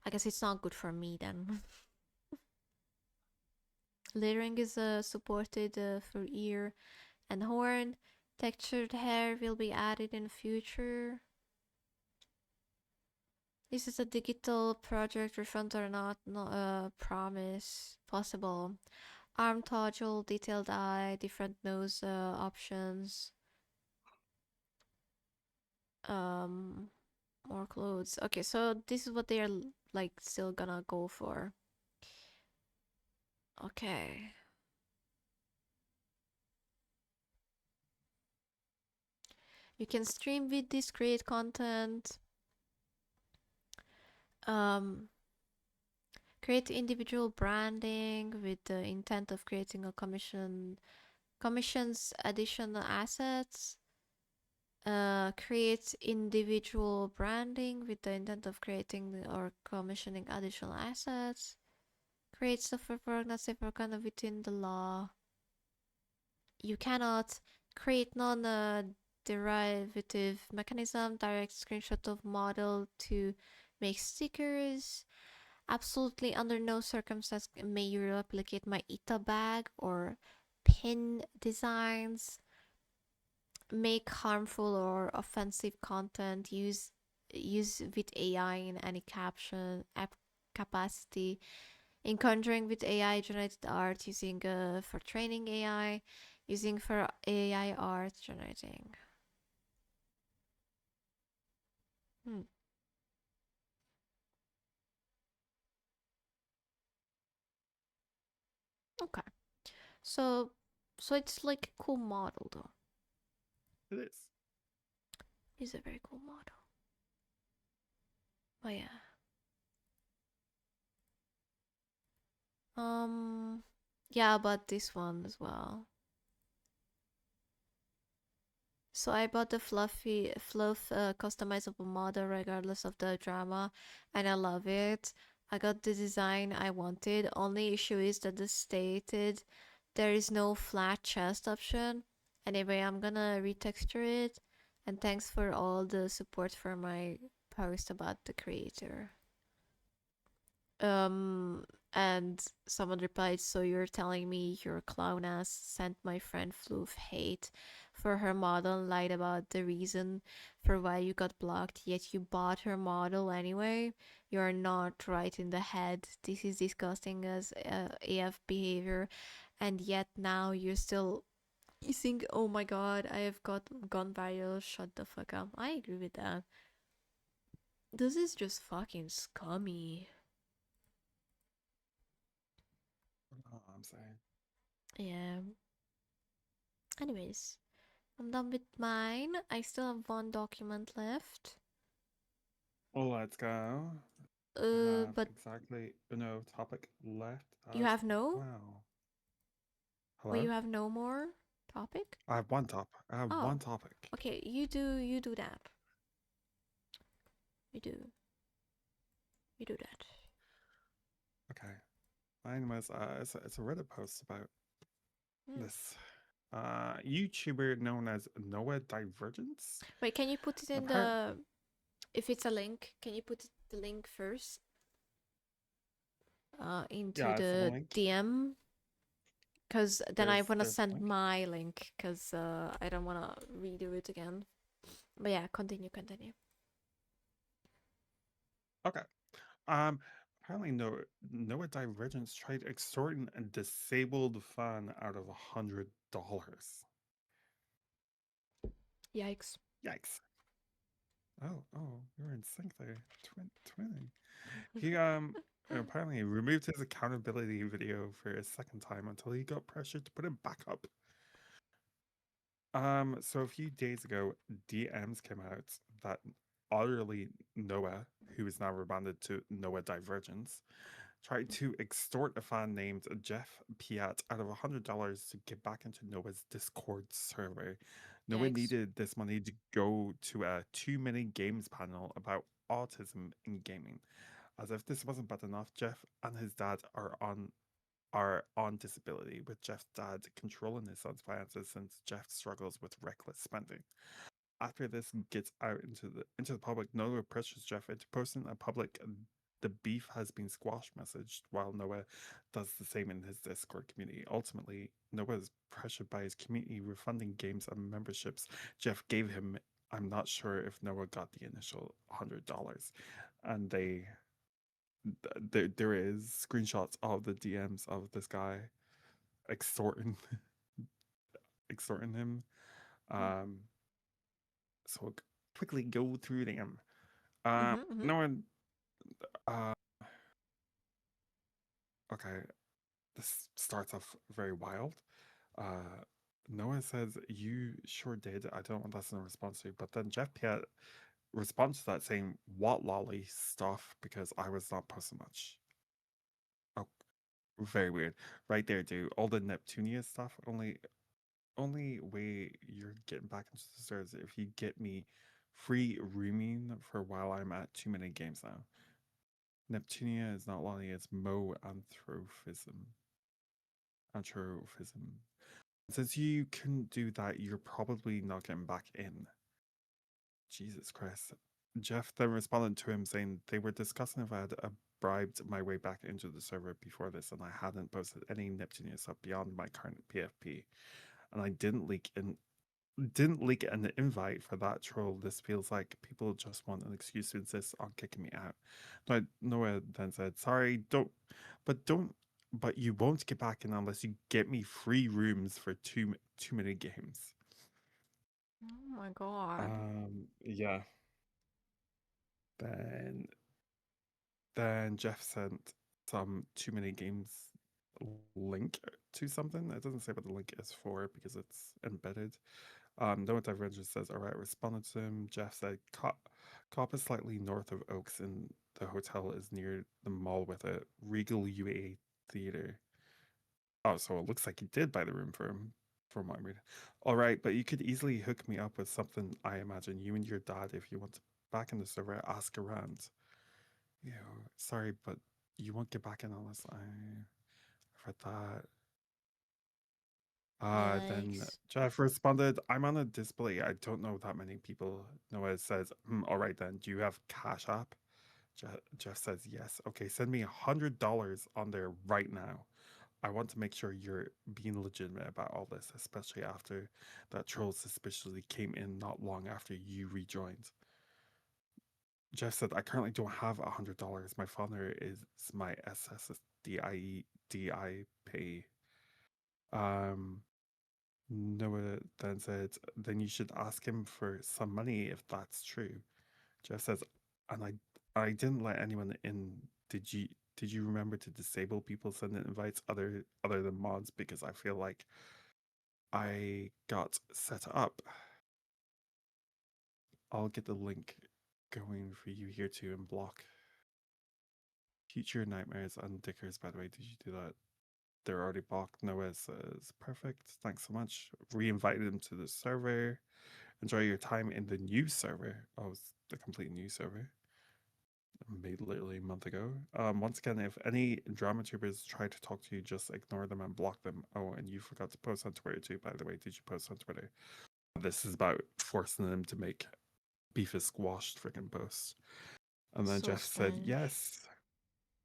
I guess it's not good for me then. Layering is supported for ear and horn. Textured hair will be added in future. This is a digital project. Refund or not, no promise possible. Arm toggle, detailed eye, different nose options. More clothes. Okay, so this is what they are like still gonna go for. Okay. You can stream with this, create content. Create individual branding with the intent of creating a commissions additional assets. Create individual branding with the intent of creating or commissioning additional assets. Create software program that's kind within the law. You cannot create non-derivative mechanism, direct screenshot of model to make stickers. Absolutely under no circumstance may you replicate my Ita bag or pin designs. Make harmful or offensive content. Use with AI in any caption app capacity. Encountering with AI generated art using for training AI. Using for AI art generating. Okay. So it's like a cool model though. It is. It's a very cool model. Oh yeah. Yeah, about this one as well. So I bought the FLOOF customizable model regardless of the drama, and I love it. I got the design I wanted. Only issue is that the stated there is no flat chest option. Anyway, I'm gonna retexture it. And thanks for all the support for my post about the creator. And someone replied, so you're telling me your clown ass sent my friend FLOOF hate for her model and lied about the reason for why you got blocked, yet you bought her model anyway? You're not right in the head. This is disgusting as AF behavior, and yet now you're still using, oh my god, I have gone viral, shut the fuck up. I agree with that. This is just fucking scummy. Oh, I'm saying. Yeah. Anyways, I'm done with mine. I still have one document left. Well, let's go. But exactly no topic left. you have no? Wow. Oh, Hello? you have no more topic? I have one topic. Oh. One topic. Okay, you do that. You do that. Okay. Mine was it's a Reddit post about this YouTuber known as noahdivergence. Wait, can you put it in the, if it's a link, can you put the link first? Into the DM? Because then I want to send my link, because I don't want to redo it again. But yeah, continue. Okay. Apparently noahdivergence tried extorting a disabled fan out of $100. Yikes. Oh, you're in sync there. Twinning. He apparently removed his accountability video for a second time until he got pressured to put it back up. So a few days ago, DMs came out that utterly Noah, who is now rebranded to noahdivergence, tried to extort a fan named Jeff Piat out of $100 to get back into Noah's Discord server. Noah needed this money to go to a too many games panel about autism in gaming. As if this wasn't bad enough, Jeff and his dad are on disability, with Jeff's dad controlling his son's finances since Jeff struggles with reckless spending. After this gets out into the public, Noah pressures Jeff into posting a public "the beef has been squashed" message, while Noah does the same in his Discord community. Ultimately, Noah is pressured by his community refunding games and memberships Jeff gave him. I'm not sure if Noah got the initial $100, and there is screenshots of the DMs of this guy extorting extorting him. So I'll quickly go through them. No one. Okay, this starts off very wild. Noah says, "You sure did. I don't want that's in response to." But then Jeff Piet responds to that saying, "What lolly stuff?" Because I was not posting much. Oh, very weird. Right there, dude. All the Neptunia stuff. Only way you're getting back into the stars if you get me free rooming for while I'm at too many games now. Neptunia is not lolly. It's moanthrophism. Anthrophism. Since you can do that, you're probably not getting back in. Jesus Christ. Jeff then responded to him saying they were discussing if I had bribed my way back into the server before this and I hadn't posted any Neptunia stuff beyond my current PFP. And I didn't leak an invite for that troll. This feels like people just want an excuse to insist on kicking me out. Noah then said, "Sorry, but you won't get back in unless you get me free rooms for too many games." Oh my god. Yeah. Then Jeff sent some too many games link to something. It doesn't say what the link is for because it's embedded. Noah Divergence says, "All right," responded to him. Jeff said, Cop is slightly north of Oaks and the hotel is near the mall with a Regal UA theater. Oh, so it looks like you did buy the room for him, from what I'm reading. All right, but you could easily hook me up with something, I imagine, you and your dad, if you want to back in the server, ask around. You know, sorry, but you won't get back in unless I've heard that. Then Yikes. Jeff responded, "I'm on a display. I don't know that many people." Noah says, "All right then. Do you have Cash App?" Jeff says, "Yes." "Okay, send me $100 on there right now. I want to make sure you're being legitimate about all this, especially after that troll suspiciously came in not long after you rejoined." Jeff said, "I currently don't have $100. My father is my SSDI pay." Noah then said, "Then you should ask him for some money if that's true." Jeff says, "And I didn't let anyone in. Did you remember to disable people sending invites other than mods because I feel like I got set up. I'll get the link going for you here too and block future nightmares and dickers. By the way, did you do that? They're already blocked." Noah says, "Perfect. Thanks so much." Re-invited him to the server. "Enjoy your time in the new server." Oh, it's the complete new server. Made literally a month ago. Once again, if any drama tubers try to talk to you, just ignore them and block them. Oh, and you forgot to post on Twitter too, by the way. Did you post on Twitter? This is about forcing them to make beef is squashed freaking posts. And then So Jeff said, strange. "Yes."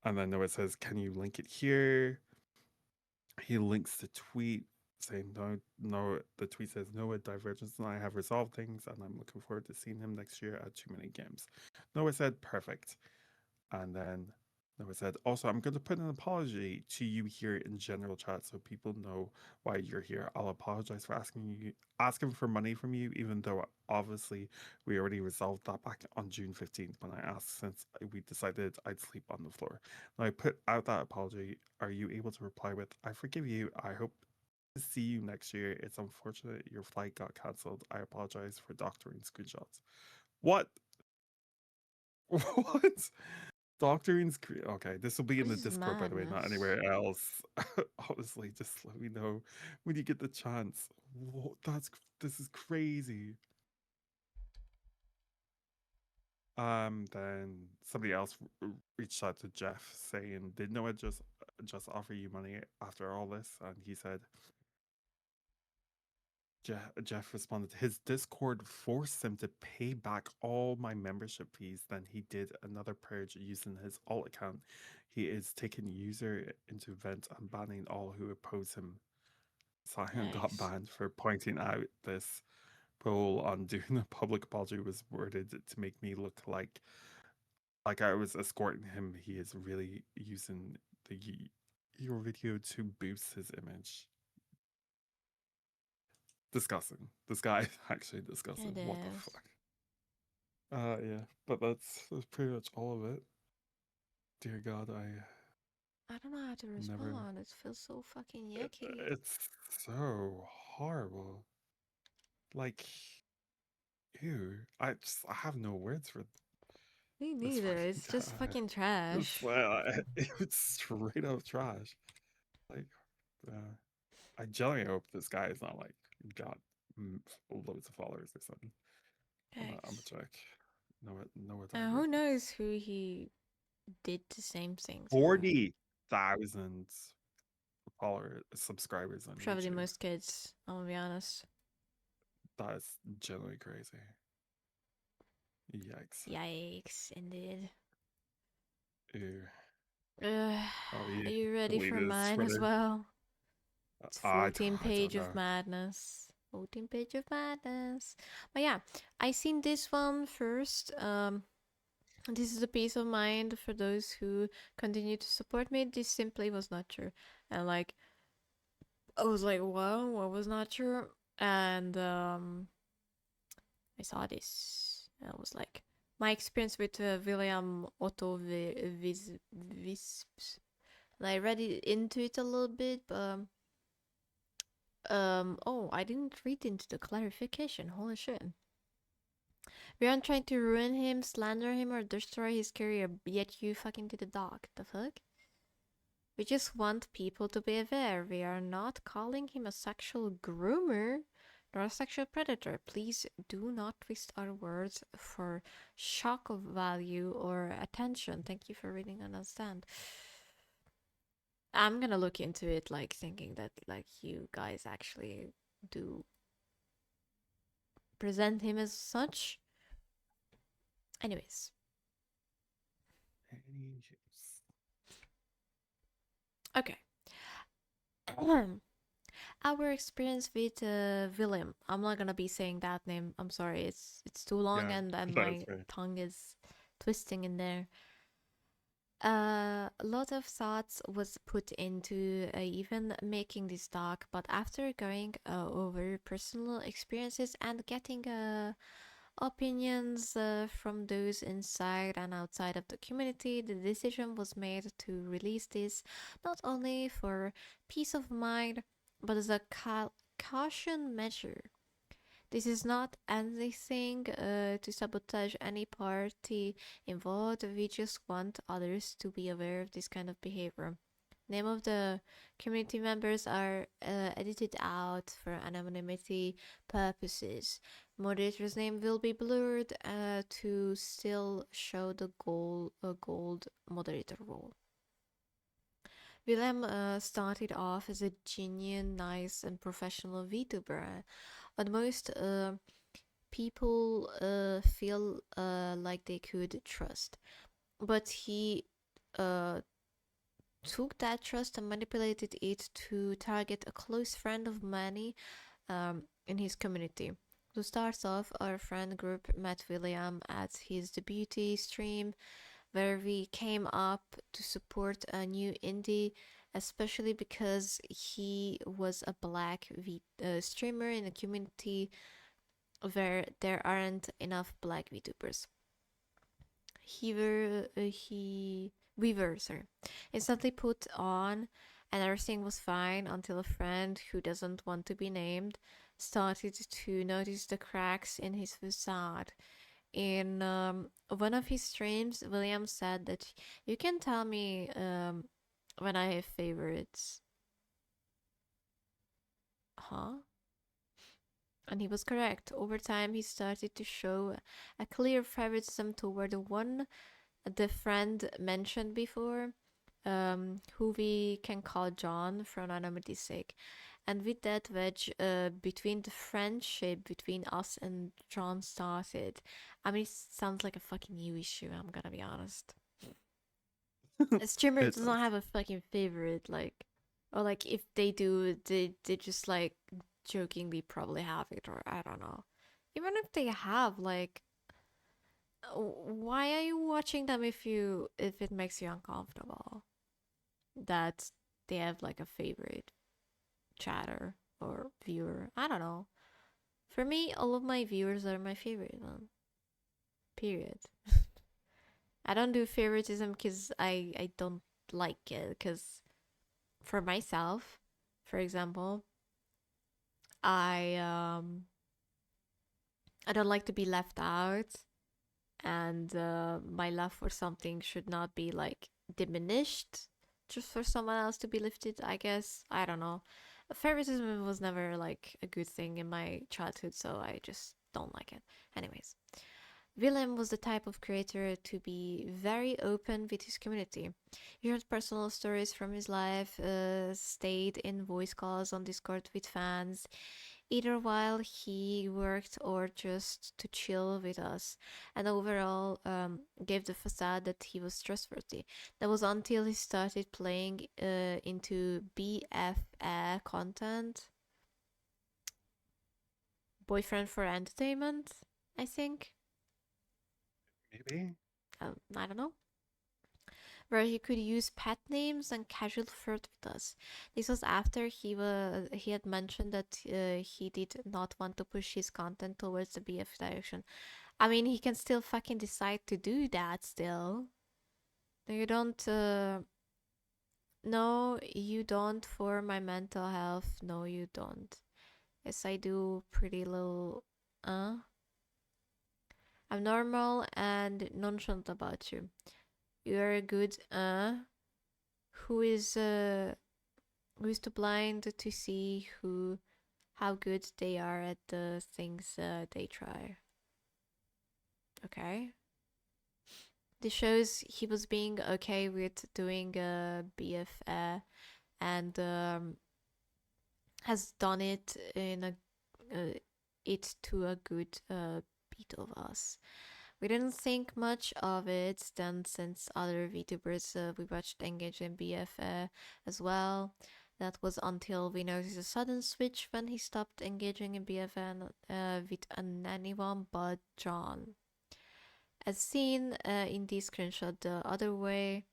And then Noah says, "Can you link it here?" He links the tweet saying, no, the tweet says, "Noah Divergence and I have resolved things and I'm looking forward to seeing him next year at Too Many Games." Noah said, "Perfect." And then Noah said, "Also, I'm going to put an apology to you here in general chat so people know why you're here. I'll apologize for asking for money from you, even though obviously we already resolved that back on June 15th when I asked, since we decided I'd sleep on the floor. Now I put out that apology. Are you able to reply with, 'I forgive you. I hope to see you next year. It's unfortunate your flight got cancelled. I apologize for doctoring screenshots.'" What? What? Doctoring's okay. This will be in the This is Discord, by the way, not madness. anywhere else. Honestly, just let me know when you get the chance. This is crazy. Then somebody else reached out to Jeff saying, "Did Noah just offer you money after all this?" And he said, Jeff responded, "His Discord forced him to pay back all my membership fees. Then he did another purge using his alt account. He is taking user into vent and banning all who oppose him." Sion got Yikes. banned for pointing out this role on doing a public apology was worded to make me look like I was escorting him. He is really using your video to boost his image. disgusting. This guy is actually disgusting. It What the is. fuck? Yeah, but that's pretty much all of it. Dear God, I don't know how to never. respond. It feels so fucking yucky. It's so horrible. Like, ew. I have no words for Me this neither. fucking It's just guy. fucking It's, trash. it's straight up trash. Like, I genuinely hope this guy is not like got loads of followers or something. I'm gonna Yikes. check. No, Who knows who he did the same thing to? 40,000 subscribers on Probably YouTube. most kids, I'm gonna be honest. That's genuinely crazy. Yikes. Yikes, indeed. Ew. Are yeah, you ready delete for his mine as Twitter. well? It's I 14 don't page know. of madness. 14 page of madness. But yeah, I seen this one first. This is a peace of mind for those who continue to support me. This simply was not true. And like, I was like, wow, what was not true? And I saw this. And I was like, my experience with William Ottowispz. And I read into it a little bit, but oh, I didn't read into the clarification. Holy shit. We aren't trying to ruin him, slander him, or destroy his career, yet you fucking did a dog. The fuck? We just want people to be aware. We are not calling him a sexual groomer nor a sexual predator. Please do not twist our words for shock of value or attention. Thank you for reading and understand. I'm gonna look into it, like, thinking that, like, you guys actually do present him as such. Anyways. Okay. Our experience with William. I'm not gonna be saying that name. I'm sorry. It's too long, Yeah, and that is my fair. tongue is twisting in there. A lot of thoughts was put into even making this talk, but after going over personal experiences and getting opinions from those inside and outside of the community, the decision was made to release this not only for peace of mind, but as a caution measure. This is not anything to sabotage any party involved. We just want others to be aware of this kind of behavior. Name of the community members are edited out for anonymity purposes. Moderator's name will be blurred to still show the gold moderator role. Willem started off as a genuine, nice, and professional VTuber. But most people feel like they could trust. But he took that trust and manipulated it to target a close friend of many in his community. To start off, our friend group met William at his debut stream, where we came up to support a new indie, especially because he was a black streamer in a community where there aren't enough black VTubers. We were instantly put on, and everything was fine until a friend who doesn't want to be named started to notice the cracks in his facade. In one of his streams, William said that you can tell me when I have favorites. Huh? And he was correct. Over time, he started to show a clear favoritism toward the one the friend mentioned before, who we can call John for anonymity's sake. And with that wedge between the friendship between us and John started. I mean, it sounds like a fucking new issue, I'm gonna be honest. A streamer does not have a fucking favorite, like, or like if they do, they just like jokingly probably have it, or I don't know. Even if they have, like, why are you watching them if it makes you uncomfortable that they have like a favorite chatter or viewer? I don't know. For me, all of my viewers are my favorite one. Period. I don't do favoritism because I don't like it. Because for myself, for example, I don't like to be left out, and my love for something should not be like diminished just for someone else to be lifted, I guess. I don't know. Favoritism was never like a good thing in my childhood, so I just don't like it. Anyways, Willem was the type of creator to be very open with his community. He shared personal stories from his life, stayed in voice calls on Discord with fans, either while he worked or just to chill with us, and overall gave the facade that he was trustworthy. That was until he started playing into BFA content, boyfriend for entertainment, I think. Maybe. I don't know. Where he could use pet names and casual flirt with us. This was after he had mentioned that he did not want to push his content towards the BF direction. I mean, he can still fucking decide to do that still. No, you don't. No, you don't for my mental health. No, you don't. Yes, I do. Pretty little. I'm normal and nonchalant about you. You're a good who is too blind to see how good they are at the things they try. Okay. This shows he was being okay with doing BF and has done it in it to a good beat of us. We didn't think much of it then, since other VTubers we watched engage in BF as well. That was until we noticed a sudden switch when he stopped engaging in BF with anyone but John. As seen in this screenshot, the other way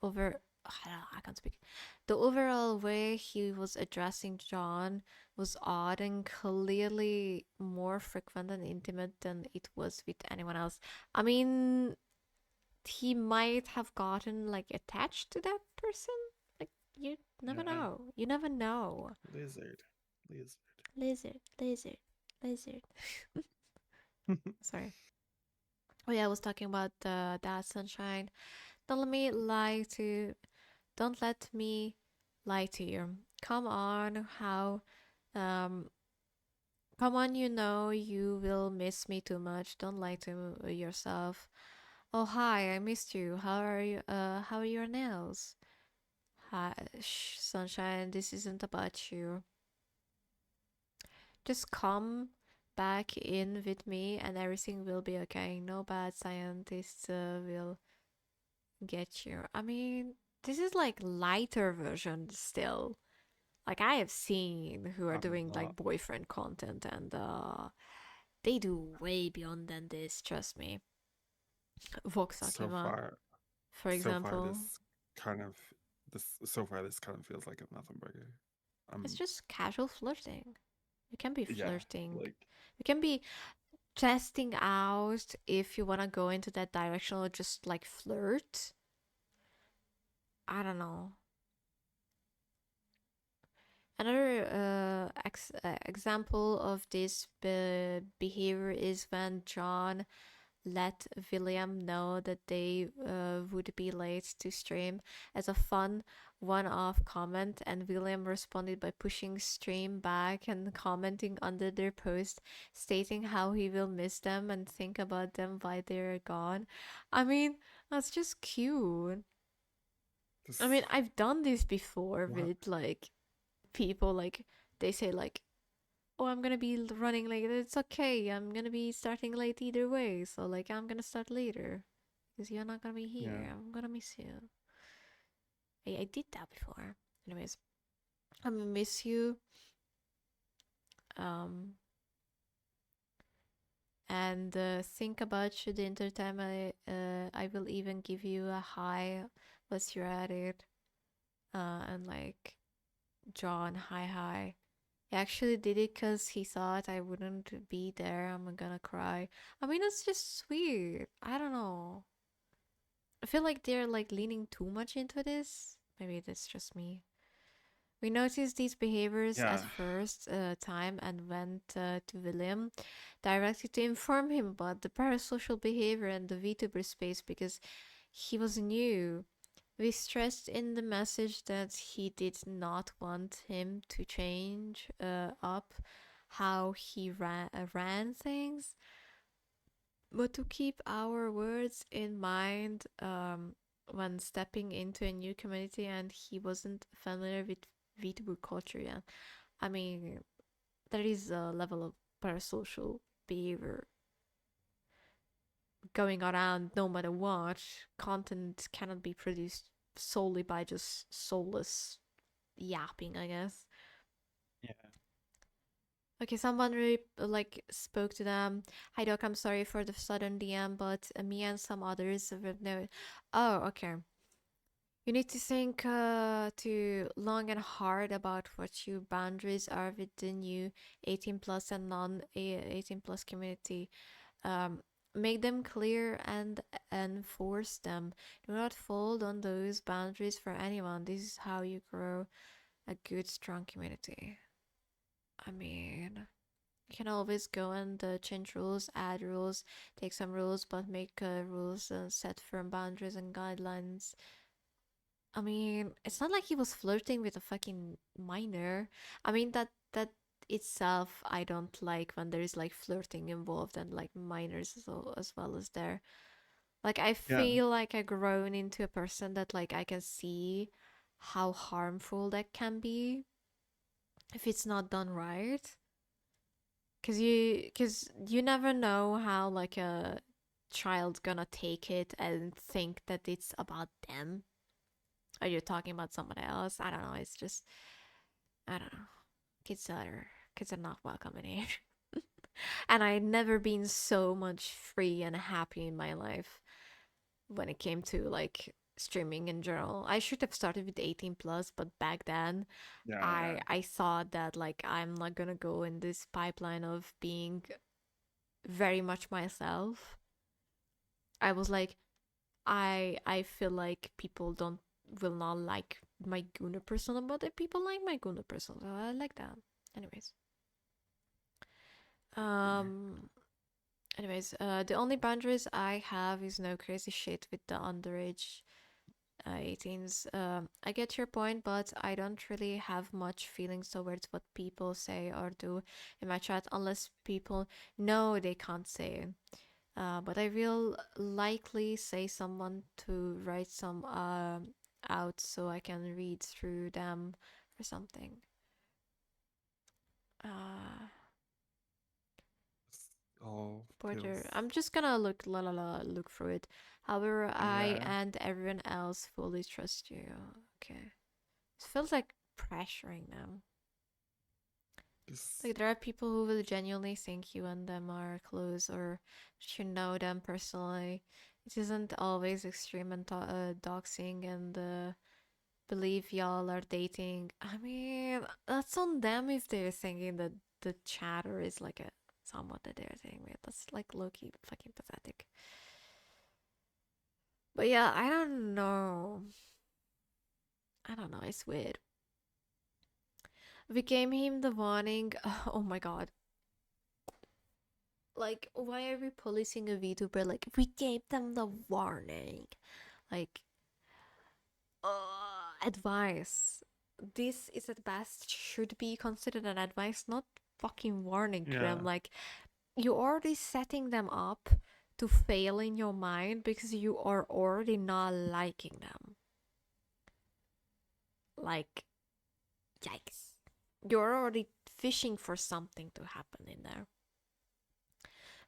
over... I can't speak. The overall way he was addressing John was odd and clearly more frequent and intimate than it was with anyone else. I mean, he might have gotten like attached to that person. Like, you never know. You never know. Lizard. Sorry. Oh yeah, I was talking about that sunshine. Don't let me lie to you. Come on, come on, you know you will miss me too much. Don't lie to yourself. Oh hi, I missed you. How are you? How are your nails? Hi, sunshine. This isn't about you. Just come back in with me, and everything will be okay. No bad scientists will get you. I mean, this is like lighter version still. Like, I have seen who are doing like boyfriend content, and they do way beyond than this, trust me. Voxakima, for example. So far this kind of feels like a nothing burger. It's just casual flirting. You can be flirting. Yeah, like... You can be testing out if you want to go into that direction or just like flirt. I don't know. Another example of this behavior is when John let William know that they would be late to stream as a fun one-off comment, and William responded by pushing stream back and commenting under their post, stating how he will miss them and think about them while they're gone. I mean, that's just cute. I mean, I've done this before with like people, like they say like, oh, I'm gonna be running late. It's okay. I'm gonna be starting late either way. So like, I'm gonna start later because you're not gonna be here. Yeah. I'm gonna miss you. I did that before. Anyways, I'm gonna miss you. And think about you the entire time. I will even give you a hi once you're at it. And like, John, hi. He actually did it because he thought I wouldn't be there. I'm gonna cry. I mean, it's just sweet. I don't know. I feel like they're like leaning too much into this. Maybe that's just me. We noticed these behaviors at Yeah. first time and went to William directly to inform him about the parasocial behavior and the VTuber space because he was new. We stressed in the message that he did not want him to change up how he ran things, but to keep our words in mind when stepping into a new community and he wasn't familiar with VTuber culture yet. I mean, there is a level of parasocial behavior going around no matter what. Content cannot be produced solely by just soulless yapping, I guess. Yeah. Okay, someone spoke to them. Hi Doc, I'm sorry for the sudden DM, but me and some others have no. Oh, okay. You need to think too long and hard about what your boundaries are with the new 18 plus and non 18 plus community. Make them clear and enforce them. Do not fold on those boundaries for anyone. This is how you grow a good, strong community. I mean, you can always go and change rules, add rules, take some rules, but make rules and set firm boundaries and guidelines. I mean, it's not like he was flirting with a fucking minor. I mean, that itself, I don't like when there is like flirting involved and like minors as well as there. Like, I Yeah. feel like I've grown into a person that like I can see how harmful that can be if it's not done right. Cause you never know how like a child's gonna take it and think that it's about them. Are you talking about somebody else? I don't know. It's just, I don't know. Kids are not welcome in here. And I'd never been so much free and happy in my life when it came to like streaming in general. I should have started with 18 plus, but back then Yeah. I thought that like I'm not gonna go in this pipeline of being very much myself. I was like, I feel like people will not like my Guna persona, but the people like my Guna persona, so I like that. Anyways. The only boundaries I have is no crazy shit with the underage 18s. I get your point, but I don't really have much feelings towards what people say or do in my chat unless people know they can't say it. But I will likely say someone to write some out so I can read through them or something. Oh, Porter, feels... I'm just gonna look through it. However, I Yeah. and everyone else fully trust you. Okay. It feels like pressuring them. Like there are people who will genuinely think you and them are close or you know them personally. It isn't always extreme and doxing and believe y'all are dating. I mean, that's on them if they're thinking that the chatter is like a someone that they're dating with. That's like low-key fucking pathetic. But yeah, I don't know. It's weird. We gave him the warning. Oh my god. Like, why are we policing a VTuber? Like, we gave them the warning. Like, advice. This is at best should be considered an advice, not fucking warning to them. Like, you're already setting them up to fail in your mind because you are already not liking them. Like, yikes. You're already fishing for something to happen in there.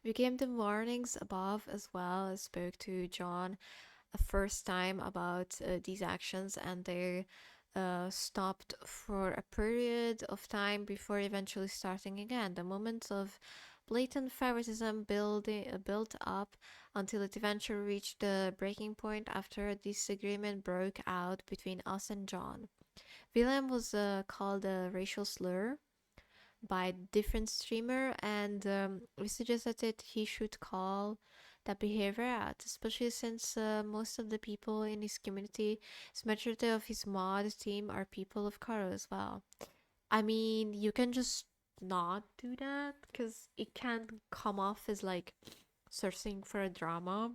We gave them warnings above as well. I spoke to John a first time about these actions and they stopped for a period of time before eventually starting again. The moments of blatant favoritism built up until it eventually reached the breaking point after a disagreement broke out between us and John. William was called a racial slur by different streamer, and we suggested that he should call that behavior out, especially since most of the people in his community, majority of his mod team are people of color as well. I mean, you can just not do that because it can come off as like searching for a drama.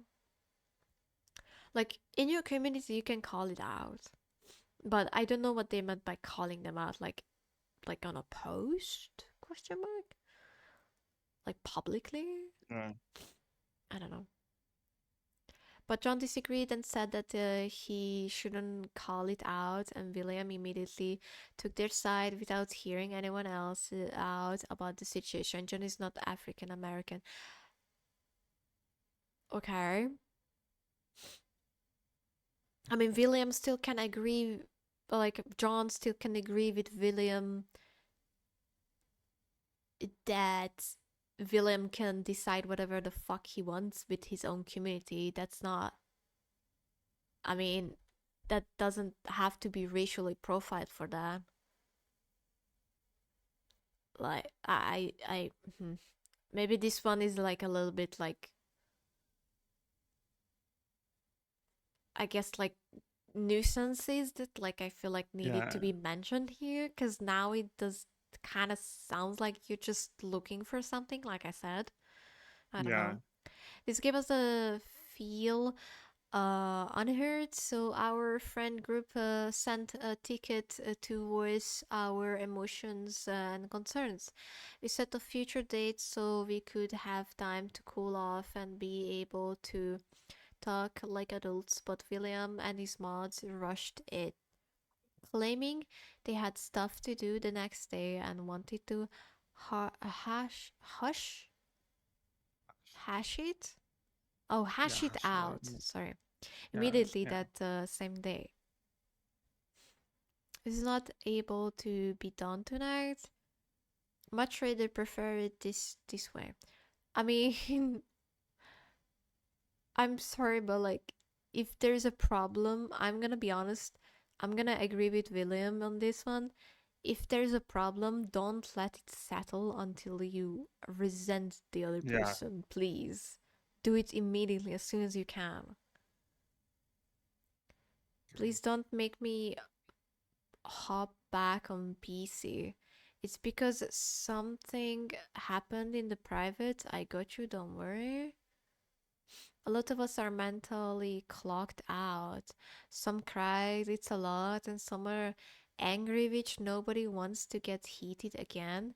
Like in your community, you can call it out, but I don't know what they meant by calling them out. Like on a post? Question mark? Like publicly? Yeah. I don't know. But John disagreed and said that he shouldn't call it out, and William immediately took their side without hearing anyone else out about the situation. John is not African American. Okay. I mean, William still can agree, like, John still can agree with William that William can decide whatever the fuck he wants with his own community. That's not, I mean, that doesn't have to be racially profiled for that. Like, maybe this one is like a little bit like, I guess, like nuisances that like I feel like needed to Yeah. be mentioned here, because now it does kind of sounds like you're just looking for something, like I said. I don't Yeah. know. This gave us a feel unheard, so our friend group sent a ticket to voice our emotions and concerns. We set a future date so we could have time to cool off and be able to talk like adults, but William and his mods rushed it, claiming they had stuff to do the next day and wanted to hash it? Oh, hash Yeah, it hash it out. out. Sorry. Yeah, Immediately yeah. that same day. This is not able to be done tonight. Much rather prefer it this way. I mean, I'm sorry, but like, if there's a problem, I'm gonna be honest. I'm gonna agree with William on this one. If there's a problem, don't let it settle until you resent the other Yeah. person, please. Do it immediately, as soon as you can. Please don't make me hop back on PC. It's because something happened in the private. I got you, don't worry. A lot of us are mentally clocked out. Some cried, it's a lot, and some are angry, which nobody wants to get heated again.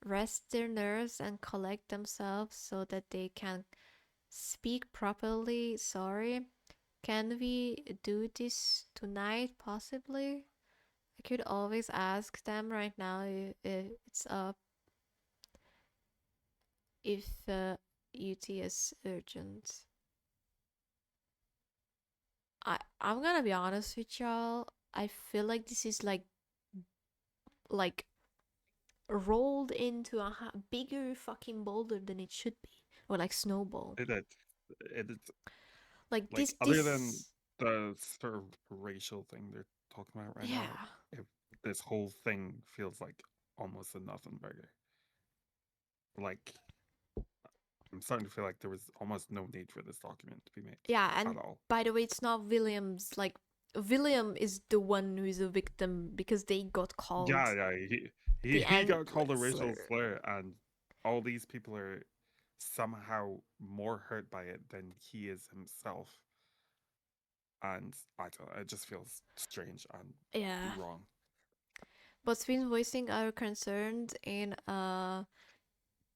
Rest their nerves and collect themselves so that they can speak properly. Sorry. Can we do this tonight, possibly? I could always ask them right now if it's up. If UT is urgent. I'm gonna be honest with y'all. I feel like this is like rolled into a bigger fucking boulder than it should be, or like snowball. It is. Like this. Other than the sort of racial thing they're talking about right Yeah. now, this whole thing feels like almost a nothing burger. Like, I'm starting to feel like there was almost no need for this document to be made. Yeah, and at all. by the way, it's not William's. Like, William is the one who is a victim because they got called. Yeah, he got called a racial slur, and all these people are somehow more hurt by it than he is himself. And I don't know, it just feels strange and wrong. But been voicing our concerns in a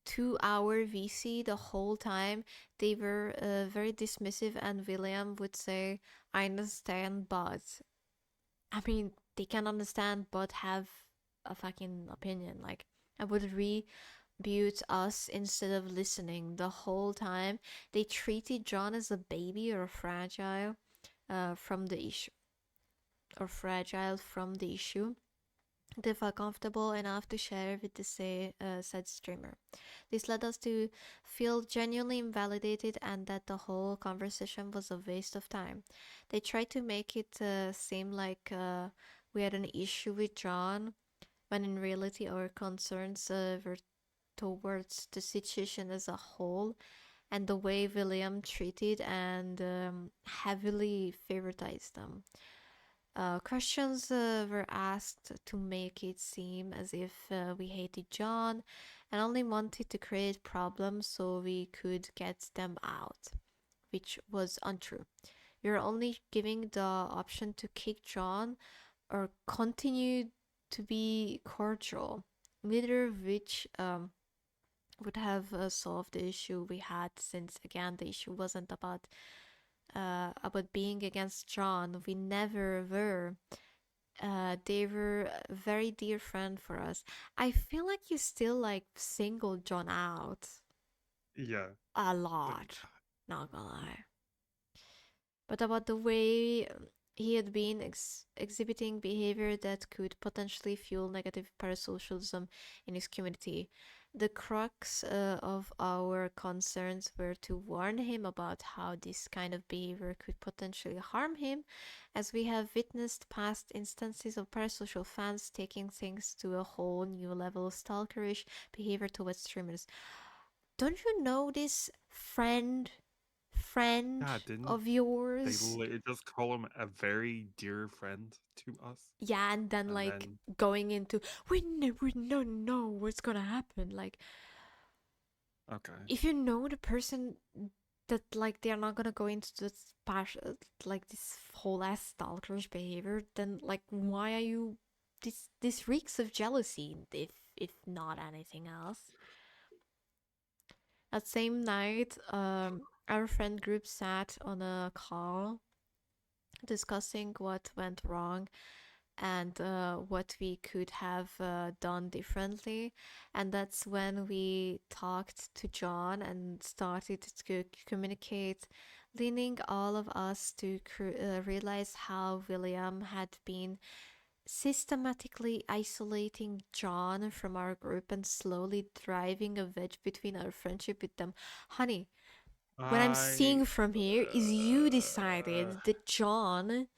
2-hour VC the whole time. They were very dismissive, and William would say, I understand, but I mean, they can understand but have a fucking opinion. Like, I would rebut us instead of listening the whole time. They treated John as a baby or a fragile from the issue. They felt comfortable enough to share with the said streamer. This led us to feel genuinely invalidated and that the whole conversation was a waste of time. They tried to make it seem like we had an issue with John when in reality our concerns were towards the situation as a whole and the way William treated and heavily favoritized them. Questions were asked to make it seem as if we hated John and only wanted to create problems so we could get them out, which was untrue. We were only giving the option to kick John or continue to be cordial, neither of which would have solved the issue we had, since again the issue wasn't about being against John. We never were. They were a very dear friend for us. I feel like you still like singled John out Yeah. a lot, not gonna lie. But about the way he had been exhibiting behavior that could potentially fuel negative parasocialism in his community. The crux of our concerns were to warn him about how this kind of behavior could potentially harm him, as we have witnessed past instances of parasocial fans taking things to a whole new level of stalkerish behavior towards streamers. Don't you know this friend Yeah, didn't of they yours? just call him a very dear friend to us? Yeah, and then And like then going into we don't know what's gonna happen. Like okay. if you know the person that like they're not gonna go into this like this whole ass stalkerish behavior, then like why are you this reeks of jealousy if not anything else. That same night, our friend group sat on a call discussing what went wrong and what we could have done differently. And that's when we talked to John and started to communicate, leading all of us to realize how William had been systematically isolating John from our group and slowly driving a wedge between our friendship with them. Honey, what I'm seeing from here is you decided that John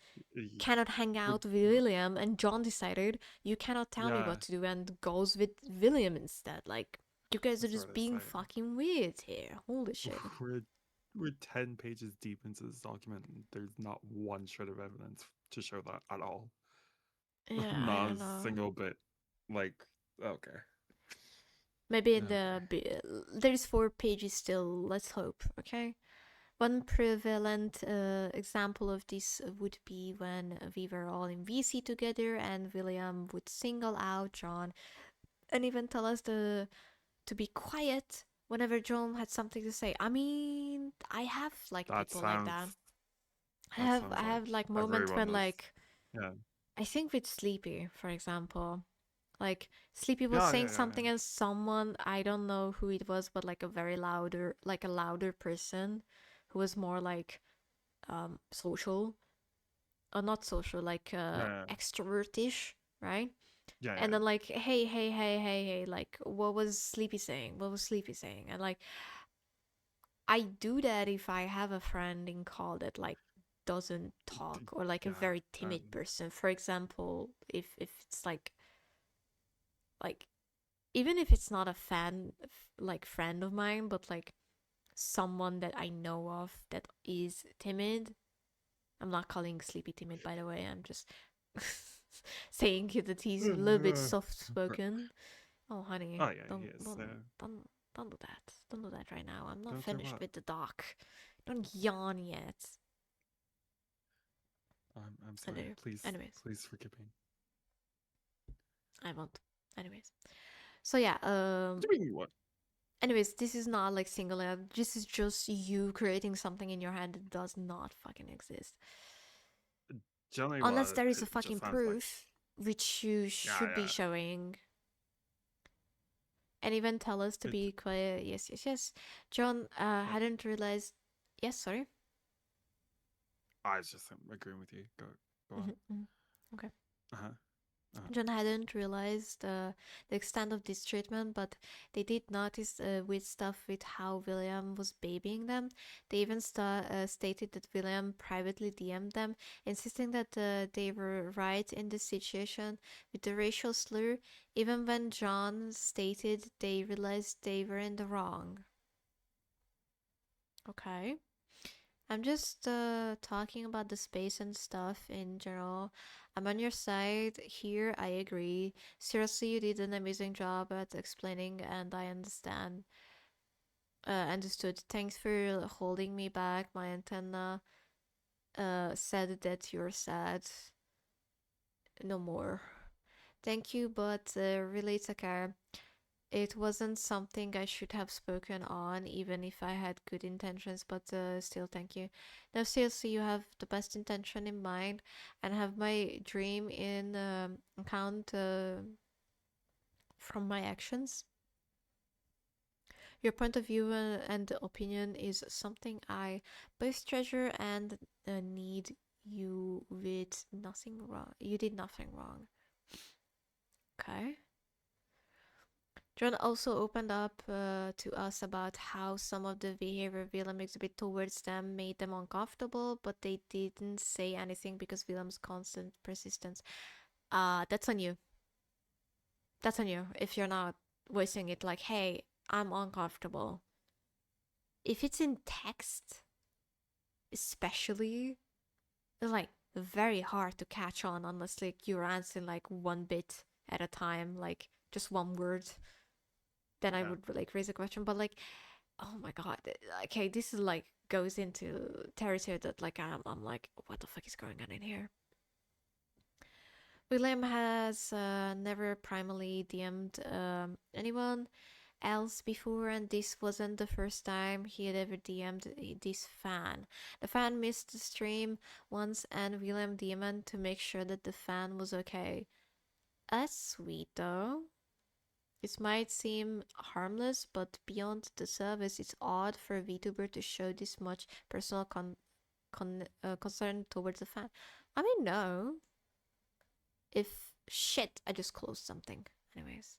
cannot hang out with William, and John decided you cannot tell me what to do and goes with William instead. Like, you guys are just being fucking weird here. Holy shit. We're 10 pages deep into this document and there's not one shred of evidence to show that at all. Yeah, I Not don't a know. single bit. Like, okay. Maybe there's 4 pages still, let's hope, okay? One prevalent example of this would be when we were all in VC together and William would single out John and even tell us to be quiet whenever John had something to say. I mean, I have like people like that. I have like moments when like I think with Sleepy, for example. Like Sleepy was saying something and someone, I don't know who it was, but like a louder person who was more like social or not social, like extrovertish, right? And then like hey, like what was Sleepy saying? And like I do that if I have a friend in call that like doesn't talk or like a very timid person. For example, if it's like even if it's not a friend of mine, but like someone that I know of that is timid. I'm not calling Sleepy timid, by the way. I'm just saying that he's a little bit soft-spoken. Oh, honey, don't do that. Don't do that right now. I'm not finished with the doc. Don't yawn yet. I'm sorry. Anyway, please forgive me. I won't. Anyways. So yeah, What? Anyways, this is not like single out. This is just you creating something in your head that does not fucking exist. Unless there is a fucking proof, which you should be showing. And even tell us to be quiet. Yes. John hadn't realized. Yes, sorry. I was just agreeing with you. Go on. Okay. John hadn't realized the extent of this treatment, but they did notice weird stuff with how William was babying them. They even stated that William privately DM'd them, insisting that they were right in the situation with the racial slur, even when John stated they realized they were in the wrong. Okay. I'm just talking about the space and stuff in general. I'm on your side here. I agree. Seriously, you did an amazing job at explaining, and I understood. Thanks for holding me back. My antenna said that you're sad. No more. Thank you, but really, Takar, it wasn't something I should have spoken on, even if I had good intentions, but still, thank you. No, seriously, you have the best intention in mind and have my dream in account from my actions. Your point of view and opinion is something I both treasure and need. You with nothing wrong. You did nothing wrong. Okay. John also opened up to us about how some of the behavior Willem exhibit towards them made them uncomfortable, but they didn't say anything because Willem's constant persistence. That's on you. That's on you if you're not voicing it like, hey, I'm uncomfortable. If it's in text, especially, it's like very hard to catch on unless like you're answering like one bit at a time, like just one word. Then I would like raise a question, but like, oh my god, okay, this is like goes into territory that like I'm like, what the fuck is going on in here? William has never primarily DM'd anyone else before, and this wasn't the first time he had ever DM'd this fan. The fan missed the stream once, and William DM'd to make sure that the fan was okay. That's sweet though. It might seem harmless, but beyond the service, it's odd for a VTuber to show this much personal concern towards a fan. I mean, no. If shit, I just closed something. Anyways,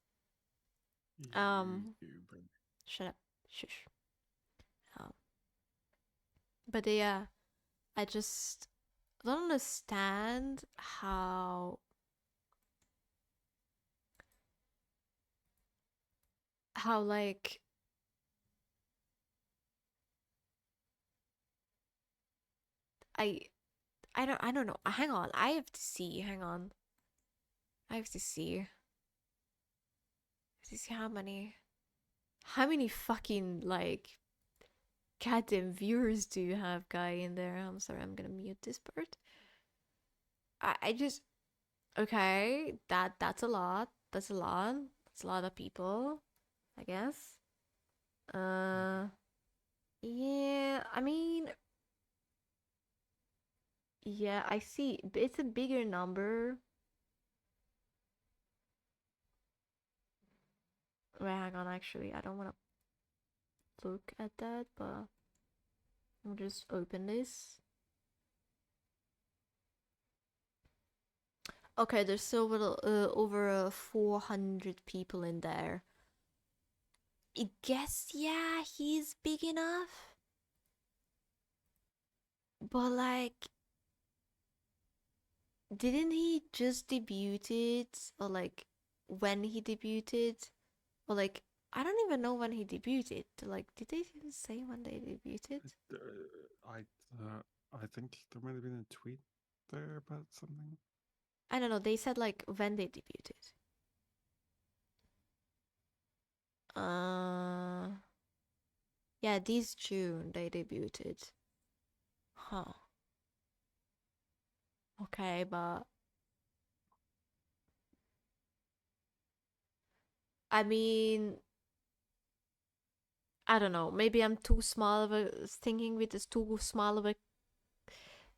shut up, shush. But yeah, I just don't understand how like I don't know. Hang on. I have to see. Hang on. I have to see. To see how many fucking like goddamn viewers do you have, guy, in there? I'm sorry, I'm gonna mute this part. I just okay, that's a lot. That's a lot. That's a lot of people, I guess. Yeah, I mean, yeah, I see. It's a bigger number. Wait, hang on, actually, I don't want to look at that, but I'll just open this. Okay, there's still over 400 people in there. I guess, yeah, he's big enough. But like, didn't he just debuted? Or like, when he debuted? Or like, I don't even know when he debuted. Like, did they even say when they debuted? I think there might have been a tweet there about something. I don't know. They said like when they debuted. Yeah, this June they debuted. Huh. Okay, but I mean, I don't know. Maybe I'm too small of a thinking with this too small of a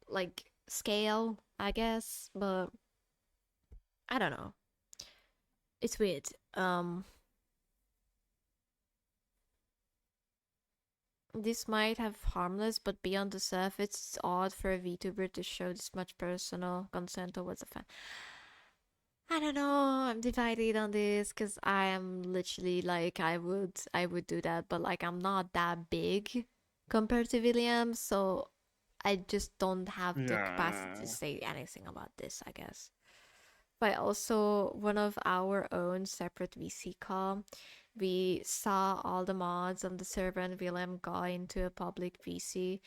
like scale, I guess, but I don't know. It's weird. This might have harmless, but beyond the surface, it's odd for a VTuber to show this much personal concern towards a fan. I don't know. I'm divided on this because I am literally like I would do that, but like I'm not that big compared to William, so I just don't have the capacity to Yeah. say anything about this, I guess. But also one of our own separate VC call, we saw all the mods on the server and William got into a public VC.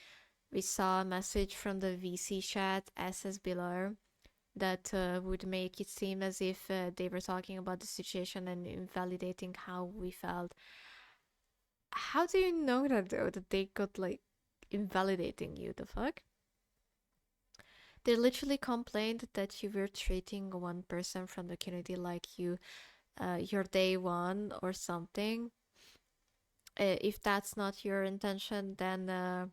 We saw a message from the VC chat SS below that would make it seem as if they were talking about the situation and invalidating how we felt. How do you know that though? That they got like invalidating you? The fuck? They literally complained that you were treating one person from the community like your day one or something. If that's not your intention, then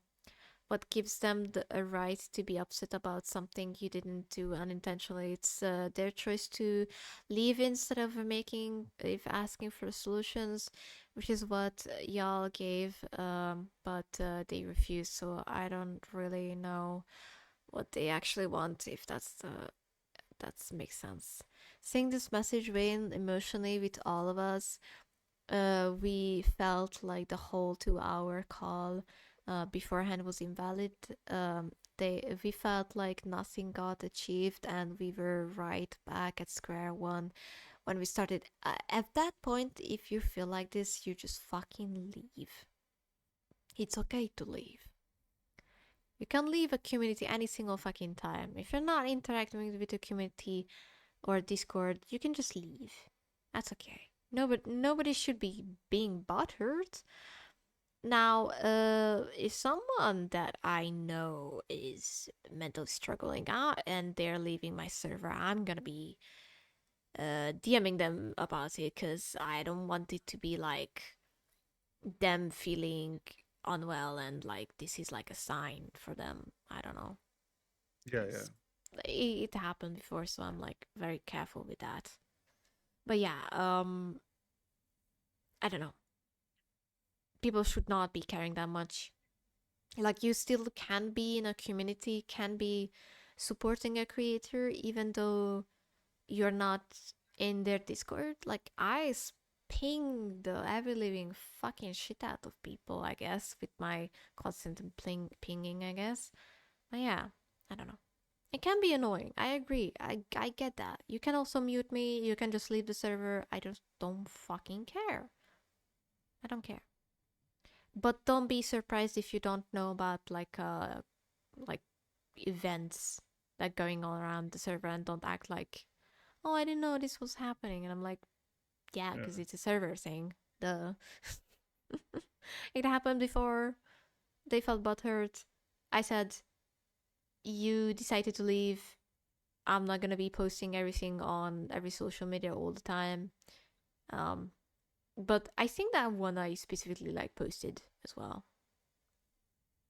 what gives them a right to be upset about something you didn't do unintentionally? It's their choice to leave instead of if asking for solutions, which is what y'all gave, but they refused. So I don't really know what they actually want, if that makes sense. Seeing this message weigh emotionally with all of us, we felt like the whole 2-hour call beforehand was invalid. We felt like nothing got achieved, and we were right back at square one when we started. At that point, if you feel like this, you just fucking leave. It's okay to leave. You can leave a community any single fucking time. If you're not interacting with the community or Discord, you can just leave. That's okay. Nobody should be being butthurt. Now, if someone that I know is mentally struggling out and they're leaving my server, I'm gonna be DMing them about it because I don't want it to be like them feeling unwell and like this is like a sign for them. I don't know. Yeah. It happened before, so I'm like very careful with that. But yeah, I don't know. People should not be caring that much. Like, you still can be in a community, can be supporting a creator, even though you're not in their Discord. Like, I ping the ever living fucking shit out of people, I guess, with my constant pinging, I guess. But yeah, I don't know. It can be annoying. I agree. I get that. You can also mute me. You can just leave the server. I just don't fucking care. I don't care. But don't be surprised if you don't know about like events that going on around the server, and don't act like, oh, I didn't know this was happening. And I'm like, yeah, because it's a server thing. Duh. It happened before. They felt butthurt. I said, you decided to leave. I'm not gonna be posting everything on every social media all the time. But I think that one I specifically like posted as well.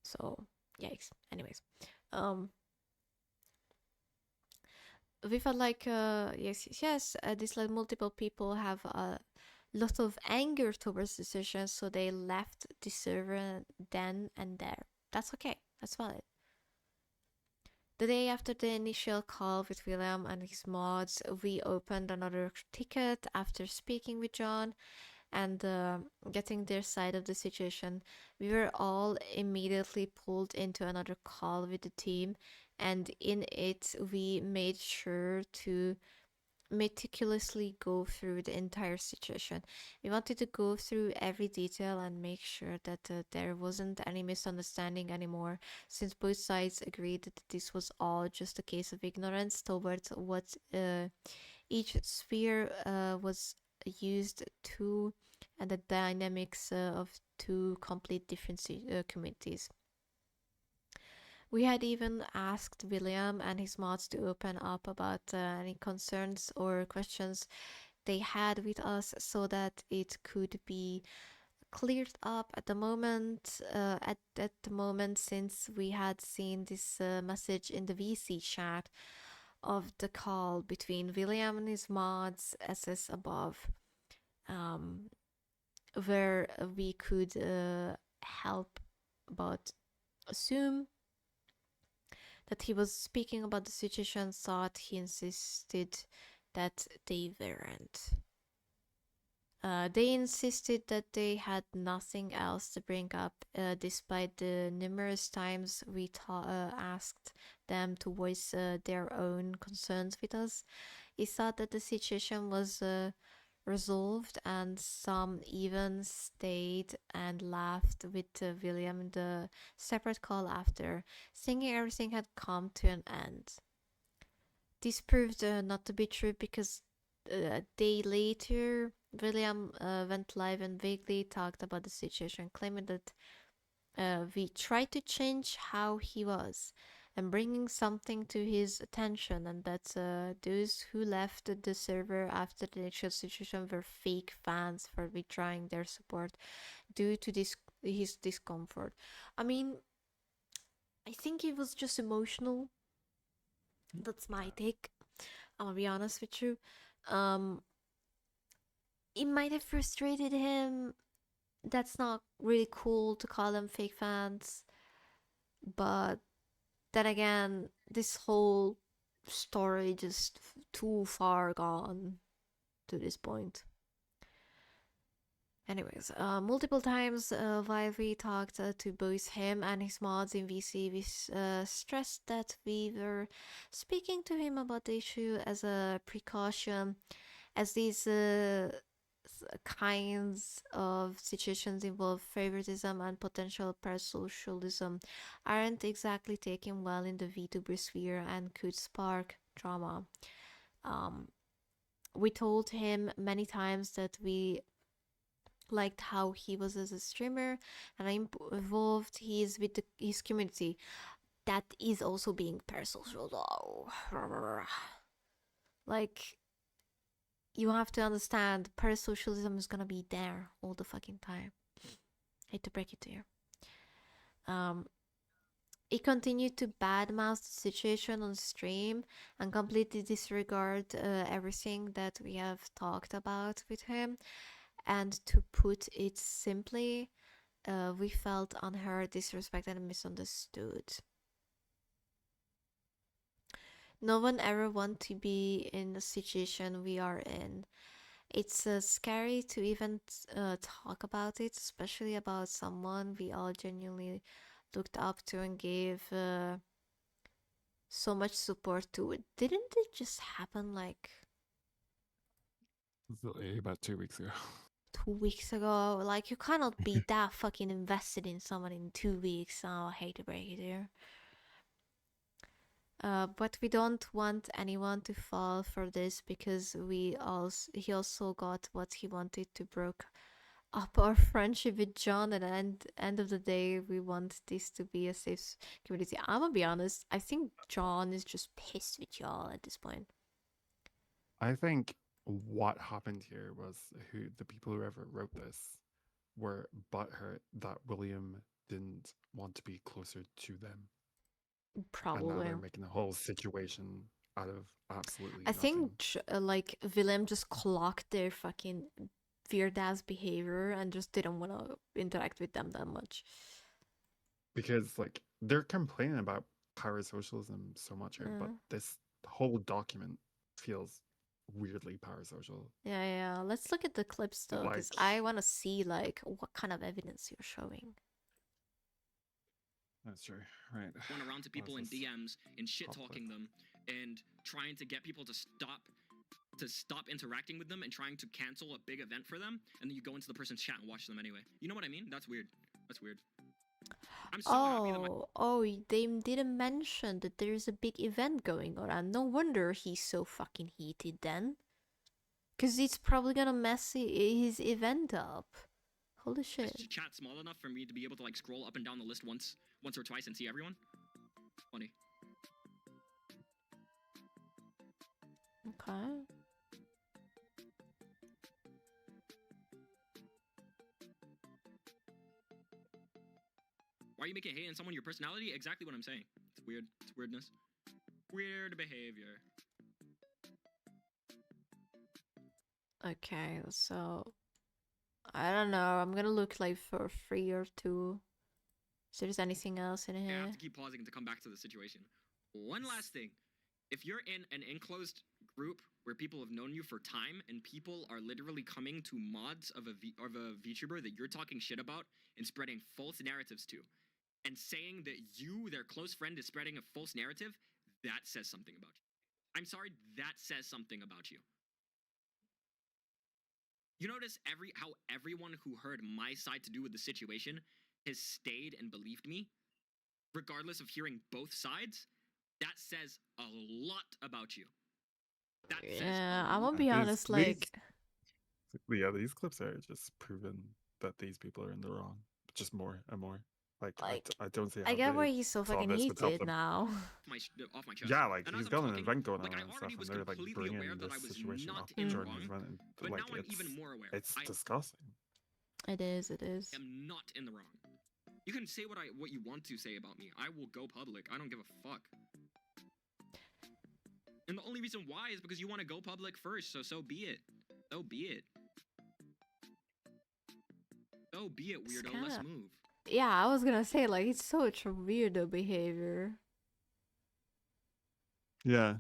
So yikes. Anyways, we felt like yes, this like multiple people have a lot of anger towards the decision, so they left the server then and there. That's okay. That's valid. The day after the initial call with William and his mods, we opened another ticket after speaking with John and getting their side of the situation. We were all immediately pulled into another call with the team, and in it we made sure to meticulously go through the entire situation. We wanted to go through every detail and make sure that there wasn't any misunderstanding anymore, since both sides agreed that this was all just a case of ignorance towards what each sphere was used to, and the dynamics of two complete different communities. We had even asked William and his mods to open up about any concerns or questions they had with us, so that it could be cleared up at the moment. Since we had seen this message in the VC chat of the call between William and his mods, SS above, where we could help but assume that he was speaking about the situation, thought he insisted that they weren't. They insisted that they had nothing else to bring up, despite the numerous times we asked them to voice their own concerns with us. He thought that the situation was resolved, and some even stayed and laughed with William in the separate call after, thinking everything had come to an end. This proved not to be true, because a day later, William went live and vaguely talked about the situation, claiming that we tried to change how he was and bringing something to his attention, and that those who left the server after the initial situation were fake fans for withdrawing their support due to his discomfort. I mean, I think he was just emotional. That's my take. I'm gonna be honest with you. It might have frustrated him. That's not really cool to call them fake fans. But then again, this whole story just too far gone to this point. Anyways, multiple times while we talked to both him and his mods in VC, we stressed that we were speaking to him about the issue as a precaution, as these kinds of situations involve favoritism and potential parasocialism aren't exactly taken well in the VTuber sphere and could spark drama. We told him many times that we liked how he was as a streamer and involved he is with his community. That is also being parasocial though. Like, you have to understand, parasocialism is gonna be there all the fucking time. Hate to break it to you. He continued to badmouth the situation on stream and completely disregard everything that we have talked about with him. And to put it simply, we felt unheard, disrespected, and misunderstood. No one ever wants to be in the situation we are in. It's scary to even talk about it, especially about someone we all genuinely looked up to and gave so much support to. Didn't it just happen like about 2 weeks ago? 2 weeks ago? Like, you cannot be that fucking invested in someone in 2 weeks. Oh, I hate to break it here. But we don't want anyone to fall for this, because he also got what he wanted to broke up our friendship with John. And at the end of the day, we want this to be a safe community. I'm gonna be honest, I think John is just pissed with y'all at this point. I think what happened here was the people who ever wrote this were butthurt that William didn't want to be closer to them. Probably. And now they're making the whole situation out of absolutely I nothing. think like Willem just clocked their fucking weird ass behavior and just didn't want to interact with them that much. Because like they're complaining about parasocialism so much here, but this whole document feels weirdly parasocial. Yeah. Let's look at the clips though, because I want to see like what kind of evidence you're showing. That's true, right? Going around to people in DMs and shit talking them and trying to get people to stop interacting with them and trying to cancel a big event for them, and then you go into the person's chat and watch them anyway. You know what I mean? That's weird. That's weird. I'm so happy that they didn't mention that there's a big event going on, and no wonder he's so fucking heated then. Because it's probably gonna mess his event up. Holy shit. Is chat small enough for me to be able to like scroll up and down the list once or twice and see everyone? Funny. Okay. Why are you making hate on someone your personality? Exactly what I'm saying. It's weird. It's weirdness. Weird behavior. Okay, so I don't know. I'm gonna look like for 3 or 2. So there's anything else in here? Yeah, I have to keep pausing to come back to the situation. One last thing. If you're in an enclosed group where people have known you for time, and people are literally coming to mods of a VTuber that you're talking shit about and spreading false narratives to, and saying that you, their close friend, is spreading a false narrative, that says something about you. I'm sorry, that says something about you. You notice how everyone who heard my side to do with the situation has stayed and believed me, regardless of hearing both sides? That says a lot about you. That says Yeah, a I'm gonna lot. be honest, like, Yeah, these clips are just proven that these people are in the wrong. Just more and more. Like, I don't see how I get why they he's so thought fucking this would help heated them. now. Off my chest. Yeah, like And he's as I'm got an talking, event going like, on I and already stuff, was and they're like completely aware bringing that I this was situation not up in the during his wrong, event, and but like now I'm even more aware. it's I disgusting. It is, it is. am not in the wrong. You can say what you want to say about me. I will go public. I don't give a fuck. And the only reason why is because you want to go public first, so be it. So be it. So be it, weirdo. Let's move. Yeah, I was gonna say, like, it's such a weirdo behavior. Yeah.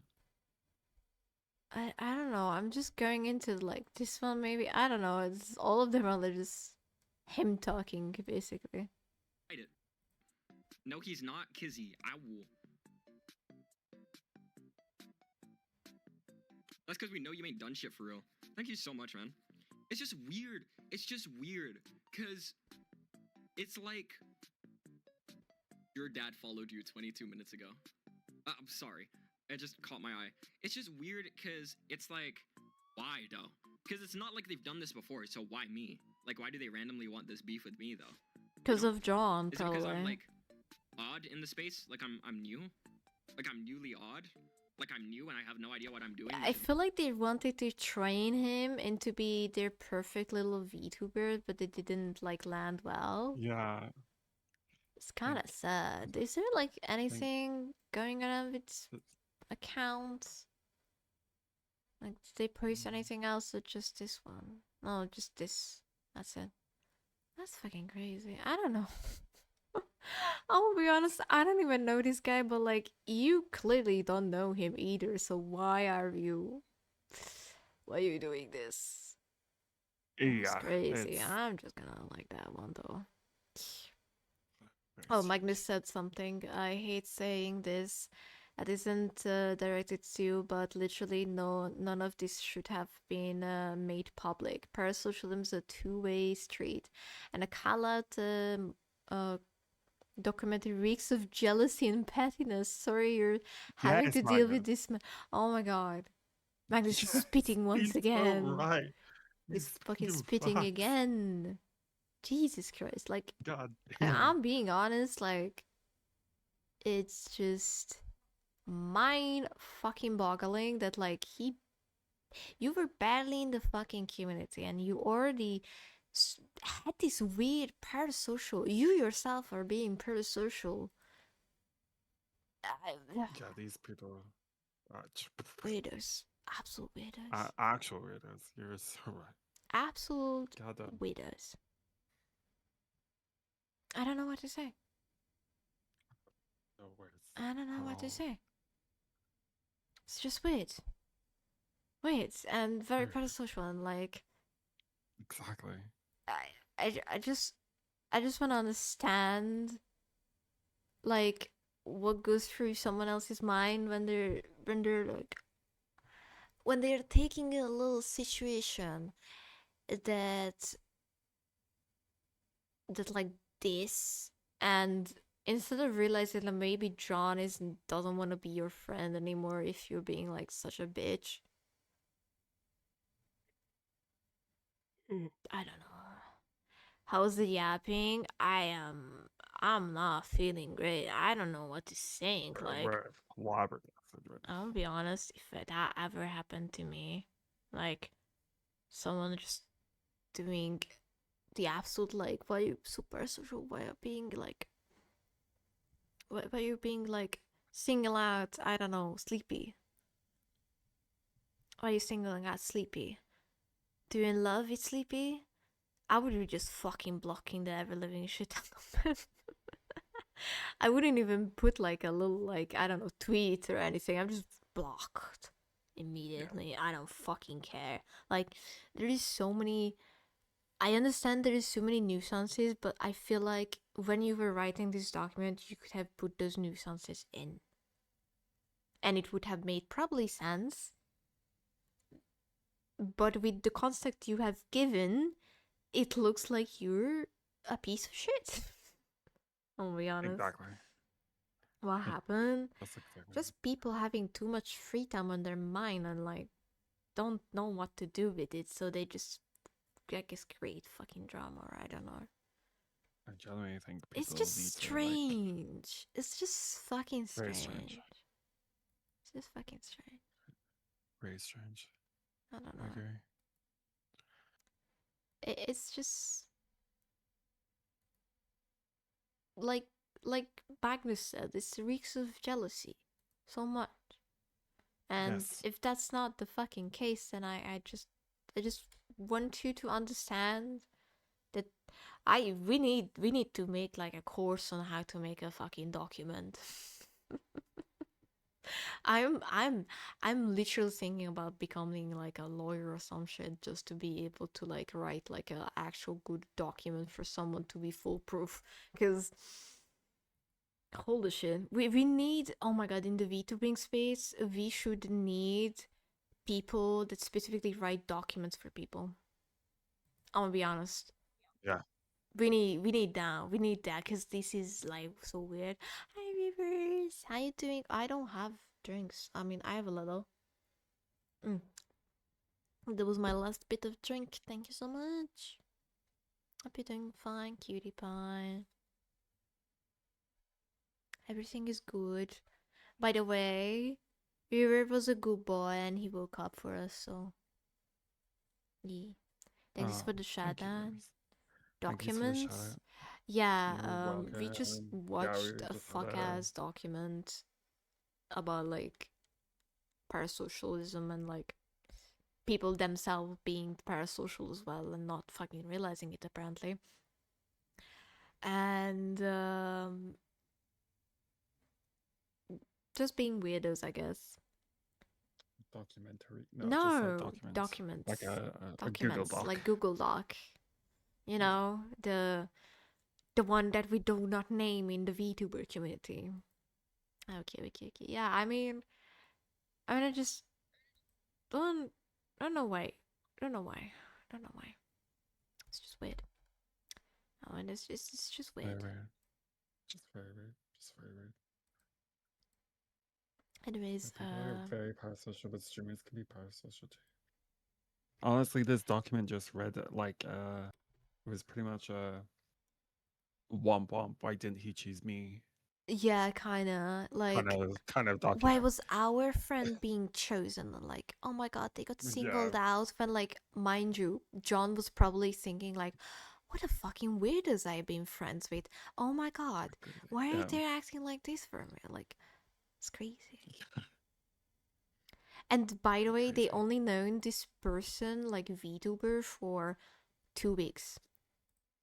I don't know. I'm just going into like this one maybe. I don't know. It's all of them are just him talking basically. Fight it. No, he's not, Kizzy. I will. That's because we know you ain't done shit for real. Thank you so much, man. It's just weird. It's just weird. Because it's like your dad followed you 22 minutes ago. I'm sorry. It just caught my eye. It's just weird because it's like, why though? Because it's not like they've done this before, so why me? Like, why do they randomly want this beef with me though? Because of John, Is it because I'm probably. like odd in the space? Like I'm new? Like I'm newly odd? Like I'm new and I have no idea what I'm doing? I feel like they wanted to train him into be their perfect little VTuber, but they didn't like land well. Yeah. It's kind of sad. Is there like anything going on with accounts? Like, did they post anything else or just this one? No, just this. That's it. That's fucking crazy. I don't know. I'll be honest, I don't even know this guy, but like, you clearly don't know him either, so why are you doing this? It's Yeah. crazy. It's I'm just gonna like that one though. Oh, Magnus said something. I hate saying this. That isn't directed to you, but literally none of this should have been made public. Parasocialism is a two-way street, and a call-out documentary reeks of jealousy and pettiness. Sorry you're having to deal with this. Oh my god. Magnus is spitting once he's again. So right. He's fucking spitting again. Jesus Christ. Like, God. I'm being honest, like, it's just mind fucking boggling that like you were barely in the fucking community and you already had this weird parasocial. You yourself are being parasocial. Yeah, these people are weirdos. Absolute weirdos. Actual weirdos. You're so right. Absolute God, weirdos. I don't know what to say. No words. I don't know what to say. It's just weird. Weird and very parasocial and like. Exactly. I just want to understand like what goes through someone else's mind when they're like when they're taking a little situation that like this, and instead of realizing that maybe John doesn't want to be your friend anymore if you're being like such a bitch. I don't know. How's the yapping? I'm not feeling great. I don't know what to think. Like, I'll be honest, if that ever happened to me, like someone just doing the absolute like, why you super social, why you being like, why you being like single out, I don't know, Sleepy. Why you singling out Sleepy? Do you in love with Sleepy? I would be just fucking blocking the ever living shit out of them. I wouldn't even put like a little like, I don't know, tweet or anything. I'm just blocked. immediately. I don't fucking care. Like, there is so many. I understand there is so many nuisances, but I feel like when you were writing this document, you could have put those nuisances in. And it would have made probably sense. But with the context you have given, it looks like you're a piece of shit. I'll be honest. Exactly. What happened? That's exactly. Just people having too much free time on their mind and like don't know what to do with it, so they just, I guess, create fucking drama, or I don't know. I genuinely think It's people just need to, like, strange. It's just fucking very strange. strange. It's just fucking strange. Very strange. I don't I know. agree. It's just like Magnus said, it reeks of jealousy so much. And Yes. if that's not the fucking case, then I just want you to understand that we need to make like a course on how to make a fucking document. I'm literally thinking about becoming like a lawyer or some shit just to be able to like write like a actual good document for someone to be foolproof. Because holy shit, we need, oh my god, in the VTubing space, we should need people that specifically write documents for people. I'm gonna be honest. Yeah. We need that because this is like so weird. Hi Rivers, how you doing? I don't have drinks. I mean, I have a little. That was my last bit of drink. Thank you so much. Hope you're doing fine, cutie pie. Everything is good. By the way, River was a good boy and he woke up for us, so yeah. Thanks for the shout out. Documents. Yeah, we just watched a fuck ass document about like parasocialism and like people themselves being parasocial as well and not fucking realizing it apparently. And just being weirdos, I guess. Documentary. No, just documents. Like a documents, Google Doc. like Google Doc. You know, the one that we do not name in the VTuber community. Okay. Yeah, I mean, I just don't know why. Don't know why. It's just weird. Oh, and it's just weird. Very weird. Just very weird. Anyways, People are very parasocial, but streamers can be parasocial too. Honestly, this document just read like it was pretty much a womp womp. Why didn't he choose me? yeah, kinda like Kind of document. why was our friend being chosen? And like, oh my god, they got singled out. When like, mind you, John was probably thinking like, what a fucking weirdos I've been friends with. Oh my god, why are they acting like this for me? Like, it's crazy. And by the way, they only known this person, like VTuber, for 2 weeks.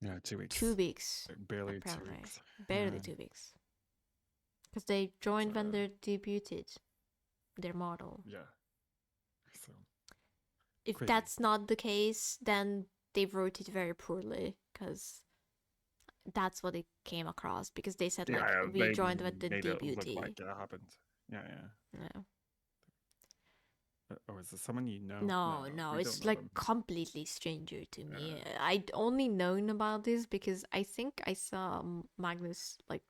Yeah, 2 weeks. 2 weeks. Barely apparently. 2 weeks. Barely 2 weeks. Because they joined when they debuted their model. Yeah. So. If Crazy. that's not the case, then they wrote it very poorly. Because that's what it came across. Because they said, like, we joined with the debut. It look like it happened. Yeah. Oh, is this someone you know? No, it's like completely stranger to me. I'd only known about this because I think I saw Magnus like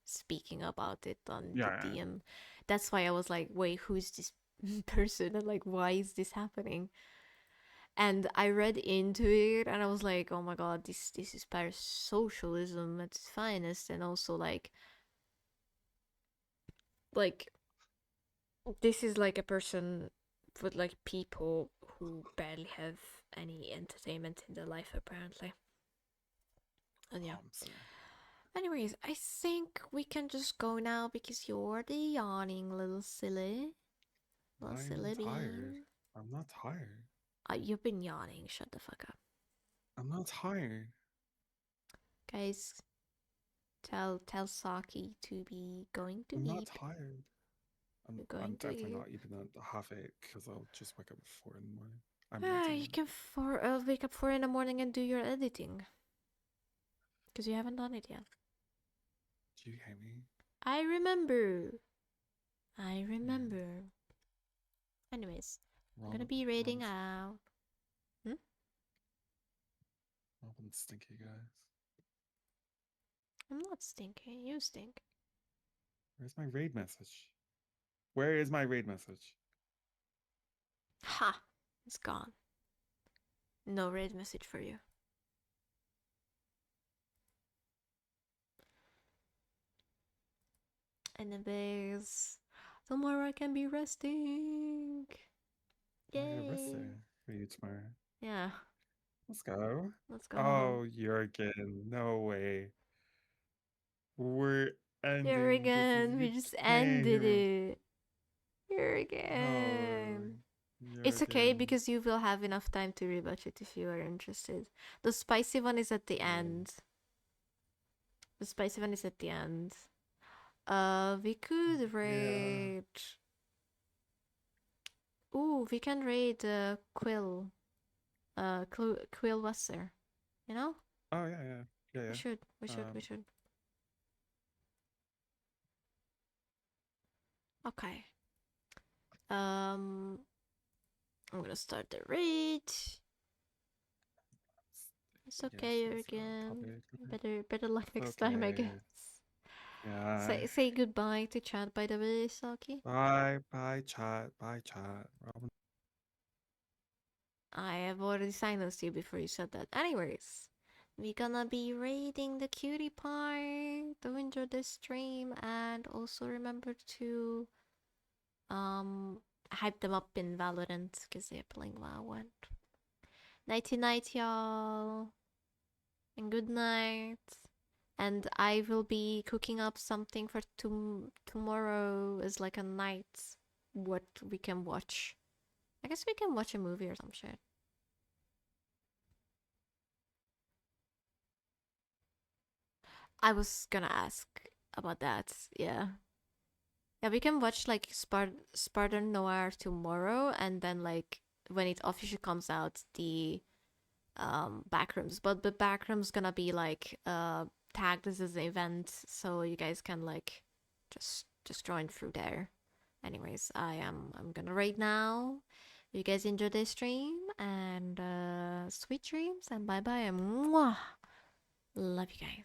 speaking about it on the DM. That's why I was like, wait, who's this person? And like, why is this happening? And I read into it and I was like, oh my god, this is parasocialism at its finest. And also like this is like a person with like people who barely have any entertainment in their life apparently. And yeah. Anyways, I think we can just go now because you're already yawning, little silly. I'm tired. I'm not tired. You've been yawning. Shut the fuck up. I'm not tired. Guys, tell Saki to be going to I'm eat. not tired. We're I'm going to definitely eat. not even at 8:30 because I'll just wake up at 4 in the morning. I'm Ah, editing. you can wake up 4 in the morning and do your editing. Because you haven't done it yet. Do you hear me? I remember. I remember. Anyways, I'm gonna be raiding out. Robin's stinky, guys. I'm not stinking. You stink. Where's my raid message? Where is my raid message? Ha! It's gone. No raid message for you. Anyways, tomorrow I can be resting. Yay! Yay! For you tomorrow. Yeah. Let's go. Let's go. Oh, Jurgen, no way. We're ending. Jurgen, we just ended it. Jurgen. It's okay because you will have enough time to rewatch it if you are interested. The spicy one is at the end. The spicy one is at the end. We could raid. Ooh, we can raid Quill. Quill Wasser. You know? Oh yeah. We should. Okay. I'm gonna start the raid. It's okay, Jurgen. Better luck next time, I guess. Yeah. Say goodbye to chat, by the way, Saki. Bye chat. Robin. I have already silenced you before you said that. Anyways, we're gonna be raiding the cutie pie. To enjoy this stream, and also remember to hype them up in Valorant because they're playing WoW. Nighty night, y'all, and good night. And I will be cooking up something for tomorrow as like a night. What we can watch. I guess we can watch a movie or some shit. I was gonna ask about that. Yeah, we can watch like Spartan Noir tomorrow, and then like when it officially comes out, the backrooms. But the backrooms gonna be like tagged as an event, so you guys can like just join through there. Anyways, I'm gonna raid now. You guys enjoy this stream, and sweet dreams, and bye bye, and mwah. Love you guys.